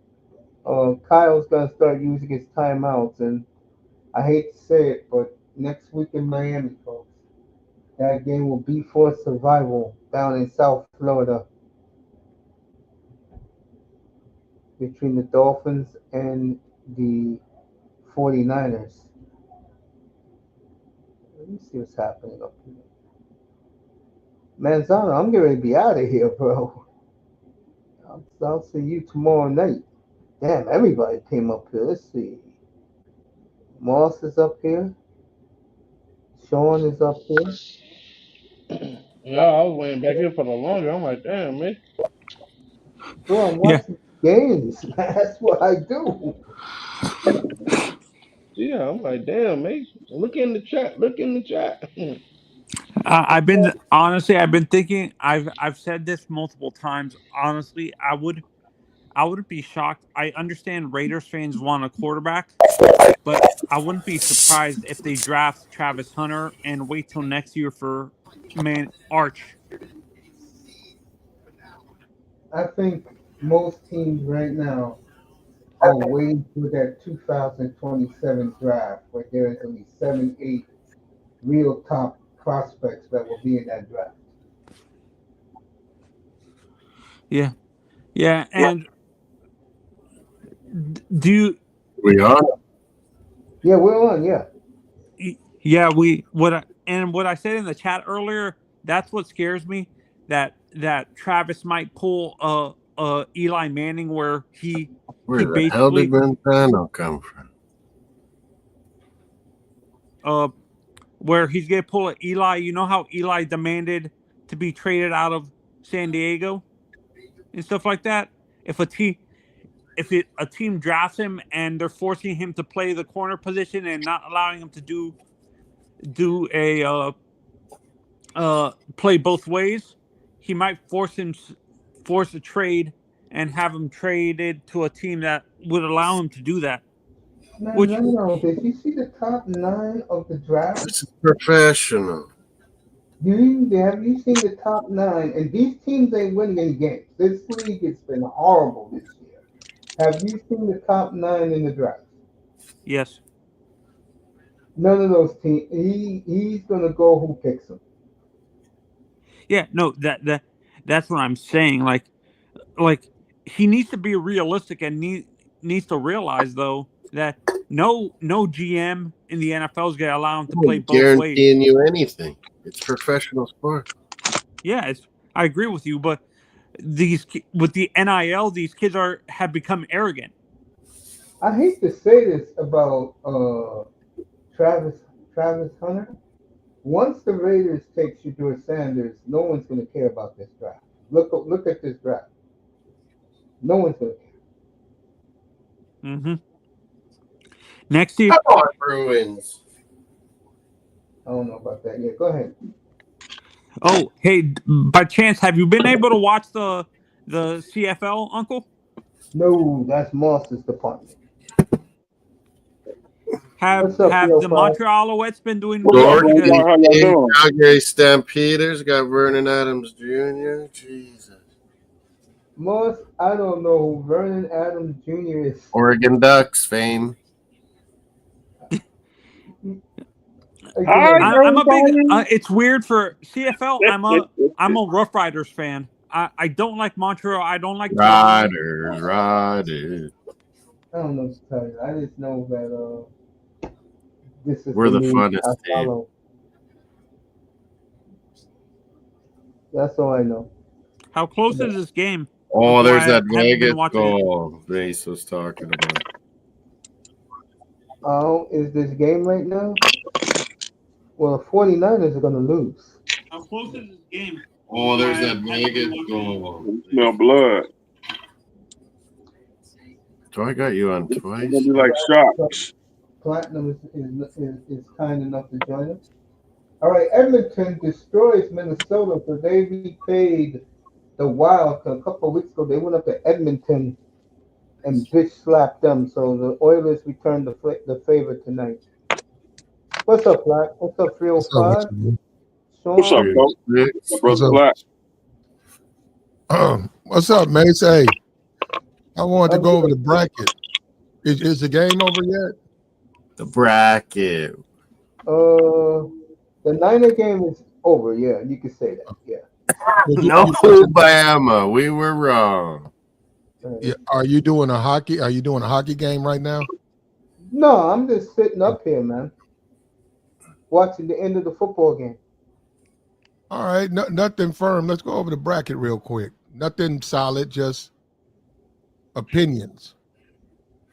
Kyle's gonna start using his timeouts. And I hate to say it, but next week in Miami, folks, that game will be for survival down in South Florida between the Dolphins and the 49ers. Let me see what's happening up here. Manzano, I'm getting ready to be out of here, bro. I'll see you tomorrow night. Damn, everybody came up here. Let's see. Moss is up here. Sean is up here.
Yeah, I was waiting back here for the longer. I'm like, damn, man.
Bro, I'm
Yeah,
watching games. That's what I do.
Yeah, I'm like, damn, man. Look in the chat. Look in the chat.
I've been thinking. I've said this multiple times. Honestly, I wouldn't be shocked. I understand Raiders fans want a quarterback, but I wouldn't be surprised if they draft Travis Hunter and wait till next year for man Arch.
I think most teams right now are waiting for that 2027 draft where there is only 7, 8 real top prospects that will be in that draft.
Yeah, yeah, and do you?
We are.
Yeah, we're on. Yeah.
Yeah, what I said in the chat earlier. That's what scares me. That Travis might pull Eli Manning where he
Where the hell did
basically
Montano come from?
uh where he's gonna pull a Eli. You know how Eli demanded to be traded out of San Diego and stuff like that. If a team a team drafts him and they're forcing him to play the corner position and not allowing him to do a play both ways, he might force a trade and have him traded to a team that would allow him to do that.
Man,
Which
no. Did you see the top 9 of the draft?
This is professional.
Have you seen the top 9? And these teams ain't winning any games. This league has been horrible this year. Have you seen the top 9 in the draft?
yes,
None of those teams. He's gonna go who picks him.
yeah, no, that's what I'm saying. Like he needs to be realistic and needs to realize though that no GM in the NFL is going to allow him to
I
play
ain't
both ways.
guaranteeing you anything. It's professional sport.
Yeah, I agree with you, but with the NIL, these kids have become arrogant.
I hate to say this about Travis Travis Hunter. Once the Raiders take Shedeur Sanders, no one's gonna care about this draft. Look at this draft. No one's gonna care.
Hmm. Next year,
Come on, Bruins.
I don't know about that. Yeah, go ahead.
oh hey, by chance, have you been able to watch the CFL, Uncle?
No, that's Moss's department. What's up,
Have
Real
the
Five?
Montreal Alouettes been doing
What's up,
well?
George
bro?
Because
How y'all
King,
doing?
Calgary Stampeders got Vernon Adams Jr. Jesus.
Moss, I don't know who Vernon Adams Jr. is.
Oregon Ducks fame.
You
All right,
know,
I'm a big.
everybody.
It's weird for CFL. I'm a Rough Riders fan. I don't like Montreal. I don't like Toronto.
Riders.
I don't know what to tell you. I just know that this is
We're
the
the
league I
funnest team.
follow. That's all I know.
How close is this game?
Oh,
Uncle,
there's that
I haven't been
Vegas
watching it.
goal Base was talking about.
Oh, is this game right now? Well, the 49ers are going to lose.
How close is this game?
Oh,
Uncle,
there's
I
that
haven't been
Vegas
watching it.
goal.
Smell blood.
So I got you on
It's
twice.
gonna be like sharks.
Platinum is kind enough to join us. All right, Edmonton destroys Minnesota, so they repaid the Wild a couple of weeks ago. They went up to Edmonton and bitch slapped them, so the Oilers returned the favor tonight. What's up, Black? What's up,
What's up with
305?
you?
What's up,
Sean,
Coach?
What's
Brother
up?
Black.
What's up, Mace? Hey, I wanted to
I'm
go over the
good.
bracket. Is the game over yet?
The bracket.
The Niner game is over. Yeah, you could say that. Yeah.
But
No,
but
Bama. We were wrong.
are you doing a hockey? Are you doing a hockey game right now?
No, I'm just sitting up here, man, watching the end of the football game.
All right, nothing firm. Let's go over the bracket real quick. Nothing solid, just opinions.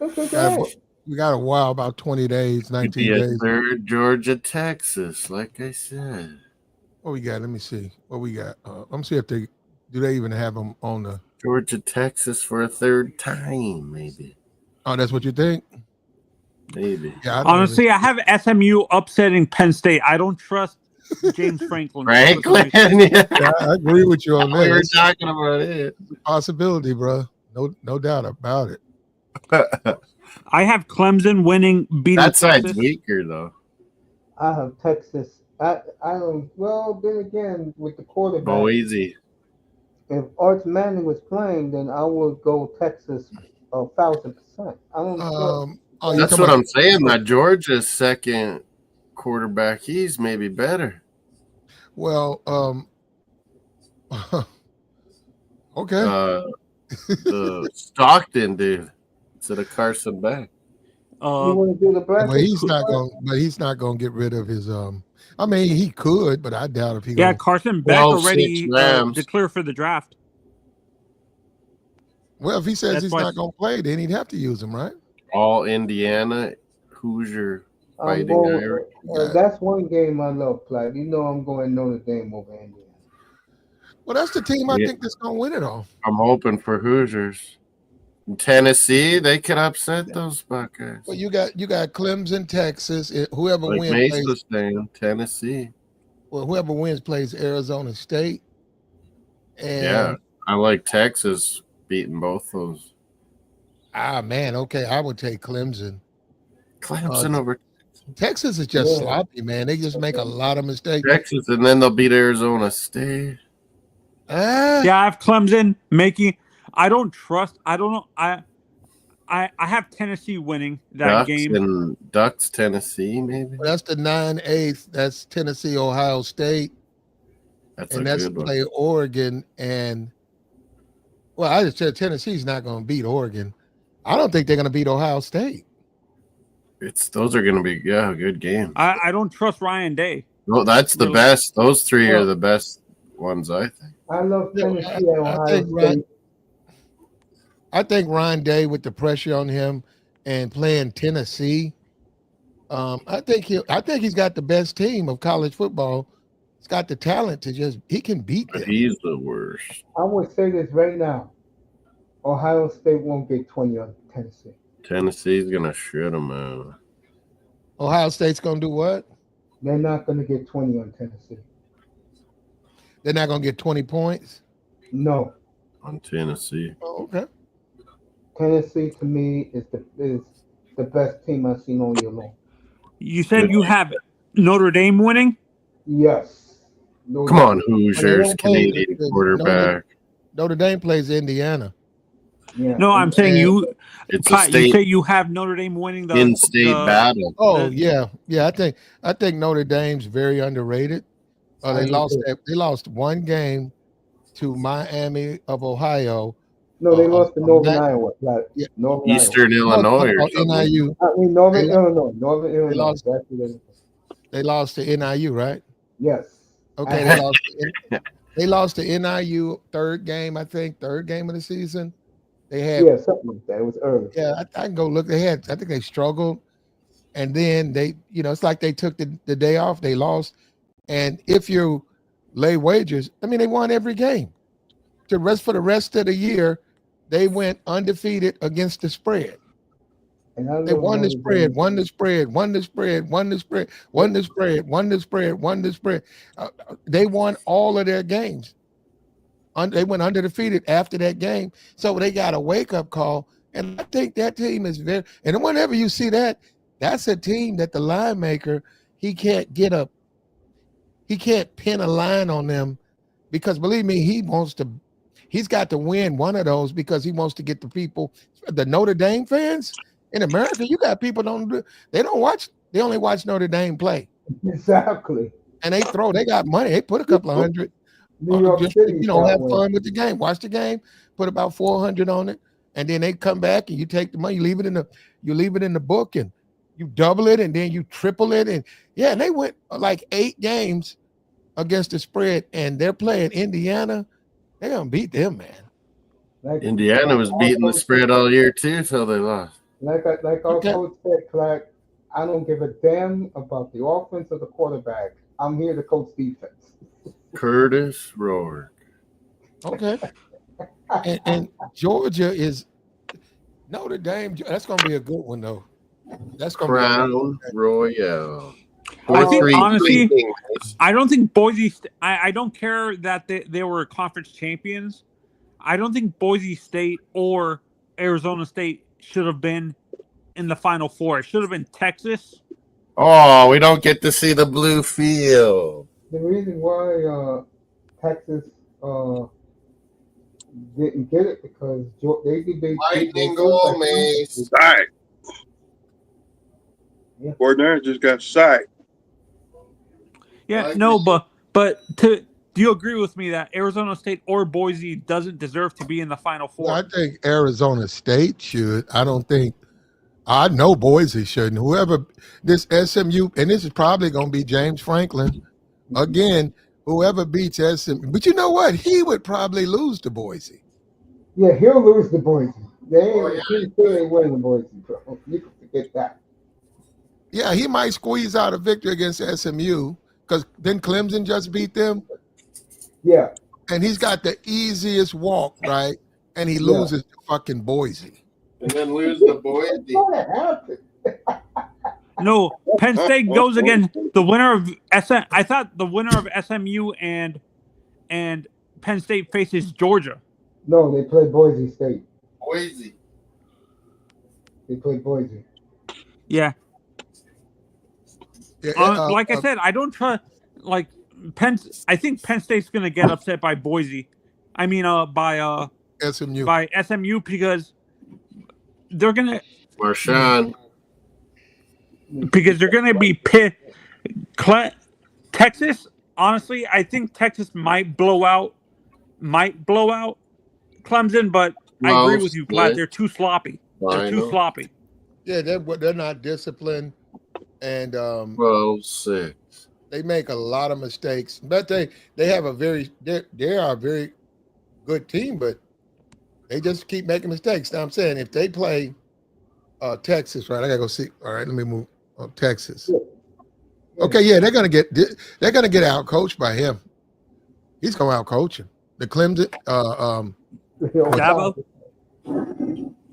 Okay, go
Got
ahead.
we got a while, about 20 days,
Could
19
be a
days.
third Georgia, Texas, like I said.
What we got? Let me see. What we got? Let me see if they even have them on the.
Georgia, Texas for a third time, maybe.
Oh, that's what you think?
Maybe.
Yeah, I don't even.
Honestly, I have SMU upsetting Penn State. I don't trust James Franklin.
Franklin,
Yeah, I agree with you on
we were
that.
talking about it.
It's a possibility, bro. No doubt about it.
I have Clemson beating
That side's
Texas.
weaker, though.
I have Texas. I don't. Well, then again, with the quarterback,
Boise.
if Arch Manning was playing, then I would go Texas 1,000%. I don't trust.
Oh, you
That's
talking
what
about?
I'm saying. That Georgia's second quarterback, he's maybe better.
Well, okay.
The Stockton dude instead of Carson Beck.
You want to do the
But
bracket?
he's not going. But he's not going to get rid of his. I mean, he could, but I doubt if he
Yeah,
going.
Carson Beck
12-6
already
Rams.
declared for the draft.
Well, if he says
That's
he's
why
not going to play, then he'd have to use him, right?
All Indiana, Hoosier,
I'm
Fighting
going.
Irish.
That's one game I love, Clyde. You know I'm going Notre Dame over Indiana.
Well, that's the team I
Yeah.
think that's going to win it all.
I'm hoping for Hoosiers. In Tennessee, they could upset those Buckeyes.
Well, you got Clemson, Texas. Whoever
Like
wins
Mace
plays.
was saying, Tennessee.
Well, whoever wins plays Arizona State. And
Yeah, I like Texas beating both those.
man, okay, I would take Clemson.
Clemson over
Texas is just
Yeah.
sloppy, man. They just make a lot of mistakes.
Texas, and then they'll beat Arizona State.
Yeah, I have Clemson making. I don't trust. I don't know. I have Tennessee winning that game.
Ducks, Tennessee, maybe.
That's the 9-8. That's Tennessee, Ohio State.
That's
And
a
that's
good one.
play Oregon. And well, I just said Tennessee's not going to beat Oregon. I don't think they're going to beat Ohio State.
Those are going to be a good game.
I don't trust Ryan Day.
No, that's the
Really?
best. Those three are the best ones, I think.
I love
Yeah,
Tennessee and Ohio State.
I think Ryan Day, with the pressure on him and playing Tennessee, I think he's got the best team of college football. He's got the talent to he can beat them.
But he's the worst.
I would say this right now. Ohio State won't get 20 on Tennessee.
Tennessee's going to shit them out.
Ohio State's going to do what?
They're not going to get 20 on Tennessee.
They're not going to get 20 points?
No.
On Tennessee.
Oh, okay.
Tennessee, to me, is the best team I've seen all year long.
You said you have Notre Dame winning?
Yes.
Come on, Hoosiers, Canadian quarterback.
Notre Dame plays Indiana.
Yeah.
No, I'm saying you.
It's a state.
You say you have Notre Dame winning the
in-state battle.
Oh yeah. I think Notre Dame's very underrated. They lost one game to Miami of Ohio.
No, they lost to Northern Iowa.
Yeah.
Eastern Illinois or something.
NIU.
I mean Northern Illinois. Northern Illinois.
They lost to NIU, right?
Yes.
Okay, they lost to NIU third game of the season. They had
something like that. It was early.
Yeah, I can go look. I think they struggled, and then they, it's like they took the day off. They lost, and if you lay wagers, I mean, they won every game. For the rest of the year, they went undefeated against the spread.
And
they won the spread, won the spread, won the spread, won the spread, won the spread, won the spread, won the spread. They won all of their games. They went undefeated after that game. So they got a wake-up call. And I think that team is very – and whenever you see that, that's a team that the line maker, he can't get he can't pin a line on them because believe me, he's got to win one of those because he wants to get the people, the Notre Dame fans in America. You got people they only watch Notre Dame play.
Exactly.
And they got money. They put a couple of hundred
New York
just
City's that
have
way.
fun with the game. Watch the game, put about 400 on it, and then they come back and you take the money, you leave it in the book, and you double it, and then you triple it, and and they went like 8 games against the spread, and they're playing Indiana. They're gonna beat them, man.
Indiana was beating the spread all year too till they lost.
Like our coach said, Clark, I don't give a damn about the offense or the quarterback. I'm here to coach defense.
Curtis Rourke.
Okay. and Georgia is Notre Dame. That's going to be a good one, though. That's going to be
Crown Royale.
I think honestly, I don't think Boise. I don't care that they were conference champions. I don't think Boise State or Arizona State should have been in the Final Four. It should have been Texas.
Oh, we don't get to see the blue field.
The reason why Texas didn't get it because they
Lightning goal, man.
Sacked.
Yeah.
Ordinary just got sacked.
Yeah, no, but do you agree with me that Arizona State or Boise doesn't deserve to be in the Final Four?
I think Arizona State should. I know Boise shouldn't. Whoever this SMU, and this is probably going to be James Franklin again. Whoever beats SMU, but you know what? He would probably lose to Boise.
Yeah, he'll lose to Boise. They ain't winning the Boise, bro. You can forget that.
Yeah, he might squeeze out a victory against SMU because then Clemson just beat them.
Yeah.
And he's got the easiest walk, right? And he loses to fucking Boise.
And then lose to Boise.
What's going to happen?
No, Penn State goes again. The winner of I thought the winner of SMU and Penn State faces Georgia.
No, they play Boise State.
Boise.
They play Boise.
Yeah. Like I said, I don't trust I think Penn State's gonna get upset by Boise. I mean, by
SMU.
By SMU because they're gonna
Marshawn.
Because they're gonna be pit. Texas, honestly, I think Texas might blow out Clemson, but I agree with you, Platt. They're too sloppy. They're too sloppy.
Yeah, they're not disciplined, and
12-6.
They make a lot of mistakes. But they have they are a very good team, but they just keep making mistakes. Now I'm saying if they play Texas, right? I gotta go see. All right, let me move. Texas. Okay, yeah, they're gonna get out coached by him. He's gonna out coach him. The Clemson,
Dabo?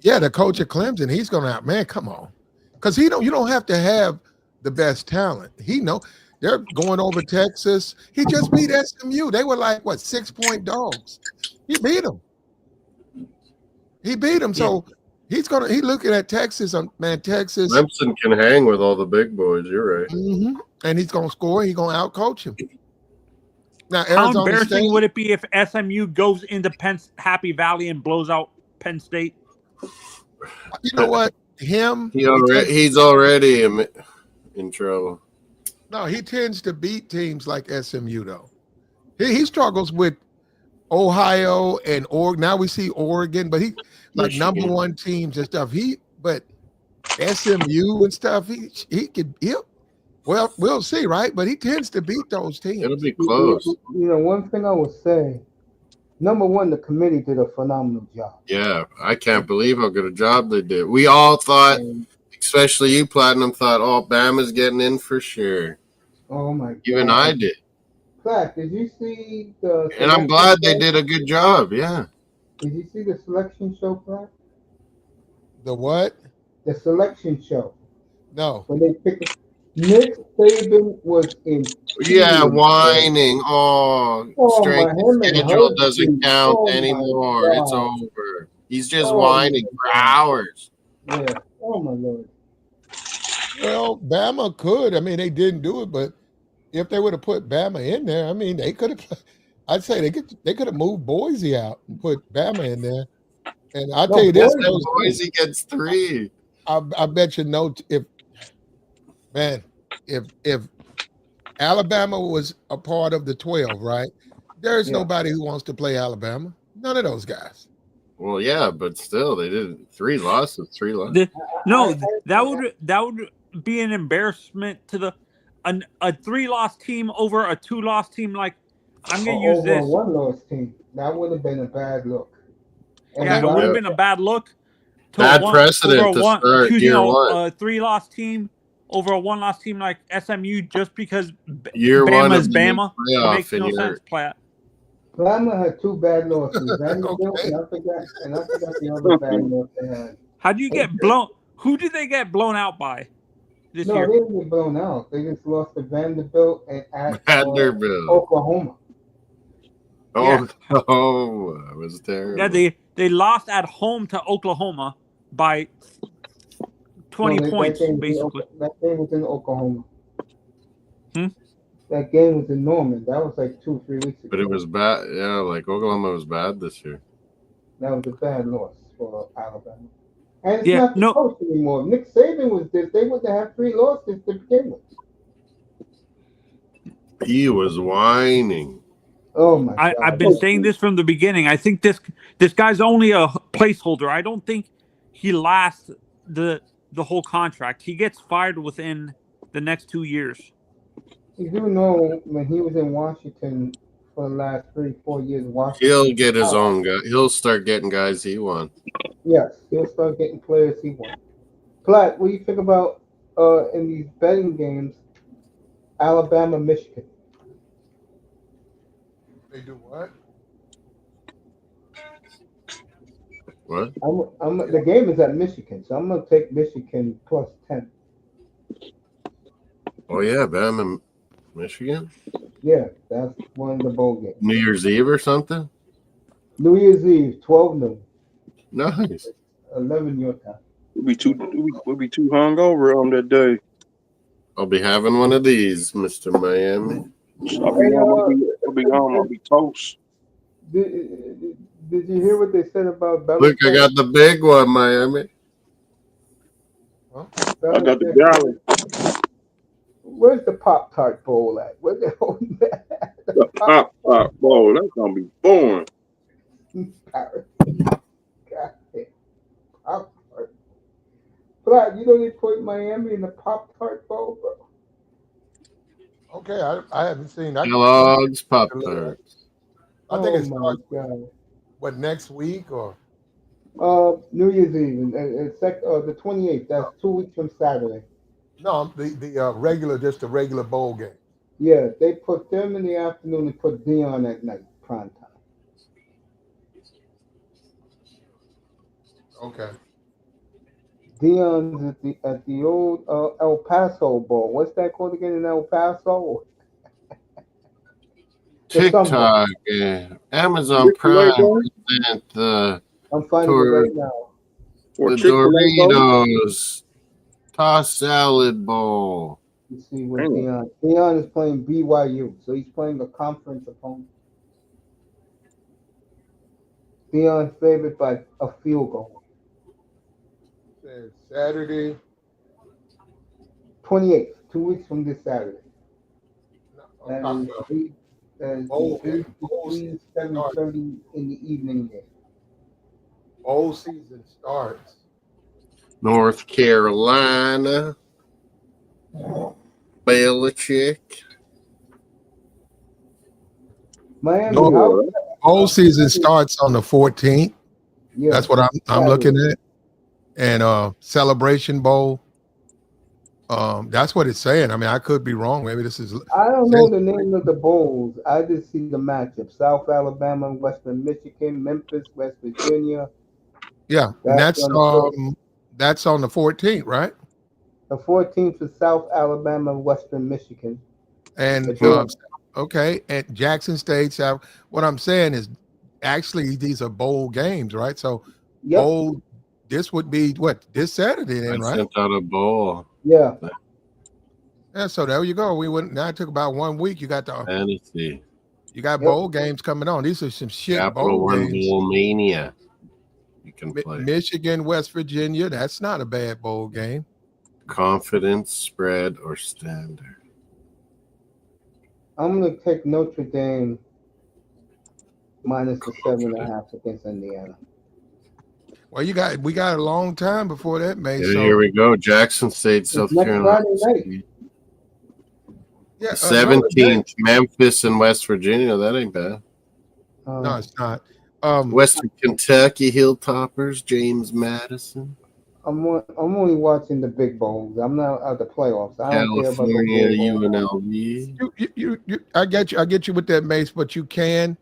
Yeah, the coach at Clemson, he's gonna out. Man, come on, because you don't have to have the best talent. They're going over Texas. He just beat SMU. They were like 6-point dogs. He beat them. So. He's looking at Texas, man. Texas.
Clemson can hang with all the big boys. You're right.
Mm-hmm. And he's gonna score. He's gonna outcoach him. Now,
how embarrassing would it be if SMU goes into Happy Valley and blows out Penn State?
You know what?
He's already in trouble.
No, he tends to beat teams like SMU though. He struggles with Ohio and Oregon. Now we see Oregon, but he. Like number one teams and stuff. But SMU and stuff, we'll see, right? But he tends to beat those teams.
It'll be close.
One thing I will say, number one, the committee did a phenomenal job.
Yeah, I can't believe how good a job they did. We all thought, especially you, Platinum, thought, Bama's getting in for sure.
Oh my God.
Even I did.
Platt, did you see
and I'm glad they did a good job, yeah.
Did you see the selection show, Platt?
The what?
The selection show.
No.
When they picked Nick Saban was in.
Yeah, whining. Strength schedule doesn't count anymore. It's over. He's just whining for hours.
Yeah. Oh my Lord.
Well, Bama could. I mean, they didn't do it, but if they would have put Bama in there, I mean, they could have. I'd say they could have moved Boise out and put Bama in there. And I'll tell
No,
you this,
Boise.
Boise gets 3.
I bet you no. If man, if Alabama was a part of the 12, right? There's
Yeah.
nobody who wants to play Alabama. None of those guys.
Well, yeah, but still, they did 3 losses. 3 losses.
No, that would be an embarrassment to a 3-loss team over a 2-loss team. Like, I'm gonna use
Over a
this.
1-loss team. That would have been a bad look. And
Yeah, it would have
Yeah.
been a bad look.
Bad precedent to start
choosing
year 1.
a 3-loss team over a 1-loss team like SMU just because
Year 1
Bama's
of the new
Bama. It
playoff,
makes no sense, Platt.
Bama had 2 bad losses. Vanderbilt,
Okay.
and I forgot the other bad loss they had.
How do you get blown? Who did they get blown out by this
No,
year?
they didn't get blown out. They just lost to Vanderbilt and at
Vanderbilt.
Oklahoma.
Oh,
Yeah.
oh, that was terrible.
Yeah, they lost at home to Oklahoma by 20 points, basically.
That game was in Oklahoma.
Hmm?
That game was in Norman. That was like 2-3 weeks ago.
But it was bad. Yeah, like Oklahoma was bad this year.
That was a bad loss for Alabama. And it's
Yeah,
not the
no.
coach anymore. Nick Saban was this. They wouldn't have 3 losses to begin with.
He was whining.
Oh my God!
I've been saying this from the beginning. I think this guy's only a placeholder. I don't think he lasts the whole contract. He gets fired within the next 2 years.
You do know when he was in Washington for the last 3-4 years. Washington.
He'll get his own guy. He'll start getting guys he wants.
Yes, he'll start getting players he wants. Platt, what do you think about in these betting games? Alabama, Michigan.
They do what?
What?
The game is at Michigan, so I'm gonna take Michigan plus 10.
Oh yeah, Bama, Michigan.
Yeah, that's one of the bowl games.
New Year's Eve or something.
New Year's Eve, 12 noon,
Nice.
11 your time.
We'll be too hungover on that day.
I'll be having one of these, Mr. Miami.
I'll be home. I'll be toast.
Did you hear what they said about Belichick?
Look, I got the big one, Miami.
I got the gallon.
Where's the Pop-Tart bowl at? Where they holding that?
The Pop-Tart bowl. That's gonna be boring.
God damn. Pop-Tart. Black, you know they put Miami in the Pop-Tart bowl, bro?
Okay, I haven't seen that.
Kellogg's Pop-Tarts.
I think
Oh
it's
my God.
what, next week or
New Year's Eve, the 28th. That's 2 weeks from Saturday.
no, the regular, just the regular bowl game.
Yeah, they put them in the afternoon and put Dion at night, prime time.
Okay.
Dion's at the old El Paso Bowl. What's that called again in El Paso?
TikTok, Amazon Prime present the
I'm finding it right now.
Doritos Toss Salad Bowl.
You see what Dion. Dion is playing BYU, so he's playing a conference opponent. Dion favored by a field goal.
Saturday.
28th, 2 weeks from this Saturday.
No,
And
bowl
7:30 in the evening game.
bowl season starts.
North Carolina. Belichick.
Miami.
Bowl season starts on the 14th.
Yeah,
That's what I'm looking at. And Celebration Bowl. That's what it's saying. I mean, I could be wrong. Maybe this is.
I don't know the name of the bowls. I just see the matchup: South Alabama, Western Michigan, Memphis, West Virginia.
Yeah, that's on the 14th, right?
The 14th is South Alabama, Western Michigan.
And okay, and Jackson State. South. What I'm saying is, actually, these are bowl games, right? So, bowl. This would be what this Saturday, then, right?
Sent out a bowl.
Yeah.
Yeah, so there you go. We went now. It took about 1 week.
Fantasy.
You got
Yep.
bowl games coming on. These are some shit
Capital
bowl
One
games.
Bowl Mania. You can play.
Michigan, West Virginia. That's not a bad bowl game.
Confidence, spread, or standard.
I'm gonna take Notre Dame minus the 7.5 against Indiana.
Well, we got a long time before that, May.
Yeah, here
So
we go. Jackson State,
It's
South
next
Carolina.
Friday night.
yeah,
The
no,
17th, Memphis and West Virginia. That ain't bad.
no, it's not.
Western Kentucky Hilltoppers, James Madison.
I'm only watching the big bowls. I'm not at the playoffs. I don't care about the
California
bowl.
UNLV.
I get you with that, Mace, but you can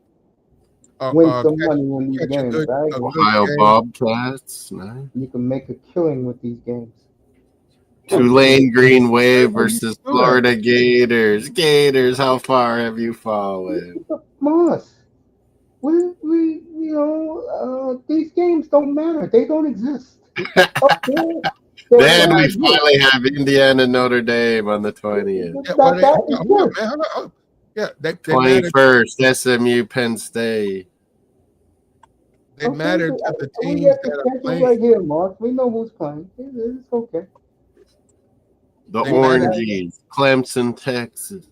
Win some money in these
catch
games, right?
a good
Ohio
game.
Bobcats. Nice.
You can make a killing with these games.
Tulane Green Wave
Where you
versus
do that?
Florida Gators. Gators, how far have you fallen?
Moss, these games don't matter. They don't exist. Okay.
Then we finally have Indiana Notre Dame on the 20th.
Yeah, well,
That
hold on,
exists.
man. Hold on. Yeah, they matter.
21st, SMU Penn State.
They
Okay,
matter
so
to the
we
teams
got the
that are
schedule
playing.
right here, Moss. We know who's playing. It's okay.
The
They matter.
Oranges, Clemson, Texas.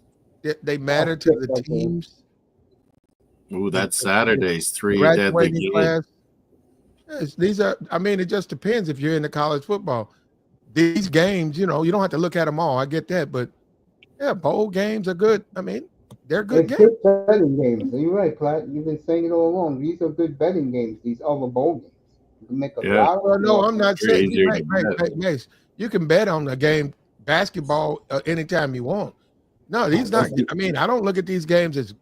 They matter to the teams.
Ooh, that's Saturday's three deadly
Graduating
games.
class. Yes, these are. I mean, it just depends if you're into college football. These games, you don't have to look at them all. I get that, but yeah, bowl games are good. I mean, they're good
It's
games.
good betting games. You're right, Platt. You've been saying it all along. These are good betting games. These other bowl games. You can make a lot.
Well, no, I'm not
Very
saying.
easier to bet.
Mace, you can bet on the game basketball anytime you want. No, these not. I mean, I don't look at these games as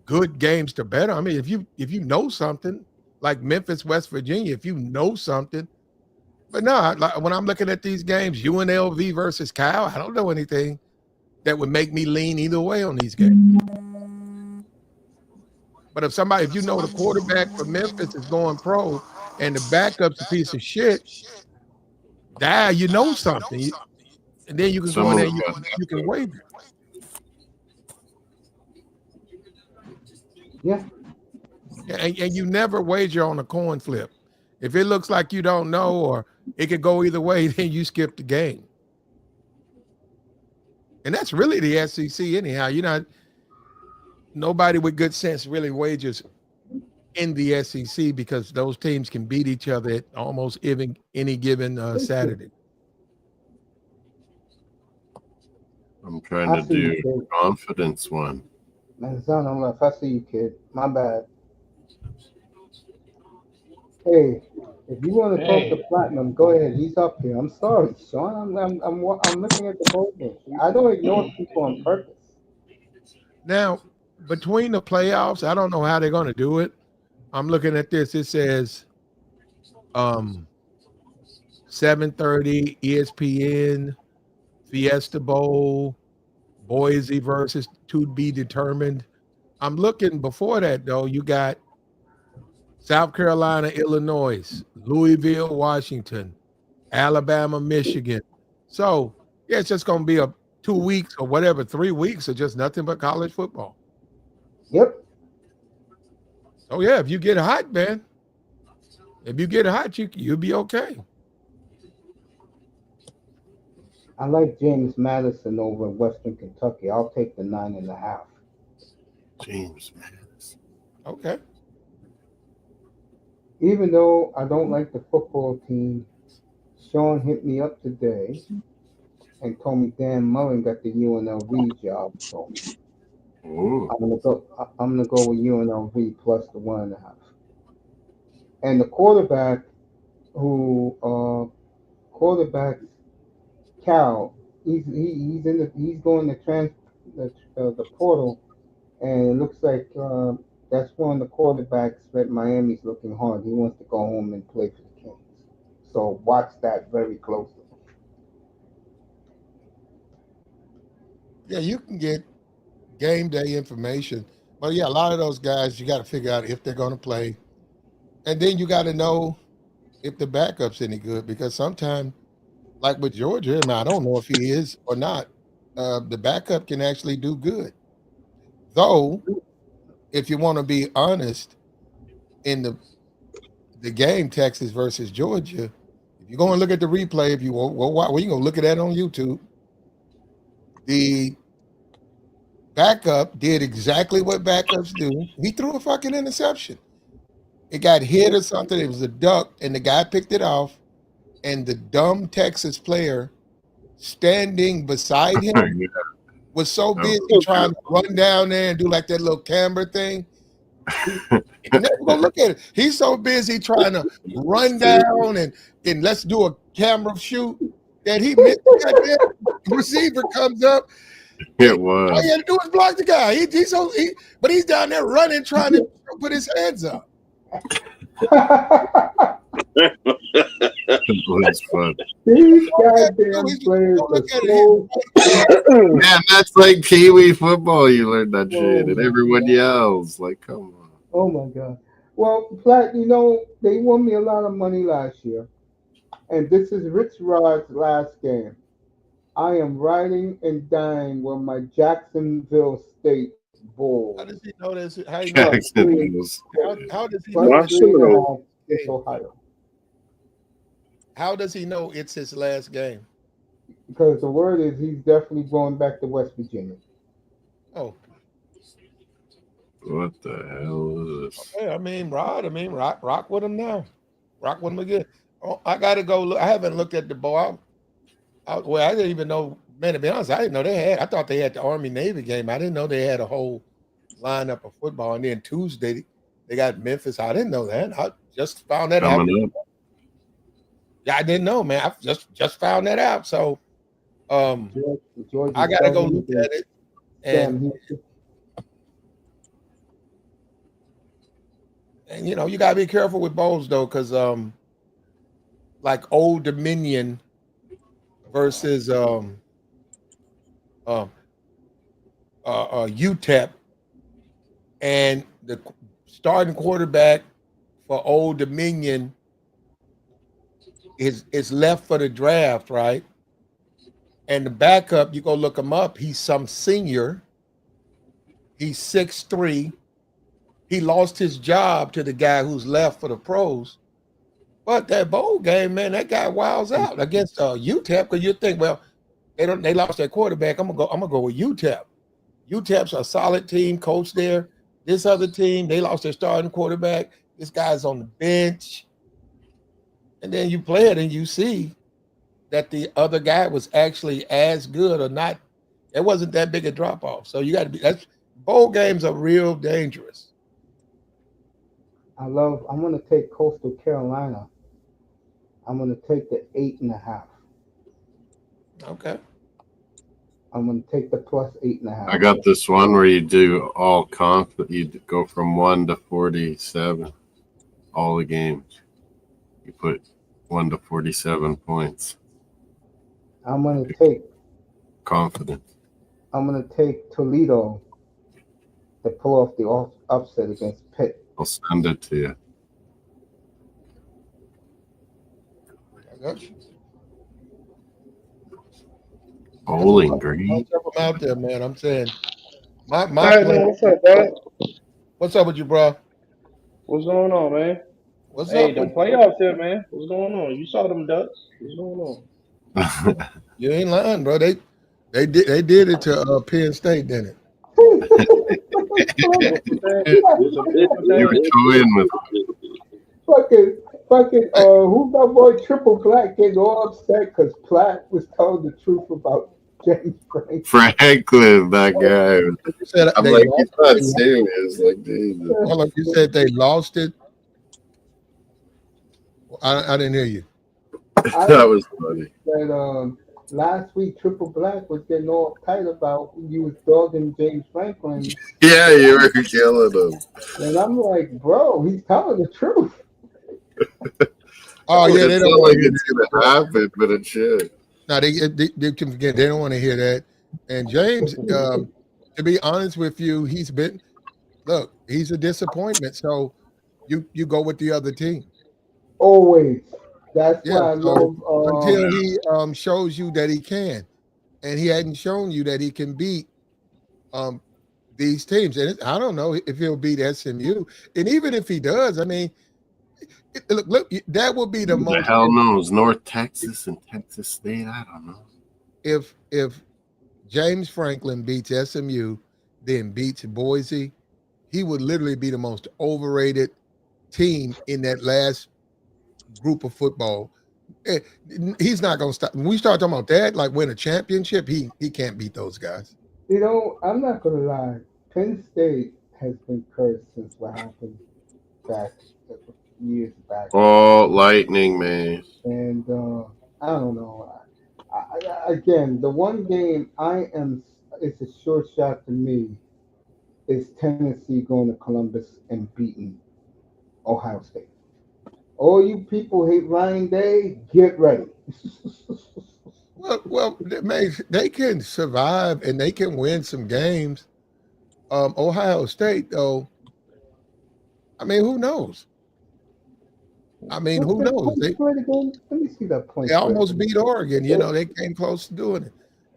good games to bet on. I mean, if you know something like Memphis, West Virginia, if you know something, but no, when I'm looking at these games, UNLV versus Cal, I don't know anything that would make me lean either way on these games. But if you know the quarterback for Memphis is going pro and the backup's a piece of shit, you know something. And then you can go in there and you can wager.
Yeah.
And you never wager on a coin flip. If it looks like you don't know or it could go either way, then you skip the game. And that's really the SEC anyhow. Nobody with good sense really wagers in the SEC because those teams can beat each other at almost any given Saturday.
I'm trying to do confidence one.
Man, son, I'm like, I see you, kid. My bad. Hey, if you want to talk to Platinum, go ahead. He's up here. I'm sorry, Sean. I'm looking at the bowl game. I don't ignore people on purpose.
Now, between the playoffs, I don't know how they're going to do it. I'm looking at this. It says 7:30 ESPN Fiesta Bowl, Boise versus to be determined. I'm looking before that though. You got South Carolina, Illinois, Louisville, Washington, Alabama, Michigan. So yeah, it's just going to be a 2 weeks or whatever, 3 weeks of just nothing but college football.
Yep.
Oh yeah, if you get hot, man. If you get hot, you'll be okay.
I like James Madison over in Western Kentucky. I'll take the 9.5.
James Madison.
Okay.
Even though I don't like the football team, Sean hit me up today and told me Dan Mullen got the UNLV job. So I'm gonna go with UNLV plus the 1.5. And the quarterback quarterback Cal, he's going to the portal, and it looks like that's one of the quarterbacks that Miami's looking hard. He wants to go home and play for the Kings. So watch that very closely.
Yeah, you can get game day information. But yeah, a lot of those guys, you got to figure out if they're going to play. And then you got to know if the backup's any good because sometimes, like with Georgia, and I don't know if he is or not, the backup can actually do good. Though, if you want to be honest, in the game Texas versus Georgia, if you go and look at the replay, if you well, you gonna look at that on YouTube. The backup did exactly what backups do. He threw a fucking interception. It got hit or something. It was a duck, and the guy picked it off. And the dumb Texas player standing beside him
Yeah,
was so
that
busy trying to run down there and do like that little camber thing. Never go look at it. He's so busy trying to run down and let's do a camera shoot that he missed the goddamn receiver comes up.
it
All
was.
he had to do was block the guy. But he's down there running, trying to put his hands up.
It was fun.
These goddamn players are so.
Man, that's like Pee Wee football. You learn that
Oh
shit, and
my
everyone
God.
yells. Like, come on.
Oh my God. Well, Platt, you know, they won me a lot of money last year. And this is Rich Rod's last game. I am riding and dying with my Jacksonville State
How
Bulls.
does he know this? How you know?
Plus
Jackson
three,
was.
How does he
plus
know?
My
It's,
7-0.
3.5 against Ohio.
how does he know it's his last game?
Because the word is he's definitely going back to West Virginia.
Oh,
What the hell is this?
yeah. I mean, Rod. I mean, rock with him now. Rock with him again. Oh, I got to go look. I haven't looked at the ball. Well, I didn't even know. Man, to be honest, I didn't know they had. I thought they had the Army Navy game. I didn't know they had a whole lineup of football. And then Tuesday they got Memphis. I didn't know that. I just found that out.
Coming up.
Yeah, I didn't know, man. I just found that out. So,
Georgia
I got to go
Southern
look
against
at it. And
Sam Houston.
and you know, you gotta be careful with bowls though, because like Old Dominion versus UTEP, and the starting quarterback for Old Dominion is left for the draft, right? And the backup, you go look him up. He's some senior. He's 6'3". He lost his job to the guy who's left for the pros. But that bowl game, man, that guy wows out against UTEP, because you think, well, they lost their quarterback. I'm gonna go with UTEP. UTEP's a solid team, coach there. This other team, they lost their starting quarterback. This guy's on the bench. And then you play it and you see that the other guy was actually as good or not. It wasn't that big a drop off. So you got to be. That's bowl games are real dangerous.
I'm going to take Coastal Carolina. I'm going to take the 8.5.
Okay.
I'm going to take the plus 8.5.
I got this one where you do all comp. You go from 1 to 47, all the games. You put 1 to 47 points.
I'm going to take
Confident.
Toledo to pull off the upset against Pitt.
I'll send it to you.
I got you.
Bowling Green.
I'll check them out there, man. I'm saying, my
All right, man. What's up, dog?
What's up with you, bro?
What's going on, man?
What's
Hey,
up
them
with
playoffs here, man. What's going on? You saw them ducks. What's going on?
you? Ain't lying, bro. They did it to Penn State, didn't it?
There's a big
You were toying with
fucking, who's that boy Triple Platt getting all upset because Platt was telling the truth about James Franklin.
Franklin, that guy.
You said
I'm
they
like,
lost
he's not
it.
serious. Like, Jesus.
Hold on, you said they lost it. I didn't hear you.
That was funny.
That last week Triple Black was getting all tight about who you was dogging James Franklin,
Yeah, you were killing him.
and I'm like, bro, he's telling the truth.
Oh yeah,
It
they
sounds
don't
like it's gonna happen, but it should.
No, they can forget. They don't want to hear that. And James, to be honest with you, he's a disappointment. So you go with the other team.
Always. That's
Yeah.
why I
So
love.
until he shows you that he can. and he hadn't shown you that he can beat um, these teams. And I don't know if he'll beat SMU. And even if he does, I mean, look, that would be the
Who the
most.
hell knows? North Texas and Texas State? I don't know.
If James Franklin beats SMU, then beats Boise, he would literally be the most overrated team in that last group of football. Eh, He's not going to stop. When we start talking about that, like win a championship, he can't beat those guys.
I'm not gonna lie. Penn State has been cursed since what happened back a few years back,
Oh, lightning, man.
and I don't know. Again, the one game it's a sure shot to me is Tennessee going to Columbus and beating Ohio State. All you people hate Ryan Day, get ready.
Well, they can survive and they can win some games. Ohio State, though, I mean, who knows? I mean,
What's
who
that
knows?
point spread again? Let me see that
They
point spread.
almost beat Oregon. You know, they came close to doing it.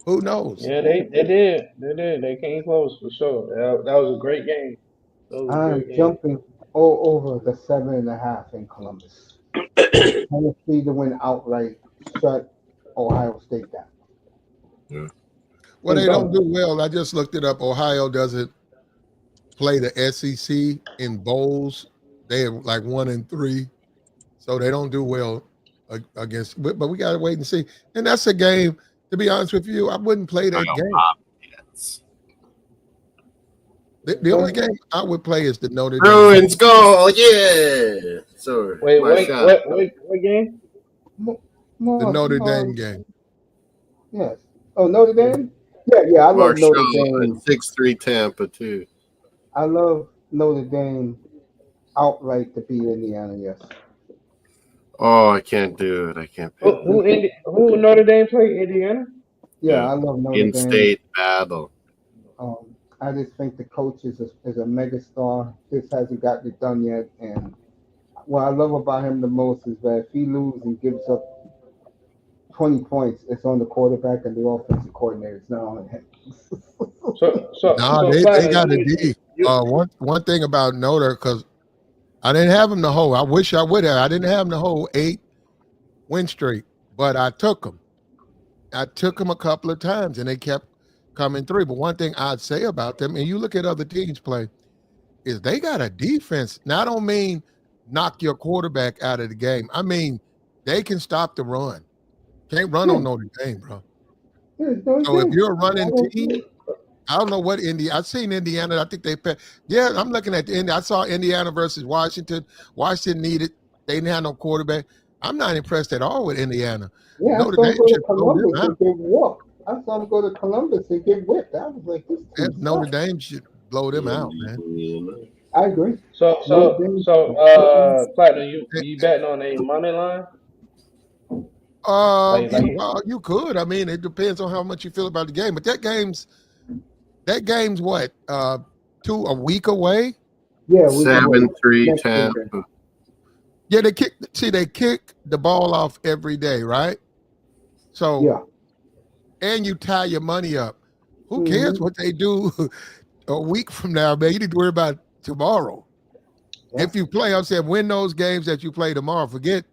Who knows?
Yeah, they did. They did. They came close for sure. That was a great game. That was a
I'm
great game.
jumping all over the 7.5 in Columbus. Tennessee to win outright, shut Ohio State down.
Yeah.
Well,
And
they don't
don't.
do well. I just looked it up. Ohio doesn't play the SEC in bowls. They are like 1-3, so they don't do well against. But we got to wait and see. And that's a game. To be honest with you, I wouldn't play that
Kyle
game.
Bobcats.
The only game I would play is the Notre Dame.
Bruins goal, yeah. So
Wait,
my
wait,
shot.
what game?
The
More,
Notre Dame game.
yes. Oh, Notre Dame? Yeah, I love Notre
Marshall
Dame.
at 6-3 Tampa too.
I love Notre Dame outright to beat Indiana, yes.
Oh, I can't do it. I can't pick them.
Who Notre Dame play? Indiana?
Yeah,
Yeah.
I love Notre Dame.
In-state battle.
I just think the coach is a mega star. Just hasn't gotten it done yet. And what I love about him the most is that if he loses and gives up 20 points, it's on the quarterback and the offensive coordinator. It's not on him.
No,
So
they
Platinum,
got a D. One thing about Notre, because I didn't have them the whole. I wish I would have. I didn't have them the whole 8 win streak, but I took them. I took them a couple of times, and they kept coming through. But one thing I'd say about them, and you look at other teams play, is they got a defense. Now, I don't mean knock your quarterback out of the game. I mean they can stop the run. Can't run
Yeah,
on Notre Dame, bro.
yeah, it's Notre
So if
Dame.
you're a running team, I don't know what Indiana. I've seen Indiana. I think they. Yeah, I'm looking at the end. I saw Indiana versus Washington. Washington needed. They didn't have no quarterback. I'm not impressed at all with Indiana.
Yeah, I
Notre
saw him
Dame
go to
should blow them
Columbus
out.
and get whooped. I saw him go to Columbus and get whipped. I was like, this team
Notre
sucks.
Dame should blow them out, man.
I agree.
so
Notre
so
Dame.
so Platinum, you betting on a money line?
You could. I mean, it depends on how much you feel about the game. But that game's what? A week away.
Yeah, we can wait.
7-3
Next weekend.
Tampa.
Yeah, they kick the ball off every day, right? So
Yeah.
and you tie your money up. Who
Mhm.
cares what they do a week from now, man? You need to worry about tomorrow.
Yeah.
If you play, I'm saying win those games that you play tomorrow. Forget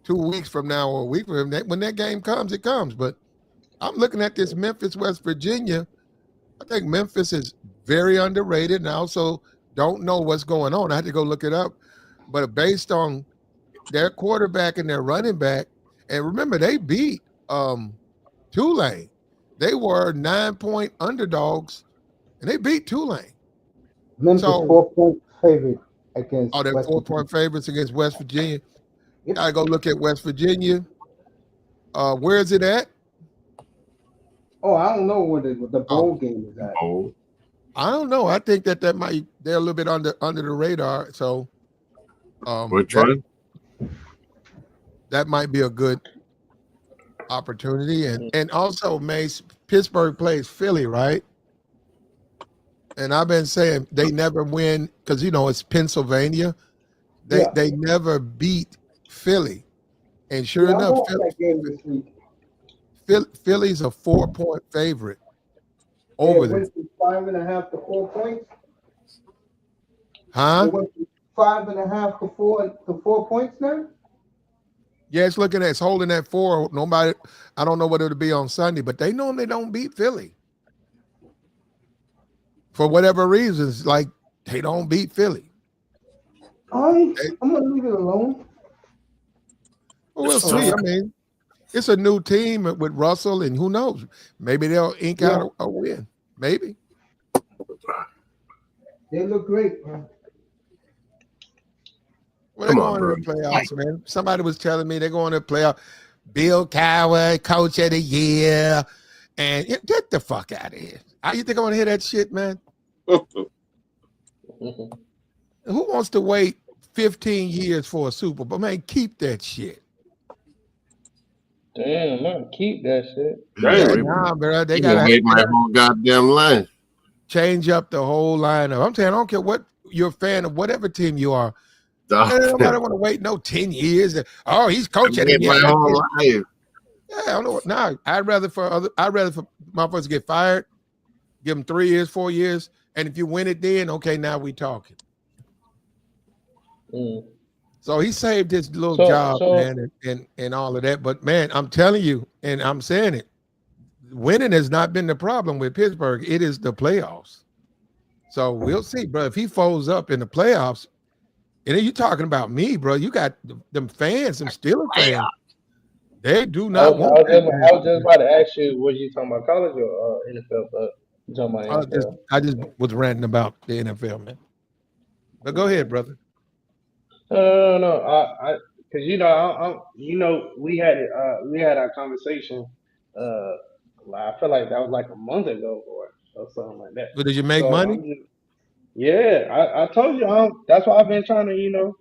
2 weeks from now or a week from now. When that game comes, it comes. But I'm looking at this Memphis, West Virginia. I think Memphis is very underrated, and I also don't know what's going on. I had to go look it up. But based on their quarterback and their running back, and remember, they beat Tulane. They were 9-point underdogs, and they beat Tulane.
Memphis
So,
4-point favorite against
they're
West
4-point favorites against West Virginia.
Yep.
Gotta go look at West Virginia. Where is it at?
Oh, I don't know where the bowl game is at.
Oh,
I don't know. I think that they're a little bit under the radar. So,
which one?
that might be a good opportunity. And also, Mace, Pittsburgh plays Philly, right? And I've been saying they never win because it's Pennsylvania. They never beat Philly. And sure
Yeah, I
enough,
watched that game this week.
Philly's a 4-point favorite
They
over them.
went from 5.5 to 4 points. They
Huh?
went from 5.5 to 4 points now.
Yeah, it's looking at it's holding at 4. Nobody, I don't know what it'll be on Sunday, but they normally don't beat Philly for whatever reasons. Like they don't beat Philly.
I'm
They,
gonna leave it alone.
well, we'll see.
Uh,
I mean, it's a new team with Russell, and who knows? Maybe they'll ink
yeah,
out a win. Maybe.
they look great, man.
Well, they're
Come on,
going to
bro.
the playoffs, man. Somebody was telling me they're going to the playoff. Bill Cowher, coach of the year. And get the fuck out of here. You think I want to hear that shit, man? Who wants to wait 15 years for a Super Bowl? Man, keep that shit.
Damn, man, keep that shit.
Yeah,
Damn.
nah, bro. They
You been waiting my
gotta
whole goddamn life.
change up the whole lineup. I'm saying, I don't care what you're a fan of, whatever team you are.
Dog.
Man, nobody want to wait no 10 years. Oh, he's coach of the
Waiting
year.
my whole life.
Yeah, I don't know. Nah, I'd rather for motherfuckers to get fired, give them 3 years, 4 years, and if you win it, then okay, now we talking.
Mm.
So he saved his little
So,
job,
so
man, and all of that. But man, I'm telling you, and I'm saying it, winning has not been the problem with Pittsburgh. It is the playoffs. So we'll see, bro. If he folds up in the playoffs, and then you talking about me, bro. You got them fans, some Steelers fans. They do not want that man.
I was just about to ask you, was you talking about college or NFL? But you talking about NFL?
I just was ranting about the NFL, man. But go ahead, brother.
No. Because we had our conversation. Uh, I feel like that was like a month ago or something like that.
But did you make
So
money?
I'm just, yeah, I told you, that's why I've been trying to,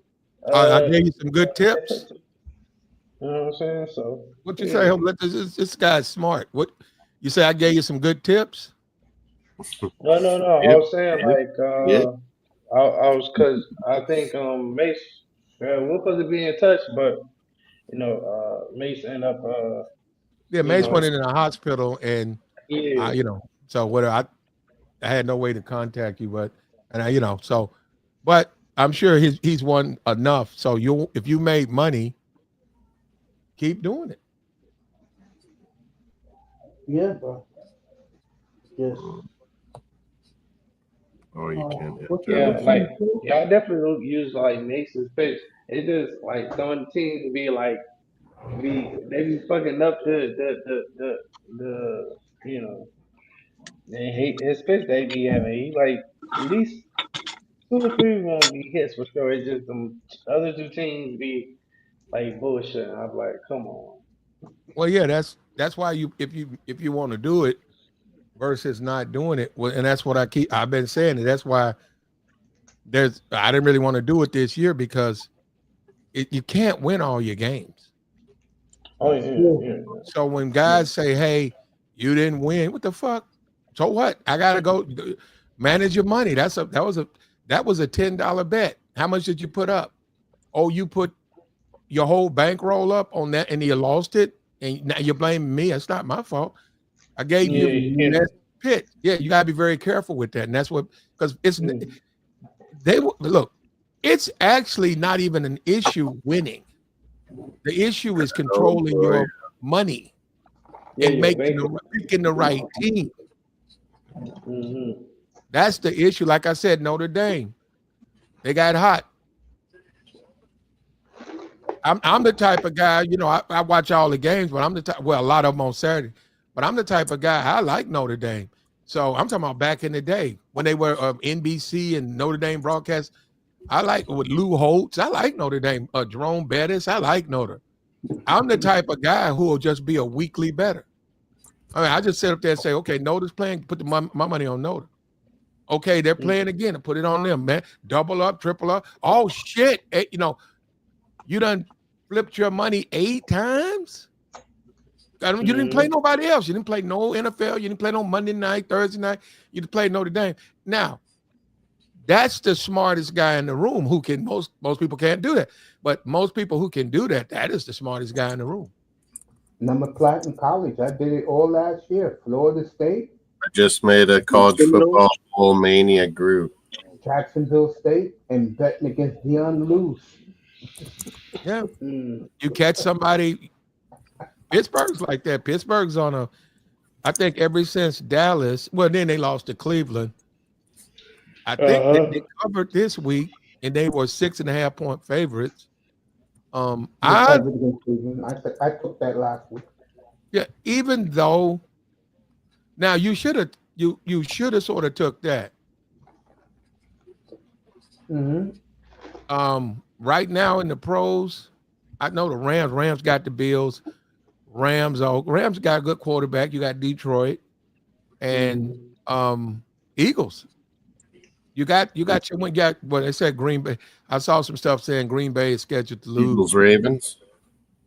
I
uh,
gave you some good tips.
you know what I'm saying? So
What you say?
yeah.
This guy's smart. What you say? I gave you some good tips.
No. I
Yep.
was saying
Yep.
like
Yeah.
I was because I think Mace we're supposed to be in touch, but Mace ended up
Yeah,
you
Mace went
know
in a hospital, and
yeah.
so what? I had no way to contact you, but I'm sure he's won enough. So if you made money, keep doing it.
Yeah, bro. Yes.
Oh, you can't hit
What you
that.
Yeah,
what
like
you do?
I definitely don't use like Mace's pitch. It's just like some of the teams be like they be fucking up the they hate his pitch they be having. He like at least 2 or 3 gonna be hits for sure. It's just them other 2 teams be like bullshit. I'm like, come on.
Well, yeah, that's why if you want to do it versus not doing it, well, and that's what I've been saying. And that's why I didn't really want to do it this year because you can't win all your games.
Oh
That's true.
So when
yeah.
guys say, "Hey, you didn't win," what the fuck? So what? I gotta go manage your money. That was a $10 bet. How much did you put up? Oh, you put your whole bankroll up on that, and you lost it, and now you're blaming me. It's not my fault. I gave you
Yeah,
the
yeah.
best pitch. Yeah, you gotta be very careful with that, and that's what because
Mm,
look. It's actually not even an issue winning. The issue is
Oh
controlling
boy.
your money
yeah,
and
your
making
bank.
the right team.
Mm-hmm.
That's the issue. Like I said, Notre Dame, they got hot. I'm the type of guy, I watch all the games, but I'm the type, well, a lot of them on Saturday, but I'm the type of guy, I like Notre Dame. So I'm talking about back in the day when they were NBC and Notre Dame broadcast. I like with Lou Holtz. I like Notre Dame. Jerome Bettis. I like Notre. I'm the type of guy who will just be a weekly better. I mean, I just sit up there and say, okay, Nota's playing, put my money on Nota. Okay, they're playing again and put it on them, man. Double up, triple up. Oh shit. You done flipped your money 8 times. You didn't play
Mm-hmm.
nobody else. You didn't play no NFL. You didn't play no Monday night, Thursday night. You didn't play Notre Dame. Now, that's the smartest guy in the room who can most people can't do that. But most people who can do that, that is the smartest guy in the room.
And I'm applying in college. I did it all last year. Florida State,
I just made a college football bowl mania group.
Jacksonville State, and betting against Dion to lose.
Yeah.
Mm.
You catch somebody, Pittsburgh's like that. Pittsburgh's on a, I think ever since Dallas, well, then they lost to Cleveland. I think they
Uh-huh.
covered this week and they were 6.5 point favorites.
They
I
covered against Cleveland. I took that last week.
Yeah, even though now you should have sort of took that.
Mm-hmm.
Right now in the pros, I know the Rams. Rams got the Bills. Rams got a good quarterback. You got Detroit and
Mm.
Eagles. You got your one. Got well. They said Green Bay. I saw some stuff saying Green Bay is scheduled to lose.
Eagles Ravens.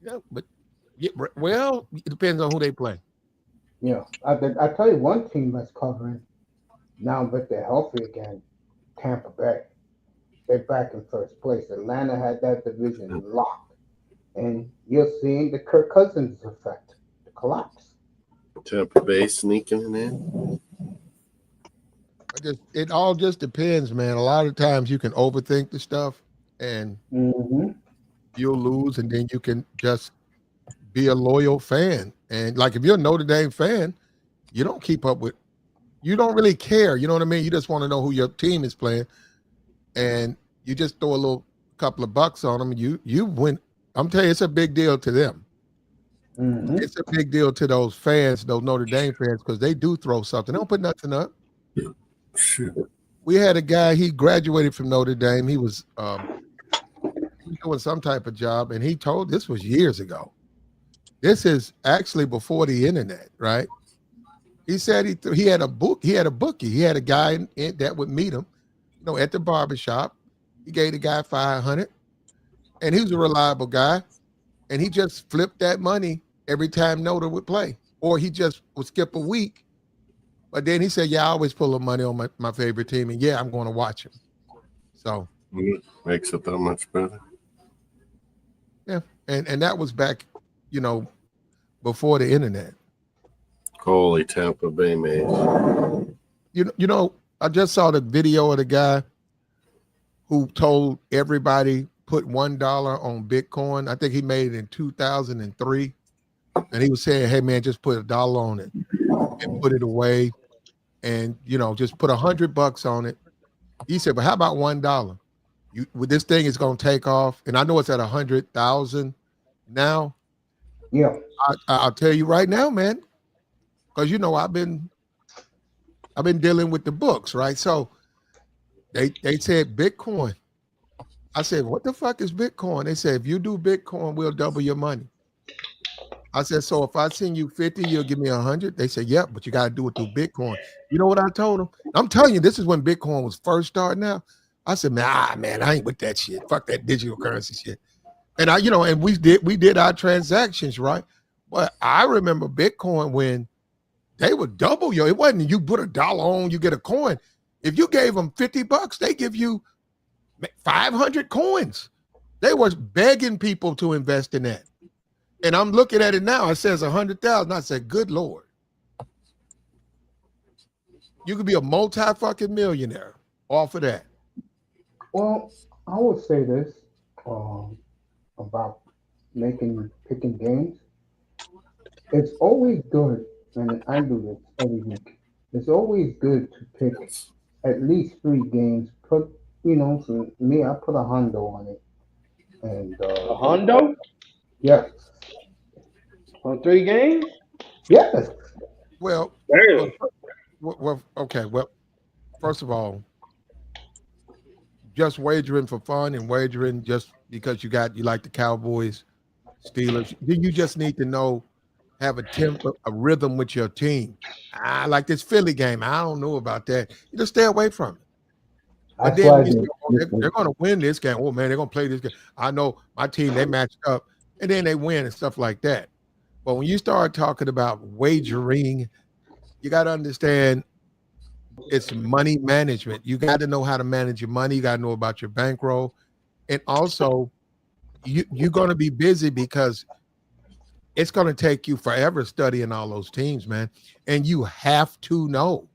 Yeah, but well, it depends on who they play.
Yeah, I tell you one team that's covering now that they're healthy again. Tampa Bay. They're back in first place. Atlanta had that division locked, and you're seeing the Kirk Cousins effect, the collapse.
Tampa Bay sneaking in.
It all just depends, man. A lot of times you can overthink the stuff, and
Mm-hmm.
you'll lose, and then you can just be a loyal fan. And like if you're a Notre Dame fan, you don't keep up with. You don't really care. You know what I mean? You just want to know who your team is playing, and you just throw a little couple of bucks on them. You win. I'm telling you, it's a big deal to them.
Mm-hmm.
It's a big deal to those fans, those Notre Dame fans, because they do throw something. They don't put nothing up.
Shoot.
We had a guy. He graduated from Notre Dame. He was doing some type of job, and he told this was years ago. This is actually before the internet, right? He said he had a book. He had a bookie. He had a guy that would meet him, at the barbershop. He gave the guy 500, and he was a reliable guy. And he just flipped that money every time Notre would play, or he just would skip a week. But then he said, "Yeah, I always pull the money on my favorite team, and yeah, I'm going to watch him." So
Makes it that much better.
yeah, and that was back, before the internet.
Holy Tampa Bay man.
I just saw the video of the guy who told everybody put $1 on Bitcoin. I think he made it in 2003, and he was saying, "Hey man, just put $1 on it and put it away, and just put $100 on it." He said, "But how about $1? With this thing is going to take off, and I know it's at 100,000 now.
Yeah.
I'll tell you right now, man, because I've been dealing with the books, right? So they said Bitcoin. I said, what the fuck is Bitcoin? They said, if you do Bitcoin, we'll double your money. I said, so if I send you 50, you'll give me 100? They said, yep, but you got to do it through Bitcoin. You know what I told them? I'm telling you, this is when Bitcoin was first starting out. I said, man, I ain't with that shit. Fuck that digital currency shit. And and we did our transactions, right? But I remember Bitcoin when they would double you. It wasn't you put $1 on, you get a coin. If you gave them $50, they give you 500 coins. They was begging people to invest in that. And I'm looking at it now. It says 100,000. I said, good Lord. You could be a multi-fucking millionaire off of that.
Well, I would say this about picking games. It's always good, and I do this every week. It's always good to pick at least 3 games. For me, I put a hundo on it, and
A Hondo
yes,
on 3 games.
yes,
Well,
Damn.
okay. Well, first of all, just wagering for fun and wagering just because you like the Cowboys, Steelers. You just need to have a rhythm with your team. I like this Philly game. I don't know about that. You just stay away from it. But
that's
then
why I
when you say,
did.
oh, they're going to win this game. Oh man, they're going to play this game. I know my team. They matched up, and then they win and stuff like that. But when you start talking about wagering, you got to understand it's money management. You got to know how to manage your money. You got to know about your bankroll, and also you're going to be busy because it's going to take you forever studying all those teams, man. And you have to know.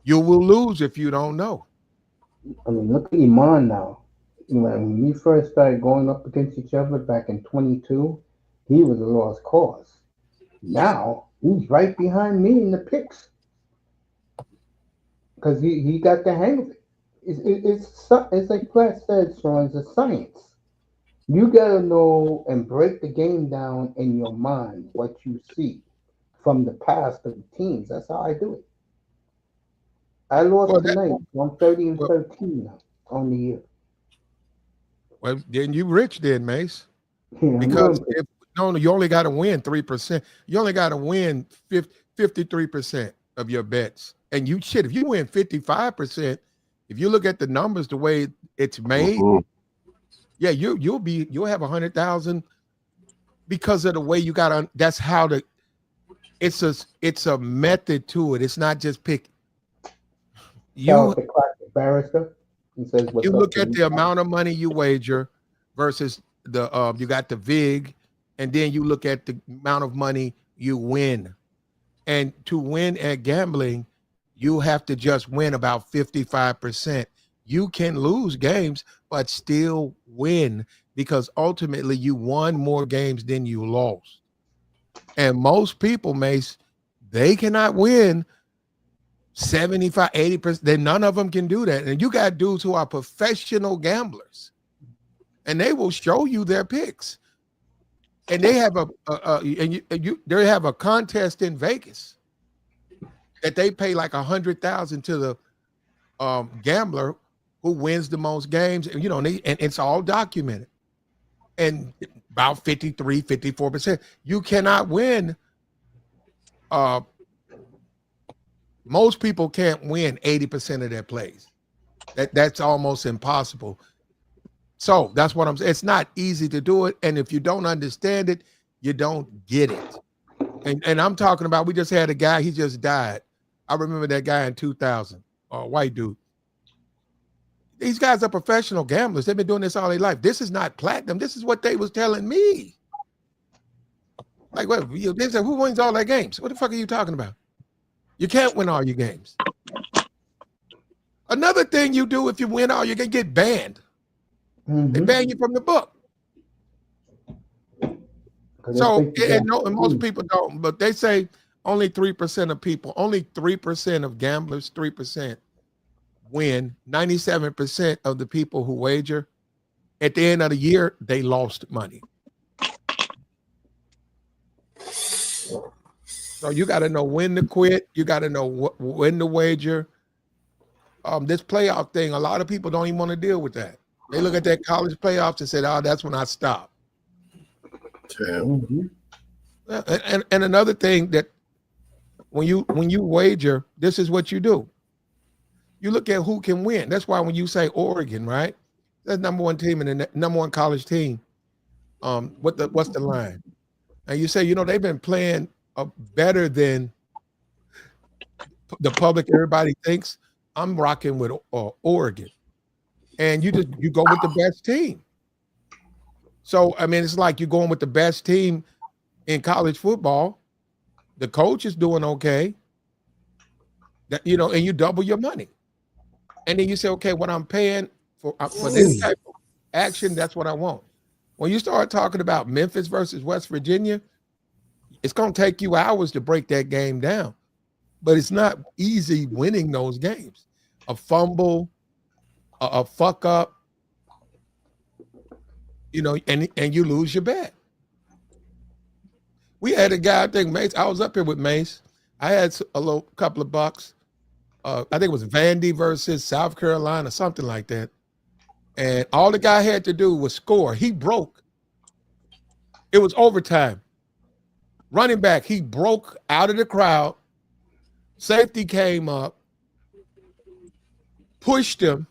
You will lose if you don't know.
I mean, look at Iman now. When we first started going up against each other back in 22, he was a lost cause. Now he's right behind me in the picks because he got the hang of it. It's like Flat said, Sean, it's a science. You gotta know and break the game down in your mind what you see from the past of the teams. That's how I do it. I lost
Well, that,
tonight. So I'm 30 and
well,
13 now on the year.
well, then you rich then, Mace.
Yeah, I'm
Because
doing
if no, you only got to win 3%. You only got to win 53% of your bets. And you shit, if you win 55%, if you look at the numbers the way it's made,
Mhm.
yeah, you'll have 100,000 because of the way you got on. That's how it's a method to it. It's not just pick.
shout
You
out to Classic Barrister. He says,
you
"What's up
look
to
at
you?"
the amount of money you wager versus the you got the vig, and then you look at the amount of money you win. And to win at gambling, you have to just win about 55%. You can lose games, but still win because ultimately you won more games than you lost. And most people, Mace, they cannot win 75, 80%. Then none of them can do that. And you got dudes who are professional gamblers and they will show you their picks. And they have they have a contest in Vegas that they pay like 100,000 to the gambler who wins the most games, and and it's all documented. And about 53, 54%. You cannot win. Uh, most people can't win 80% of their plays. That's almost impossible. So that's what I'm saying. It's not easy to do it. And if you don't understand it, you don't get it. And I'm talking about, we just had a guy, he just died. I remember that guy in 2000, a white dude. These guys are professional gamblers. They've been doing this all their life. This is not platinum. This is what they was telling me. Like, what? They said, who wins all their games? What the fuck are you talking about? You can't win all your games. Another thing you do if you win all, you can get banned. They
Mm-hmm.
ban you from the book.
Because they
So,
think you got
and most people don't, but they say only 3% of people, only 3% of gamblers, 3% win. 97% of the people who wager at the end of the year, they lost money. So you got to know when to quit. You got to know when to wager. This playoff thing, a lot of people don't even want to deal with that. They look at that college playoffs and say, "Oh, that's when I stop."
Damn.
Mm-hmm.
And another thing that when you wager, this is what you do. You look at who can win. That's why when you say Oregon, right? That's number one team and the number one college team. What's the line? And you say, they've been playing better than the public. Everybody thinks. I'm rocking with Oregon, and you go with the best team. So I mean, it's like you're going with the best team in college football. The coach is doing okay. And you double your money, and then you say, okay, what I'm paying for this type of action, that's what I want. When you start talking about Memphis versus West Virginia, it's going to take you hours to break that game down, but it's not easy winning those games. A fumble, a fuck up, and you lose your bet. We had a guy, I think Mace. I was up here with Mace. I had a little couple of bucks. I think it was Vandy versus South Carolina, something like that. And all the guy had to do was score. He broke. It was overtime. Running back, he broke out of the crowd. Safety came up, pushed him,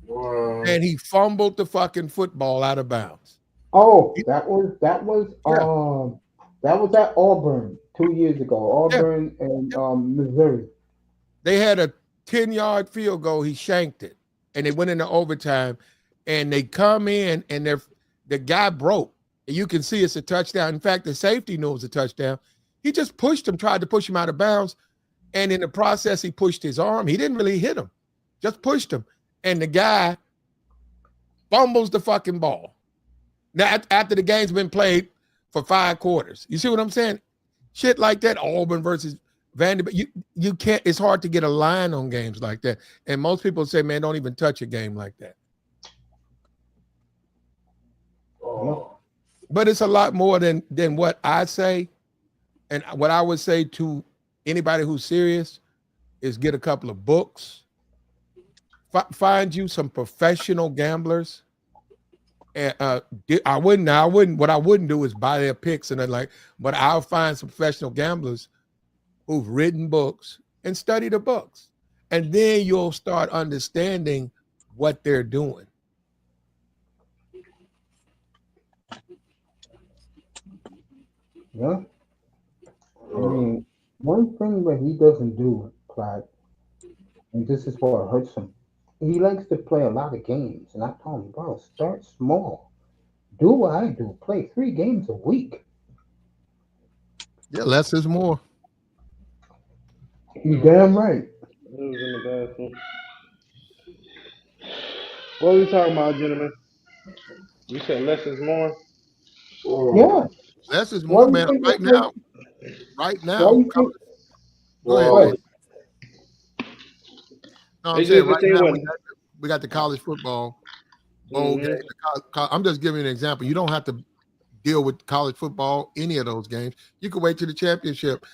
and he fumbled the fucking football out of bounds.
Oh,
He-
that was
yeah,
that was at Auburn 2 years ago.
yeah,
Auburn and
yeah.
Missouri.
They had a 10-yard field goal. He shanked it, and they went into overtime. And they come in, and the guy broke. And you can see it's a touchdown. In fact, the safety knew it was a touchdown. He just pushed him, tried to push him out of bounds. And in the process, he pushed his arm. He didn't really hit him, just pushed him. And the guy fumbles the fucking ball. Now, after the game's been played for 5 quarters. You see what I'm saying? Shit like that, Auburn versus Vanderbilt. You can't, it's hard to get a line on games like that. And most people say, man, don't even touch a game like that.
No.
But it's a lot more than what I say. And what I would say to anybody who's serious is get a couple of books. Find you some professional gamblers. And I wouldn't. What I wouldn't do is buy their picks and then but I'll find some professional gamblers who've written books and study the books, and then you'll start understanding what they're doing.
Yeah. I mean, one thing that he doesn't do, Clyde, and this is what hurts him. He likes to play a lot of games, and I told him, bro, start small. Do what I do. Play 3 games a week.
Yeah, less is more.
You damn right.
It was in the bathroom. What are we talking about, gentlemen? You said less is more.
Yeah.
Less is
Why
more,
do you
man.
think
Right
that? Like,
now, right
why do
now.
you think?
Go ahead,
Go
Pete.
ahead.
No, I'm
It's
saying
just the
right
thing
now
when.
we got the college football bowl game.
Hmm.
I'm just giving you an example. You don't have to deal with college football, any of those games. You can wait to the championship.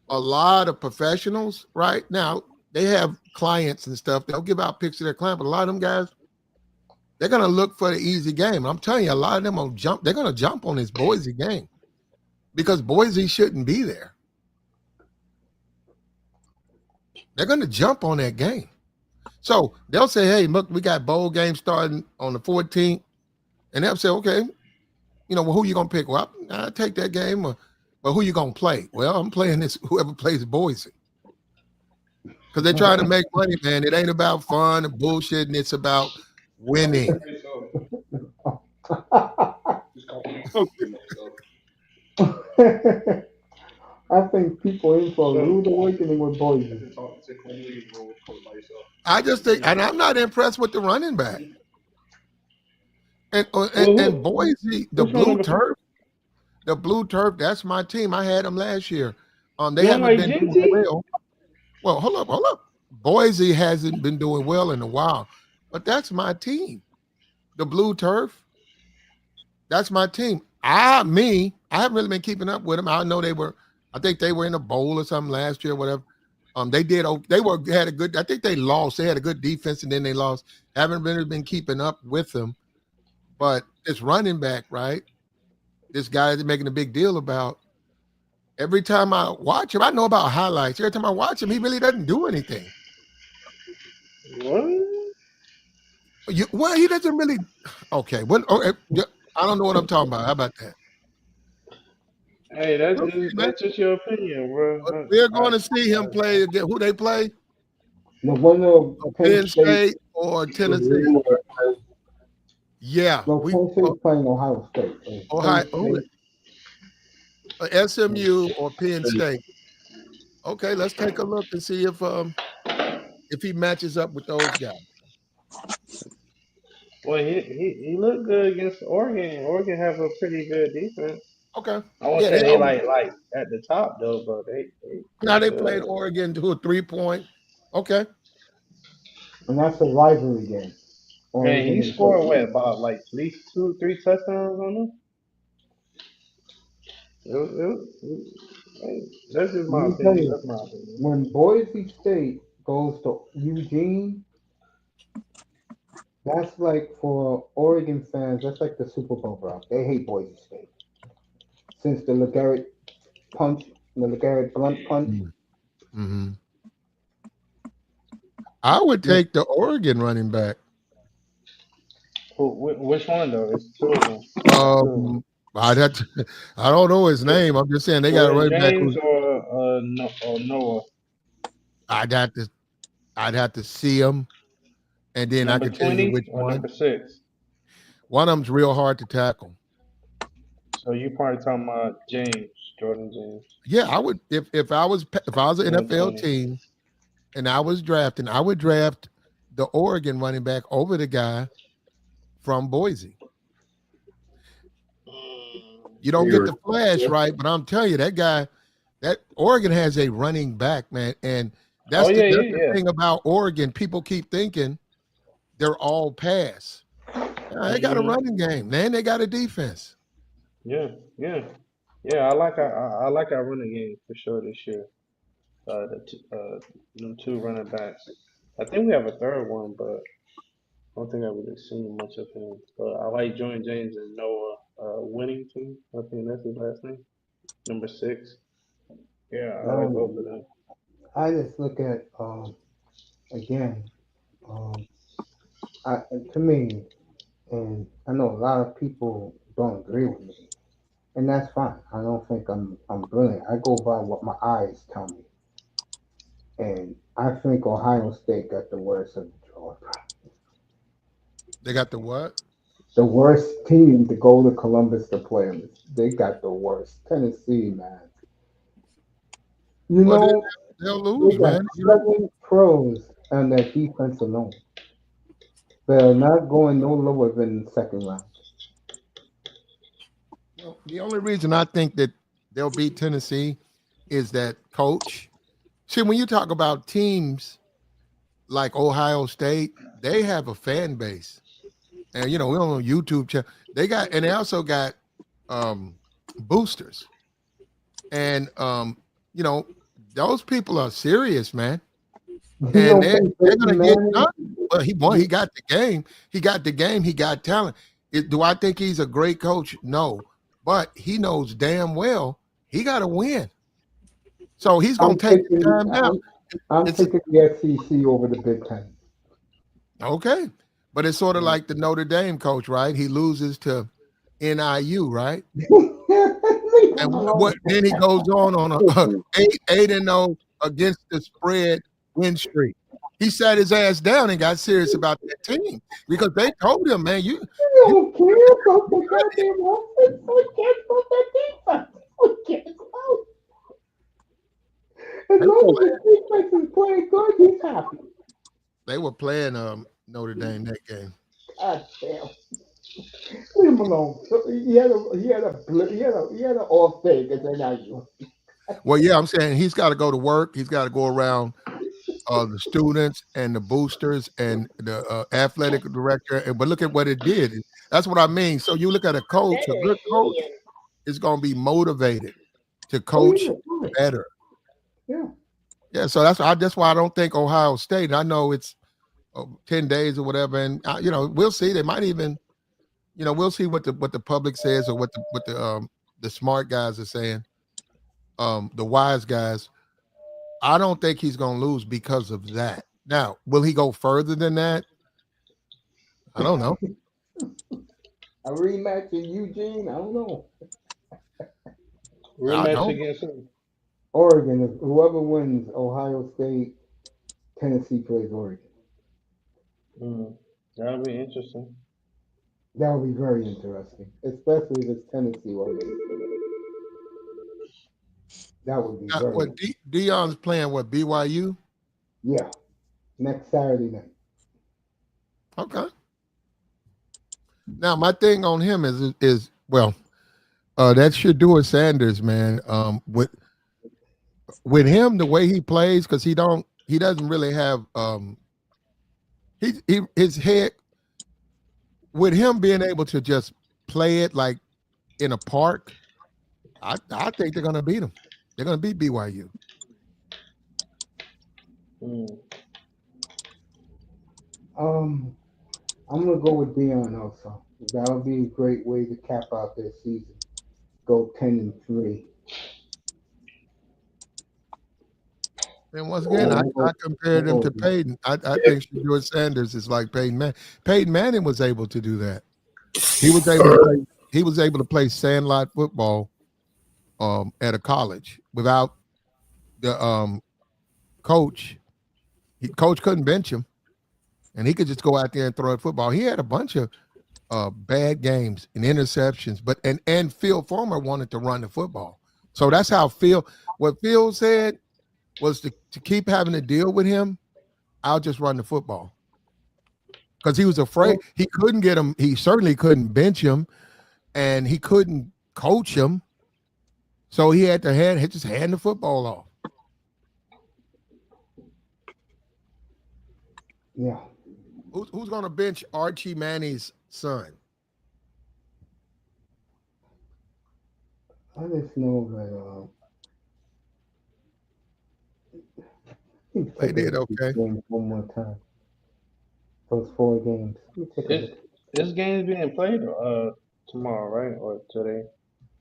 A lot of professionals right now, they have clients and stuff. They'll give out picks of their client, but a lot of them guys, they're gonna look for the easy game. I'm telling you, a lot of them will jump. They're gonna jump on this Boise game because Boise shouldn't be there. They're gonna jump on that game. So they'll say, "Hey, look, we got bowl game starting on the 14th," and they'll say, "Okay, well, who you gonna pick? Well, I take that game, but who you gonna play? Well, I'm playing this whoever plays Boise." Because they're trying to make money, man. It ain't about fun and bullshit, and it's about winning.
I think people in for a
So
rude awakening with Boise.
I just think, and I'm not impressed with the running back. And
well,
and Boise,
who's on number 4?
the blue turf, that's my team. I had them last year. They
You don't
haven't
like
been doing
GT?
well. Well, hold up. Boise hasn't been doing well in a while, but that's my team. The blue turf, that's my team. I haven't really been keeping up with them. I know I think they were in a bowl or something last year, whatever. Had a good, I think they lost. They had a good defense and then they lost. Haven't really been keeping up with them. But this running back, right? This guy is making a big deal about. Every time I watch him, I know about highlights. Every time I watch him, he really doesn't do anything.
What?
Well, he doesn't really. Okay, I don't know what I'm talking about. How about that?
Hey,
Okay, man.
that's just your opinion, bro.
We're going to see him play again. Who they play?
The winner of Penn
Penn
State.
State or Tennessee? Yeah,
No, Penn State playing Ohio State. And
Ohio,
Penn State.
SMU or Penn State. Okay, let's take a look and see if he matches up with those guys.
Well, he looked good against Oregon. Oregon have a pretty good defense.
Okay,
I won't
yeah,
say
they
they
always.
like at the top though, but they
Now
pretty
they played
good.
Oregon to a 3-point. Okay,
And that's a rivalry game.
Man,
Oregon
he
and Penn
scored what
State.
about like at least 3 touchdowns on them. Hey, that's just
Let
my
me tell
opinion.
you,
That's my opinion.
when Boise State goes to Eugene, that's like for Oregon fans, that's like the Super Bowl, bro. They hate Boise State. Since the LeGarrette Blunt punch.
mm-hmm. I would
Yeah.
take the Oregon running back.
Which one though? It's two of them. Two of them.
Um, I'd have to, I don't know his name. I'm just saying they got a
Jordan
running back
James
who's.
or no, or Noah.
I'd have to, I'd have to see him, and then I
Number
could tell you
20
which
or
one.
number 6.
One of them's real hard to tackle.
So you probably talking about James, Jordan James,
Yeah, I would if I was an
number
NFL
20.
team and I was drafting, I would draft the Oregon running back over the guy from Boise. You don't get
You're
the flash right, but I'm telling you, that guy, that Oregon has a running back, man. And
Oh
that's the
yeah,
that's
yeah,
the
yeah.
thing about Oregon. People keep thinking they're all pass. Nah, they got a
Hmm.
running game, man. They got a defense.
Yeah, yeah, yeah. I like our running game for sure this year. Them two running backs. I think we have a third one, but I don't think I've really seen much of him. But I like Jordan James and Noah Winnington. I think that's his last name. Number 6. Yeah, I like both
Um,
of them.
I just look at again. Um, to me, and I know a lot of people don't agree with me, and that's fine. I don't think I'm brilliant. I go by what my eyes tell me, and I think Ohio State got the worst of the draw.
They got the what?
The worst team to go to Columbus to play them. They got the worst. Tennessee, man. You
Well,
know,
they'll
they
lose,
got
man.
7 pros on that defense alone. They're not going no lower than the second round.
The only reason I think that they'll beat Tennessee is that coach. See, when you talk about teams like Ohio State, they have a fan base, and we on YouTube channel. They got, and they also got um, boosters, and you know, those people are serious, man,
You
and
don't
they're
think
they're gonna
Peyton
get done.
Manning?
Well, he won. He got the game. He got the game. He got talent. Do I think he's a great coach? No, but he knows damn well he got to win. So he's gonna
I'm
take his
taking
time down.
I'm
It's
taking the SEC over the Big Ten.
okay, but it's sort of
Mm.
like the Notre Dame coach, right? He loses to NIU, right?
Leave
And
him
what
alone.
then he goes on a eight and 0 against the spread win streak. He sat his ass down and got serious about that team because they told him, man,
We
you
don't care about the goddamn offense. We care about that defense. We care about. As
they were
long as
playing,
the defense is playing good, he's happy.
they were playing Notre Dame that game.
God damn. Leave him alone. He had an off day against NIU.
Well, yeah, I'm saying he's got to go to work. He's got to go around the students and the boosters and the athletic director. And but look at what it did. That's what I mean. So you look at a coach, a good coach is going to be motivated to
Oh
coach
yeah, right.
better.
Yeah.
Yeah, so that's why I don't think Ohio State. I know it's 10 days or whatever, and we'll see. They might even, we'll see what the public says or what the smart guys are saying, the wise guys. I don't think he's going to lose because of that. Now, will he go further than that? I don't know.
A rematch in Eugene? I don't know.
I
Rematch
don't.
against him.
Oregon, if whoever wins Ohio State, Tennessee plays Oregon.
Mm. That'll be interesting.
That would be very interesting, especially if it's Tennessee Oregon. That would be
Now,
very
what Dion's playing? What BYU?
yeah. Next Saturday night.
Okay. Now my thing on him is well, that Shador Sanders, man. With him the way he plays, because he doesn't really have his head with him being able to just play it like in a park. I think they're gonna beat him. They're gonna beat BYU.
Mm.
Um, I'm gonna go with Dion also. That would be a great way to cap out their season. Go 10-3.
And once again,
And
I compared him to Peyton. I think Shador Sanders is like Peyton Manning. Peyton Manning was able to do that. He was able to play. He was able to play sandlot football at a college without the coach. Coach couldn't bench him, and he could just go out there and throw a football. He had a bunch of bad games and interceptions, but and Phil Fulmer wanted to run the football. So that's how Phil. What Phil said was to keep having to deal with him. I'll just run the football because he was afraid
Well,
he couldn't get him. He certainly couldn't bench him, and he couldn't coach him. So he had to just hand the football off.
yeah,
Who's going to bench Archie Manny's son?
I just know let me
They
take a
did
look at these
okay.
games one more time. Those 4 games. Let me take a
This
look.
this game's being played tomorrow, right, or today?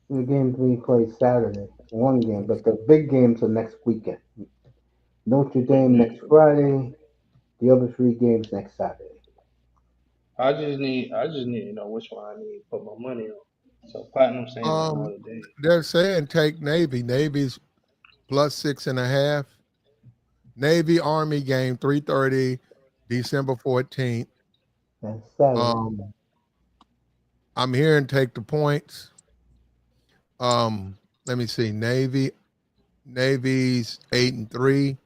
The games we play Saturday, one game, but the big games are next weekend. Notre Dame next
Mm.
Friday, the other 3 games next Saturday.
I just need to know which one I need to put my money on. So Platinum saying on
Um,
Notre Dame.
they're saying take Navy. Navy's plus 6.5. Navy Army game 3:30, December 14th.
That's Saturday.
Um, I'm hearing take the points. Let me see. Navy's 8-3.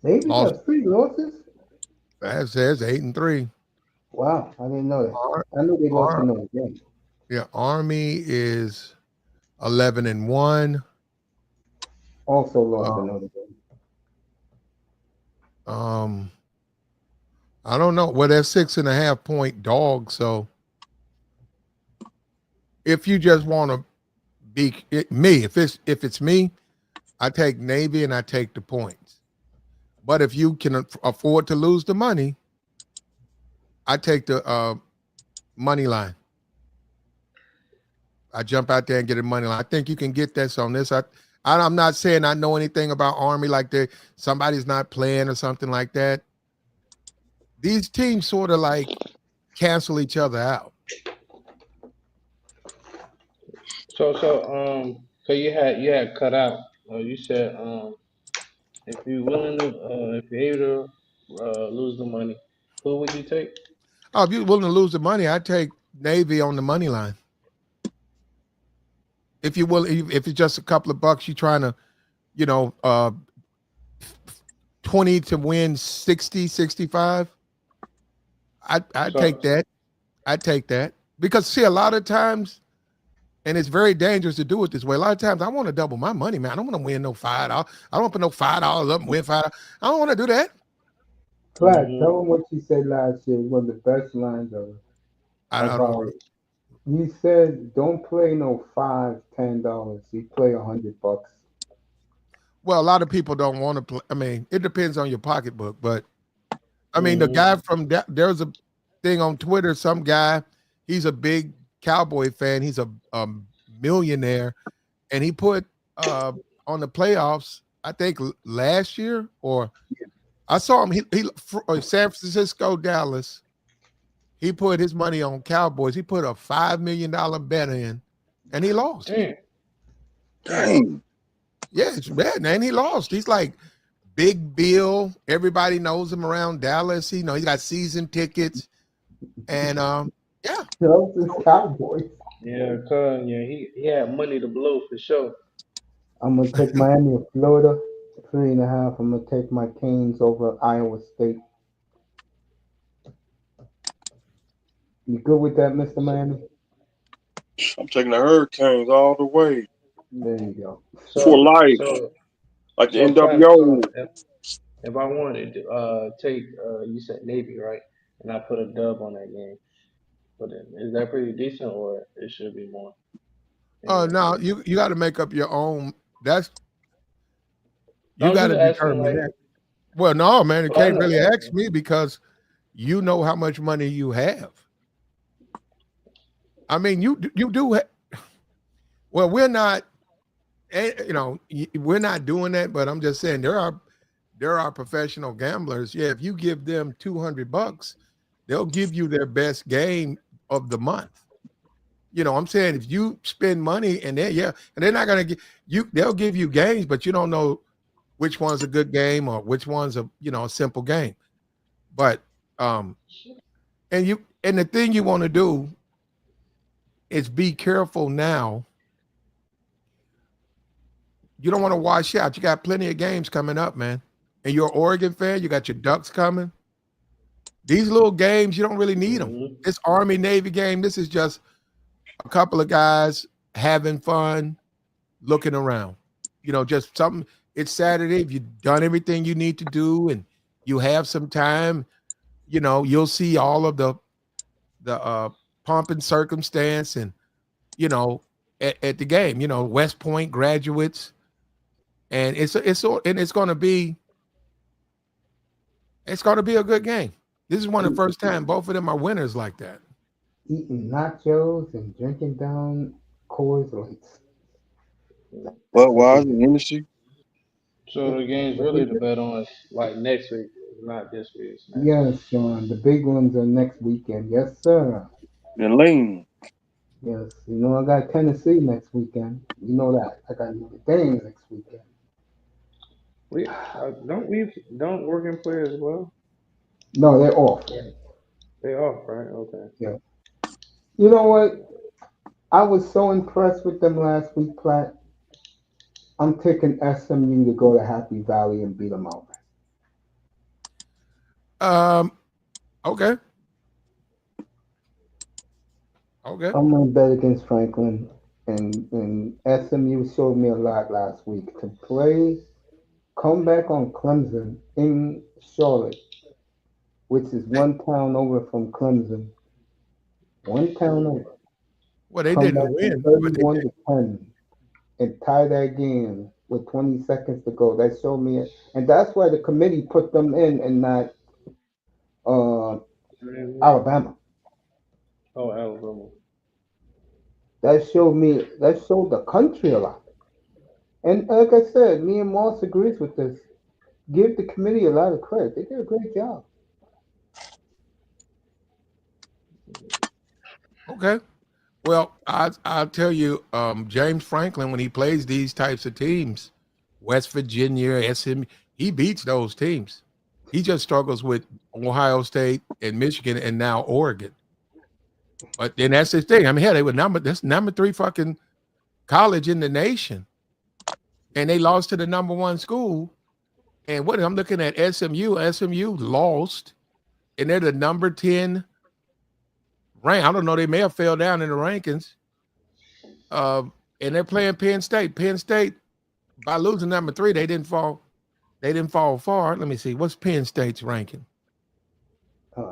Navy
Lost
got 3 losses?
that says 8-3.
Wow, I didn't know that.
Ar,
I knew they lost
Ar,
another game.
yeah, Army is 11-1.
Also lost
Uh,
another game.
um, I don't know. Well, they're 6.5 point dog. So if you just want to me, if it's me, I take Navy and I take the points. But if you can afford to lose the money, I take the money line. I jump out there and get a money line. I think you can get this on this. I'm not saying I know anything about Army like somebody's not playing or something like that. These teams sort of like cancel each other out.
So you had cut out. You said if you're able to lose the money, who would you take?
Oh, if you're willing to lose the money, I take Navy on the money line. If you will, if it's just a couple of bucks, you're trying to, you know, 20 to win 60, 65. I take
So
that. I take that because see, a lot of times, and it's very dangerous to do it this way. A lot of times, I want to double my money, man. I don't want to win no $5. I don't put no $5 up and win $5. I don't want to do that.
Flag,
hmm
tell them what you said last year. One of the best lines ever.
I don't.
About you said don't play no $5, $10. You play $100.
Well, a lot of people don't want to play. I mean, it depends on your pocketbook, but I mean, the
hmm
guy from there's a thing on Twitter. Some guy, he's a big Cowboy fan. He's a millionaire, and he put on the playoffs. I think last year, or I saw him. San Francisco, Dallas. He put his money on Cowboys. He put a $5 million bet in, and he lost.
Damn, damn.
Dang.
Yeah, it's bad, man. He lost. He's like Big Bill. Everybody knows him around Dallas. He's got season tickets, and yeah.
Dolphins, Cowboys.
Yeah, cause yeah, he had money to blow for sure.
I'm gonna take Miami of Florida, 3.5. I'm gonna take my Canes over Iowa State. You good with that, Mr. Miami?
I'm taking the Hurricanes all the way
There you go.
for
So
life,
so
like the
so Platinum.
NWO.
If I wanted to take you said Navy, right, and I put a dub on that game, but is that pretty decent or it should be more in your
No,
opinion?
you got to make up your own. That's
No,
you
I'm
got
just
to
asking
determine
like,
that. Well, no, man, you
well I
can't
know,
really ask me because you know how much money you have. I mean, you do. Well, we're not. We're not doing that. But I'm just saying there are professional gamblers. Yeah, if you give them $200, they'll give you their best game of the month. I'm saying if you spend money and they're not gonna give you, they'll give you games, but you don't know which one's a good game or which one's a simple game. But and And the thing you want to do is be careful now. You don't want to wash out. You got plenty of games coming up, man. And you're an Oregon fan, you got your Ducks coming. These little games, you don't really need them.
Hmm.
This Army Navy game, this is just a couple of guys having fun, looking around. Just something. It's Saturday. If you've done everything you need to do and you have some time, you'll see all of the pomp and circumstance and at the game. West Point graduates, and it's going to be a good game. This is one of the first time both of them are winners like that.
Eating nachos and drinking down Coors Lights. That's what
Budweiser,
we do.
Hennessy.
So the game's
The
really to
biggest,
bet on is like next week, not this week. It's next week.
yes, Sean. The big ones are next weekend. Yes, sir.
And lean.
Yes, I got Tennessee next weekend. You know that. I got Notre Dame next weekend.
Don't working players as well?
No, they're off.
They off, right? Okay.
Yeah. You know what? I was so impressed with them last week, Platt. I'm taking SMU to go to Happy Valley and beat them out.
Um, okay, okay.
I'm gonna bet against Franklin, and SMU showed me a lot last week to come back on Clemson in Charlotte, which is one town over from Clemson, one town over.
Well, they
Come
didn't
back from
win, but they
31-10 and tie that game with 20 seconds to go. That showed me, and that's why the committee put them in and not uh,
Mhm.
Alabama.
Oh, Alabama.
That showed the country a lot. And like I said, me and Moss agrees with this. Give the committee a lot of credit. They did a great job.
okay. Well, I'll tell you, James Franklin, when he plays these types of teams, West Virginia, SM, he beats those teams. He just struggles with Ohio State and Michigan and now Oregon. But then that's his thing. I mean, hell, they were that's number 3 fucking college in the nation, and they lost to the number 1 school. And what I'm looking at SMU, SMU lost, and they're the number 10 rank. I don't know. They may have fell down in the rankings. And they're playing Penn State. Penn State, by losing number 3, they didn't fall. They didn't fall far. Let me see. What's Penn State's ranking?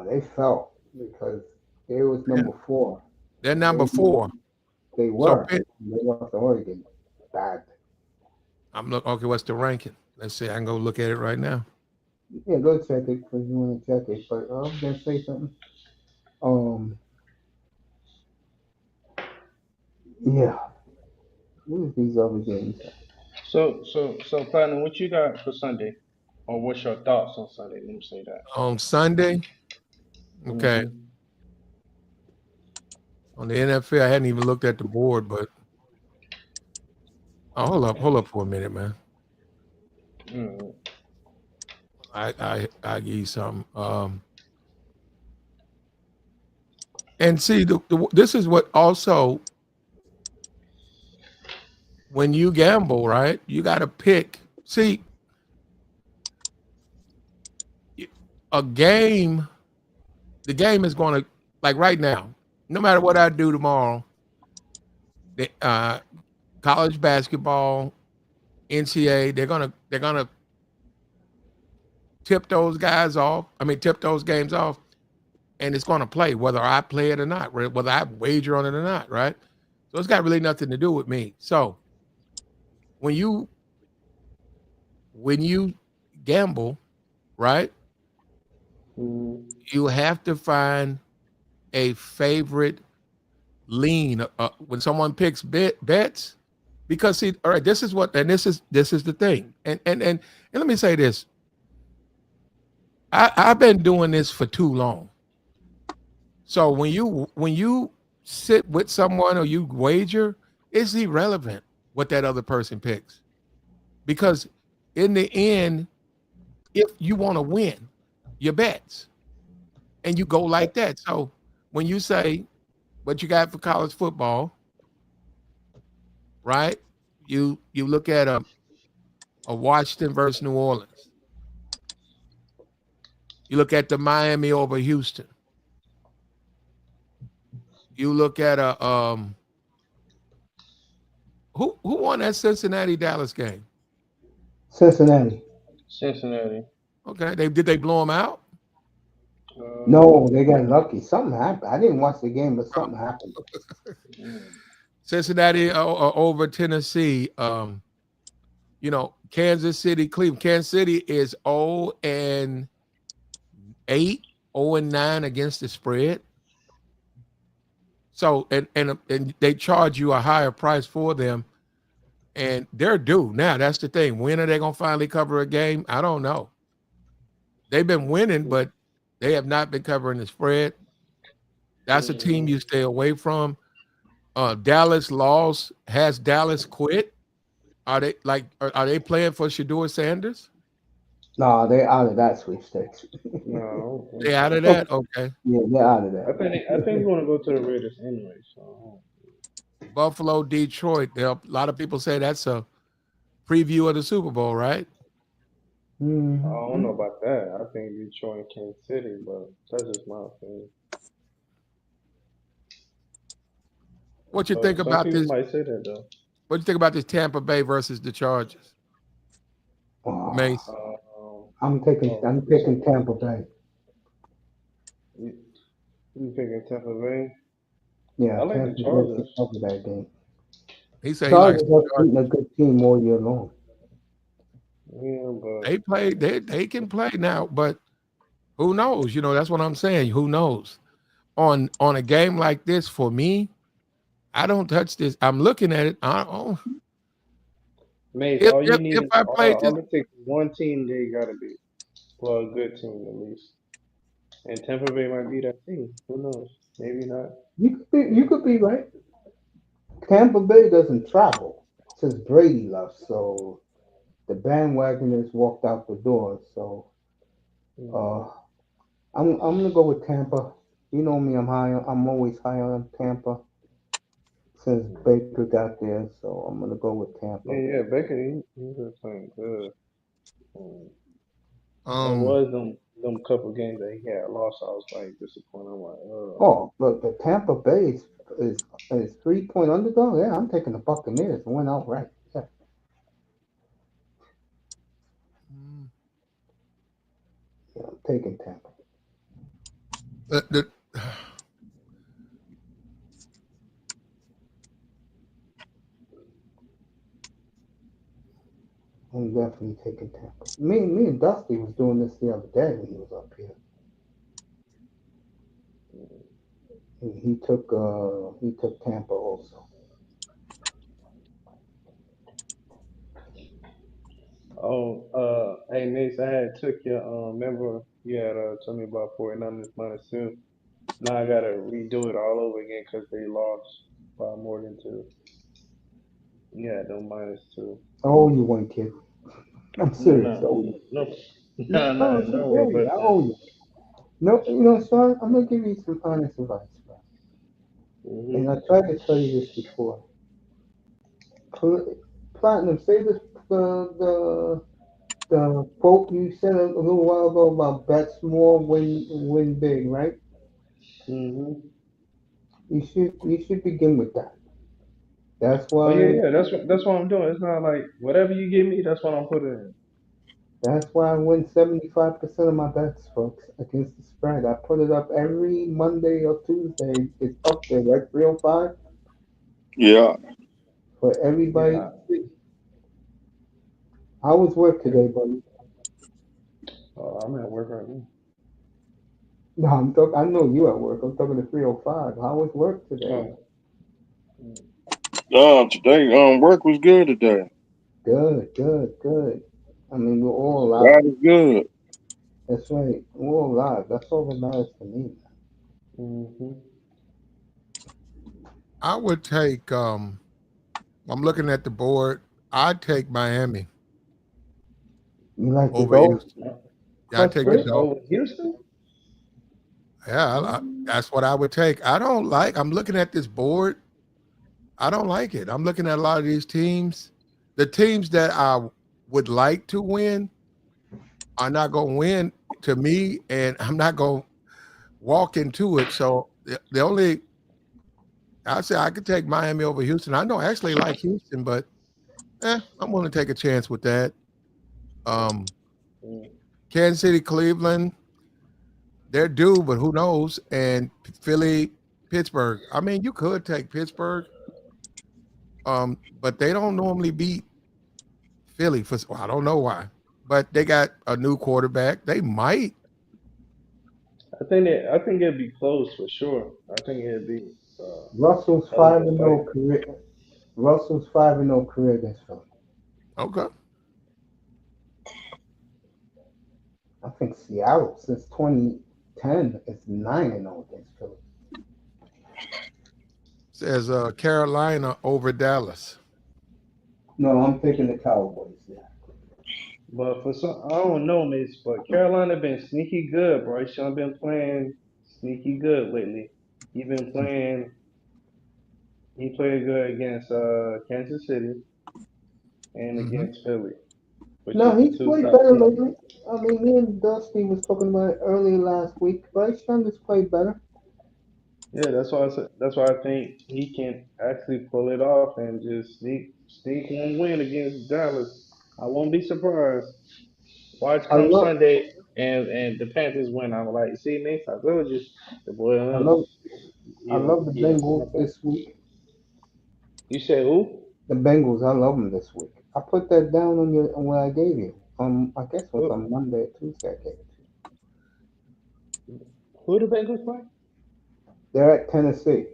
They fell because they was
Yeah,
number 4.
they're
And
number 4.
they
So
were. They lost to Oregon. Bad.
I'm look. Okay, what's the ranking? Let's see. I can go look at it right now.
Yeah, go check it because you want to check it. But I was gonna say something. Um, yeah. What is these other games?
So, Platinum, what you got for Sunday? Or what's your thoughts on Sunday? Let me say that.
On Sunday, okay.
Mm-hmm.
On the NFL, I hadn't even looked at the board, but hold up for a minute, man.
Mm-hmm.
I give you something. And see, this is what also when you gamble, right? You got to pick. See, a game. The game is going to like right now. No matter what I do tomorrow, the college basketball, NCAA, they're gonna tip those guys off. I mean, tip those games off, and it's going to play whether I play it or not, whether I wager on it or not, right? So it's got really nothing to do with me. So when you when you gamble, right,
Mm-hmm.
you have to find a favorite lean. When someone picks bets, because see, all right, this is what, and this is the thing, and let me say this: I've been doing this for too long. So when you sit with someone or you wager, it's irrelevant what that other person picks because in the end, if you want to win your bets and you go like that, so when you say what you got for college football, right? You look at a Washington versus New Orleans. You look at the Miami over Houston. You look at a who won that Cincinnati Dallas game?
Cincinnati.
Cincinnati.
Okay, they blow them out?
Uh,
No, they got lucky. Something happened. I didn't watch the game, but something happened.
mm,
Cincinnati over Tennessee. Kansas City, Cleveland. Kansas City is 0-8, 0-9 against the spread. So and they charge you a higher price for them, and they're due now. That's the thing. When are they gonna finally cover a game? I don't know. They've been winning, but they have not been covering the spread. That's a team you stay away from. Dallas lost. Has Dallas quit? Are they playing for Shador Sanders?
No, they're out of that sweepstakes.
no, I don't think
They out
so.
of that? Okay.
Yeah, they're out of that.
I think we're gonna go to the Raiders anyway. So
Buffalo, Detroit. There are, a lot of people say that's a preview of the Super Bowl, right?
I don't
Mm-hmm.
know about that. I think Detroit and Kansas City, but that's just my opinion.
What you think
But some
about
people
this?
might say that though.
What you think about this Tampa Bay versus the Chargers?
Oh,
Mace.
I'm
What's up?
picking Tampa Bay.
You, you picking Tampa Bay?
Yeah,
I like the
Tampa Bay can
Chargers.
cover that game.
He said he likes
Chargers
the
have beaten a
Chargers.
good team all year long.
Yeah, but
They play. They can play now, but who knows? That's what I'm saying. Who knows? On a game like this, for me, I don't touch this. I'm looking at it.
Mace,
If
all you
if
need
if
is
I played this,
all it takes is one team they gotta beat. Well, a good team at least. And Tampa Bay might be that team. Who knows? Maybe not.
You could be right. Tampa Bay doesn't travel since Brady left, so the bandwagon has walked out the door. So uh,
Mm,
I'm gonna go with Tampa. You know me, I'm always high on Tampa since
mm.
Baker got there. So I'm gonna go with
Yeah,
Tampa.
yeah, Baker, he was playing good. Mm. It
um,
was them couple games that he had lost. I was like disappointed. I'm like,
Oh, look, the Tampa Bay is 3-point underdog. Yeah, I'm taking the Buccaneers to win outright. Yeah, yeah, I'm taking Tampa.
the
I'm definitely taking Tampa. Me and Dusty was doing this the other day when he was up here. He took Tampa also.
hey Mace, I had took your remember you had told me about 49ers -2. Now I gotta redo it all over again because they lost by more than two. Yeah, no -2.
Oh, you one kid. I'm
No,
serious.
no,
Oh,
no,
no,
no,
no,
no,
it's
no.
okay.
But
I owe you. No, son, I'm gonna give you some honest advice, bro. And I
hmm
tried to tell you this before. Platinum, say this the quote you said a little while ago about bet small, win big, right?
hmm
You should begin with that. That's
Oh yeah,
why
yeah. That's what I'm doing. It's not like whatever you give me, that's what I'm putting in.
that's why I win 75% of my bets, folks, against the spread. I put it up every Monday or Tuesday. It's up there, right? 305
Yeah.
for everybody to
Yeah.
see. How was work
Yeah.
today, buddy?
I'm at work right now.
No, I'm talking. I know you at work. I'm talking to 305. How was work today?
Oh, mm,
Today work was good today.
Good, good, good. I mean, we're all alive.
God is good.
That's right. We're all alive. That's all that matters to me.
mhm.
I would take. I'm looking at the board. I'd take Miami
You like the
over
Dolphins
Houston.
Uh,
Yeah, I
plus
take the
three?
Dolphins.
Oh, Houston?
Yeah, that's what I would take. I don't like. I'm looking at this board. I don't like it. I'm looking at a lot of these teams. The teams that I would like to win are not going to win to me, and I'm not going to walk into it. So the only I say I could take Miami over Houston. I don't actually like Houston, but I'm willing to take a chance with that. Um,
Mm.
Kansas City, Cleveland, they're due, but who knows? And Philly, Pittsburgh. I mean, you could take Pittsburgh, but they don't normally beat Philly for. Well, I don't know why, but they got a new quarterback. They might.
I think it'd be close for sure. I think it'd be
Russell's
hell of
five
a
and
fight.
no career. Russell's 5-0 career against Philly.
Okay.
I think Seattle since 2010 is 9-0 against Philly.
Says Carolina over Dallas.
No, I'm picking the Cowboys. Yeah.
But for some, I don't know, Miss, but Carolina been sneaky good, bro. Sean been playing sneaky good lately. He been playing. He played good against Kansas City and
Hmm.
against Philly, which
No,
is the
he's
two
played
top
better
teams.
lately. I mean, me and Dusty was talking about it earlier last week. Bryce Young has played better.
Yeah, that's why I said, that's why I think he can actually pull it off and just sneak one win against Dallas. I won't be surprised. Watch
I
come
love,
Sunday and the Panthers win. I'm like, see, Nate, I told you, the boy,
I love, I
he
love the
he done
Bengals
popped up.
this week.
You said who?
The Bengals, I love them this week. I put that down on your on what I gave you. I guess it was
Who,
on Monday or Tuesday. I gave it to you.
who the Bengals play?
They're at Tennessee.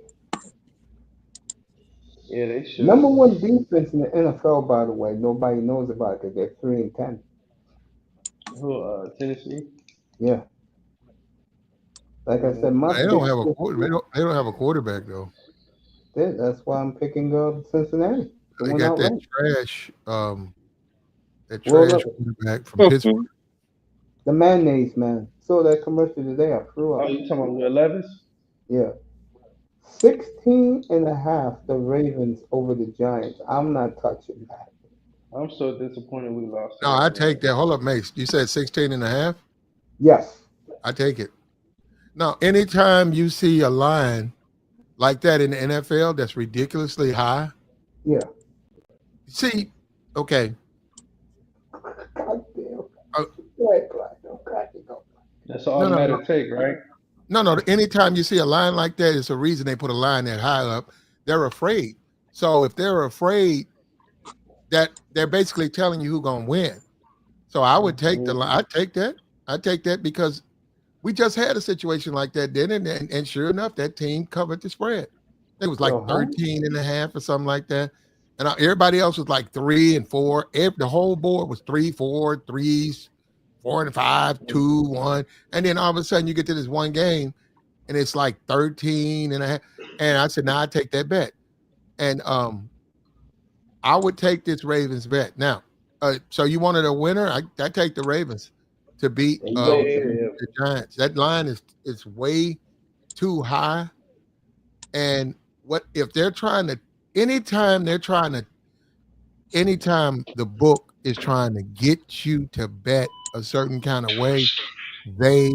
Yeah, they should.
Number one defense in the NFL, by the way. Nobody knows about it because they're 3-10.
Who? Tennessee.
Yeah, like I said, my
They don't
pick
have a
this
quarter.
week.
They don't have a quarterback though.
That's why I'm picking Cincinnati to
They
win
got
outright.
that
Well,
trash
look,
quarterback from Pittsburgh.
the mayonnaise man. Saw that commercial today. I threw
Oh,
up.
you talking about Will Levis?
Yeah. 16.5, the Ravens over the Giants. I'm not touching that.
I'm so disappointed we lost to
No, I
them,
take
man.
that. Hold up, Mace. You said 16 and a half?
Yes.
I take it. Now, anytime you see a line like that in the NFL that's ridiculously high,
Yeah.
see, okay.
God damn.
Uh,
Go ahead, Clyde. Go ahead. Go.
That's an
no, no, no.
automatic take, right?
No. Anytime you see a line like that, it's a reason they put a line that high up. They're afraid. So if they're afraid, that they're basically telling you who's going to win. So I would take the line.
Mm-hmm.
I take that. I take that because we just had a situation like that, didn't it? And sure enough, that team covered the spread. It was like
So, huh?
13 and a half or something like that. And everybody else was like 3 and 4. The whole board was 3, 4, threes, 4 and 5, 2, 1. And then all of a sudden you get to this one game and it's like 13 and a half. And I said, nah, I take that bet. And I would take this Ravens bet. Now, so you wanted a winner? I take the Ravens to beat
There you
Yeah,
go,
yeah,
Jimmy.
yeah.
the Giants. That line is way too high. And what if they're trying to anytime they're trying to anytime the book is trying to get you to bet a certain kind of way, they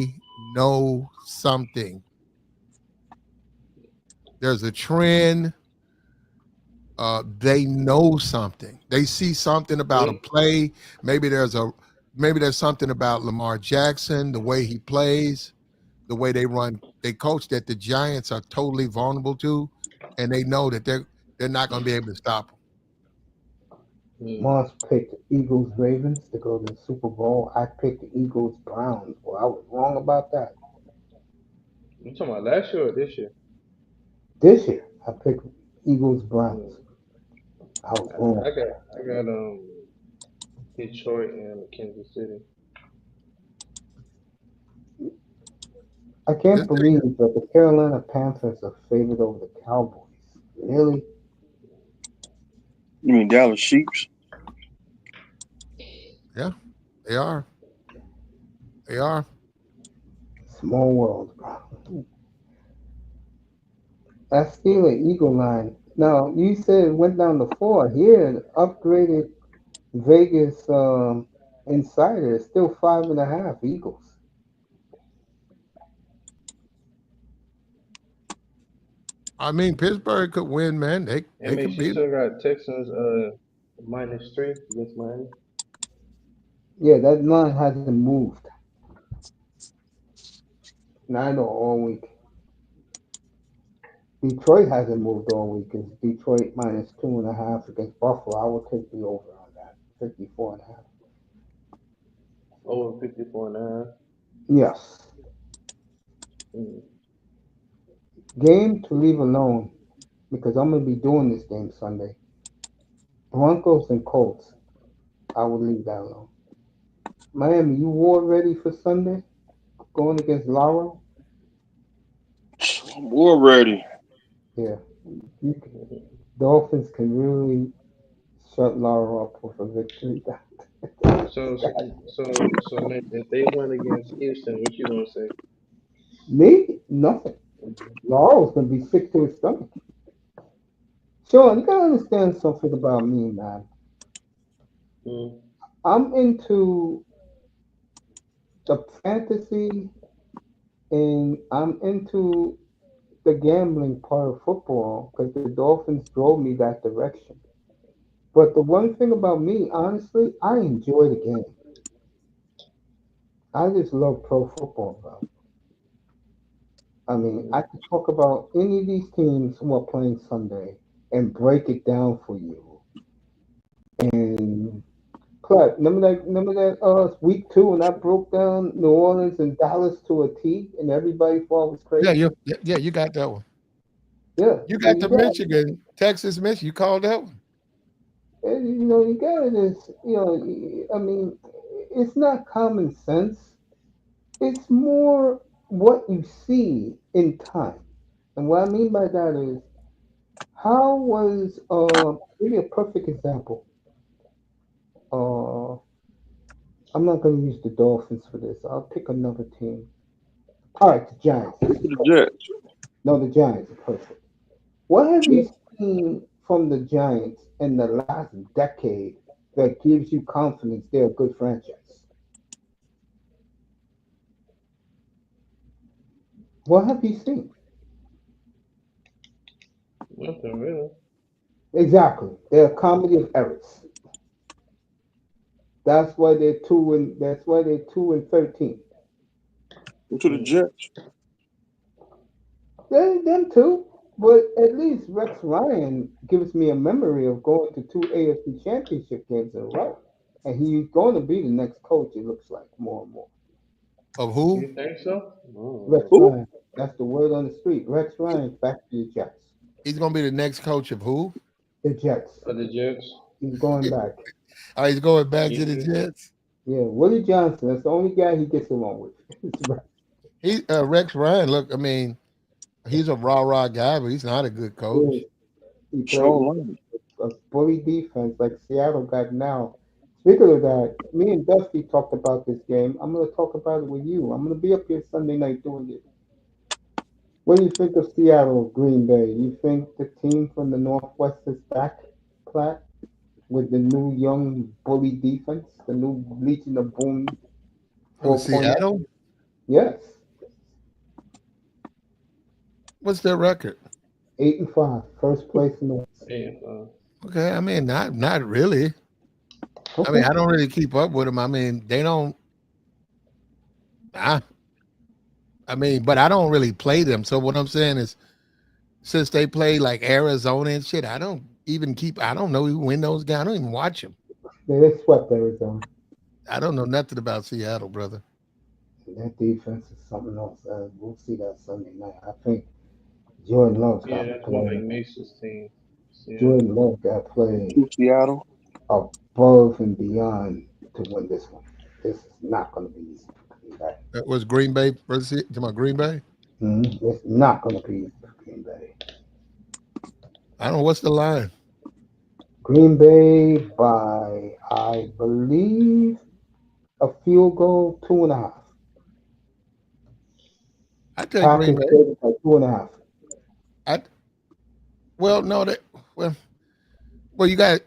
know something. There's a trend. They know something. They see something about a
Yeah.
play. Maybe there's something about Lamar Jackson, the way he plays, the way they run. They coach that the Giants are totally vulnerable to, and they know that they're not going to be able to stop them.
Mm.
Moss picked Eagles Ravens to go to the Super Bowl. I picked the Eagles Browns. Well, I was wrong about that.
You talking about last year or this year?
This year, I picked Eagles Browns.
Mm.
I was wrong.
I got Detroit and Kansas City.
I
This
can't
thing,
believe that the Carolina Panthers are favored over the Cowboys. Really?
You mean Dallas Sheeps?
yeah, they are. They are.
Small world, bro. That's still an Eagle line. Now you said it went down to four. Here, upgraded Vegas Insider is still 5.5 Eagles.
I mean, Pittsburgh could win, man. They
And
could
makes you
beat
still
them.
got Texans -3 against Miami.
Yeah, that line hasn't moved. Not all week. Detroit hasn't moved all week. It's Detroit -2.5 against Buffalo. I would take the over on that. 54.5.
Over 54.5.
Yes.
Mm.
Game to leave alone because I'm gonna be doing this game Sunday. Broncos and Colts. I would leave that alone. Miami, you war ready for Sunday? Going against Laurel?
I'm already.
Yeah. You, Dolphins can really shut Laurel up with a victory.
So, man, if they win against Houston, what you gonna say?
Me? Nothing. Laurel's gonna be sick to his stomach. Sean, you gotta understand something about me, man.
Mm.
I'm into the fantasy and I'm into the gambling part of football because the Dolphins drove me that direction. But the one thing about me, honestly, I enjoy the game. I just love pro football, bro. I mean, I
Mm.
could talk about any of these teams who are playing Sunday and break it down for you. And Clark, remember that week two when I broke down New Orleans and Dallas to a T and everybody thought it was
Yeah,
crazy?
you got that one.
Yeah,
You
so
got
you
the
got
Michigan, Texas, Michigan. You called that one.
you got this, I mean, it's not common sense. It's more what you see in time. And what I mean by that is how was give me a perfect example. Uh I'm not gonna use the Dolphins for this. I'll pick another team. All right, the Giants.
Go
This
to
is
the
perfect.
Jets.
No, the Giants are perfect. What have you
Jets.
seen from the Giants in the last decade that gives you confidence they're a good franchise? What have you seen?
Nothing really.
Exactly. They're a comedy of errors. That's why they're 2 and 13.
Go to the
Mm.
Jets.
They them too. But at least Rex Ryan gives me a memory of going to two AFC championship games in a row. And he's going to be the next coach, it looks like, more and more.
Of who?
You think so?
Rex
Oh,
Who?
Ryan. That's the word on the street. Rex Ryan back to the Jets.
He's gonna be the next coach of who?
The Jets.
for the Jets.
He's going back.
Oh, he's going back to the
You,
Jets.
Yeah, Willie Johnson. That's the only guy he gets along with. It's Rex.
He Rex Ryan. Look, I mean, he's a rah guy, but he's not a good
Yeah,
coach.
he played
Sean Lane.
a bully defense like Seattle got now. Speaking of that, me and Dusty talked about this game. I'm going to talk about it with you. I'm going to be up here Sunday night doing it. What do you think of Seattle, Green Bay? You think the team from the Northwest is back, Platt, with the new young bully defense, the new Legion of Boom
Who,
4.0?
Seattle?
Yes,
What's their record?
8-5, first place in the West.
yeah,
Okay, I mean, not really. I mean,
Okay,
I don't really keep up with them. I mean, they don't. I, I mean, but I don't really play them. So what I'm saying is, since they play like Arizona and shit, I don't even keep. I don't know who win those games. I don't even watch them.
they swept Arizona.
I don't know nothing about Seattle, brother.
That defense is something else. We'll see that Sunday night. I think Jordan Love's
yeah.
got to
That's one
play.
like Mason's team. Seattle.
Jordan Love got to play
To Seattle.
above and beyond to win this one. This is not going to be easy for Green Bay.
That was Green Bay versus to my Green Bay.
It's not going to be easy for Green Bay.
I don't know what's the line.
Green Bay by, I believe, a field goal, 2.5.
I take Green
Packers
Bay.
favorite by 2.5.
I well, no, that well, well, you got.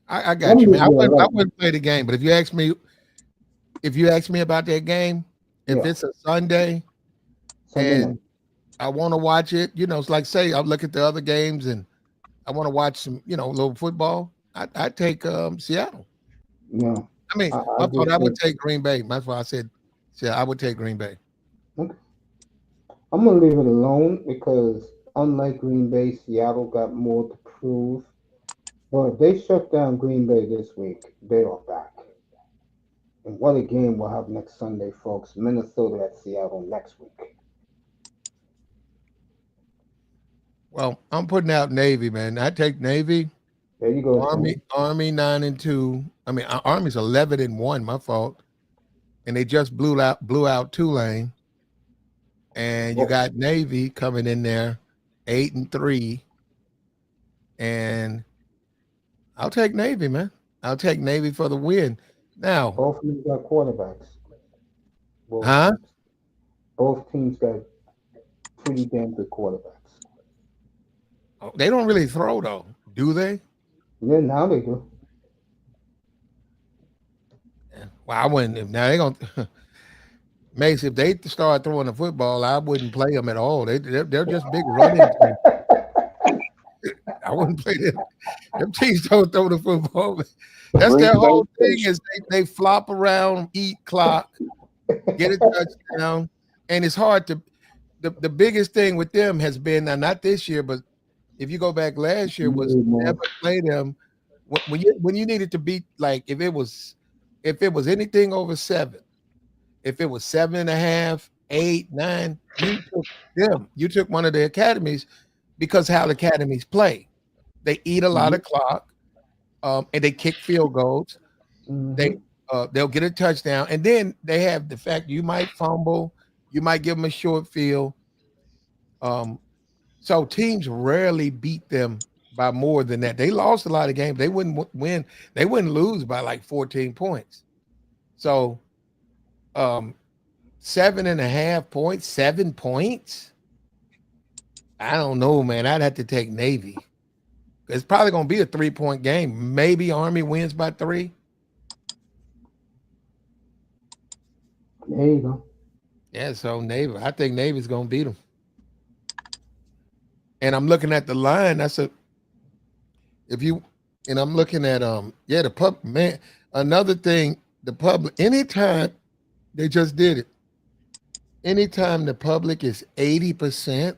I
I'm
got you, man.
leaving it
I
alone.
wouldn't play the game, but if you ask me about that game, if
Yeah,
it's a Sunday
Sunday night.
and I want to watch it, it's like say I look at the other games and I want to watch some, a little football. I take Seattle.
No,
I mean,
I
my fault.
just
I would
think
take Green Bay. That's why I said, yeah, I would take Green Bay.
okay. I'm gonna leave it alone because unlike Green Bay, Seattle got more to prove. But if they shut down Green Bay this week, they are back. And what a game we'll have next Sunday, folks. Minnesota at Seattle next week.
Well, I'm putting out Navy, man. I take Navy.
There you go,
Army,
Sean.
Army 9-2. I mean, Army's 11-1. My fault. And they just blew out Tulane. And you
Well,
got Navy coming in there, 8-3. And I'll take Navy, man. I'll take Navy for the win. Now,
both of them got quarterbacks. Both
huh?
teams. Both teams got pretty damn good quarterbacks.
Oh, they don't really throw though, do they?
Yeah, now they do.
Yeah. Well, I wouldn't. If now they gonna Mace, if they start throwing the football, I wouldn't play them at all. They're just big running teams. I wouldn't play them. Them teams don't throw the football. That's
Green
their
Bay
whole thing is they flop around, eat clock, get a touchdown, and it's hard to. The biggest thing with them has been now not this year, but if you go back last year, was
Man.
never play them when you needed to beat like if it was anything over 7, if it was 7.5, 8, 9, you took them. You took one of the academies because how the academies play. They eat a lot
Mm-hmm.
of clock, and they kick field goals. They
Mm-hmm.
they'll get a touchdown, and then they have the fact you might fumble, you might give them a short field. Um, so teams rarely beat them by more than that. They lost a lot of games. They wouldn't win. They wouldn't lose by like 14 points. So 7.5 points, 7 points. I don't know, man. I'd have to take Navy. It's probably going to be a 3-point game. Maybe Army wins by 3.
There you go.
Yeah, so Navy. I think Navy's going to beat them. And I'm looking at the line. That's a if you and I'm looking at the pub man. Another thing, the public anytime they just did it. Anytime the public is 80%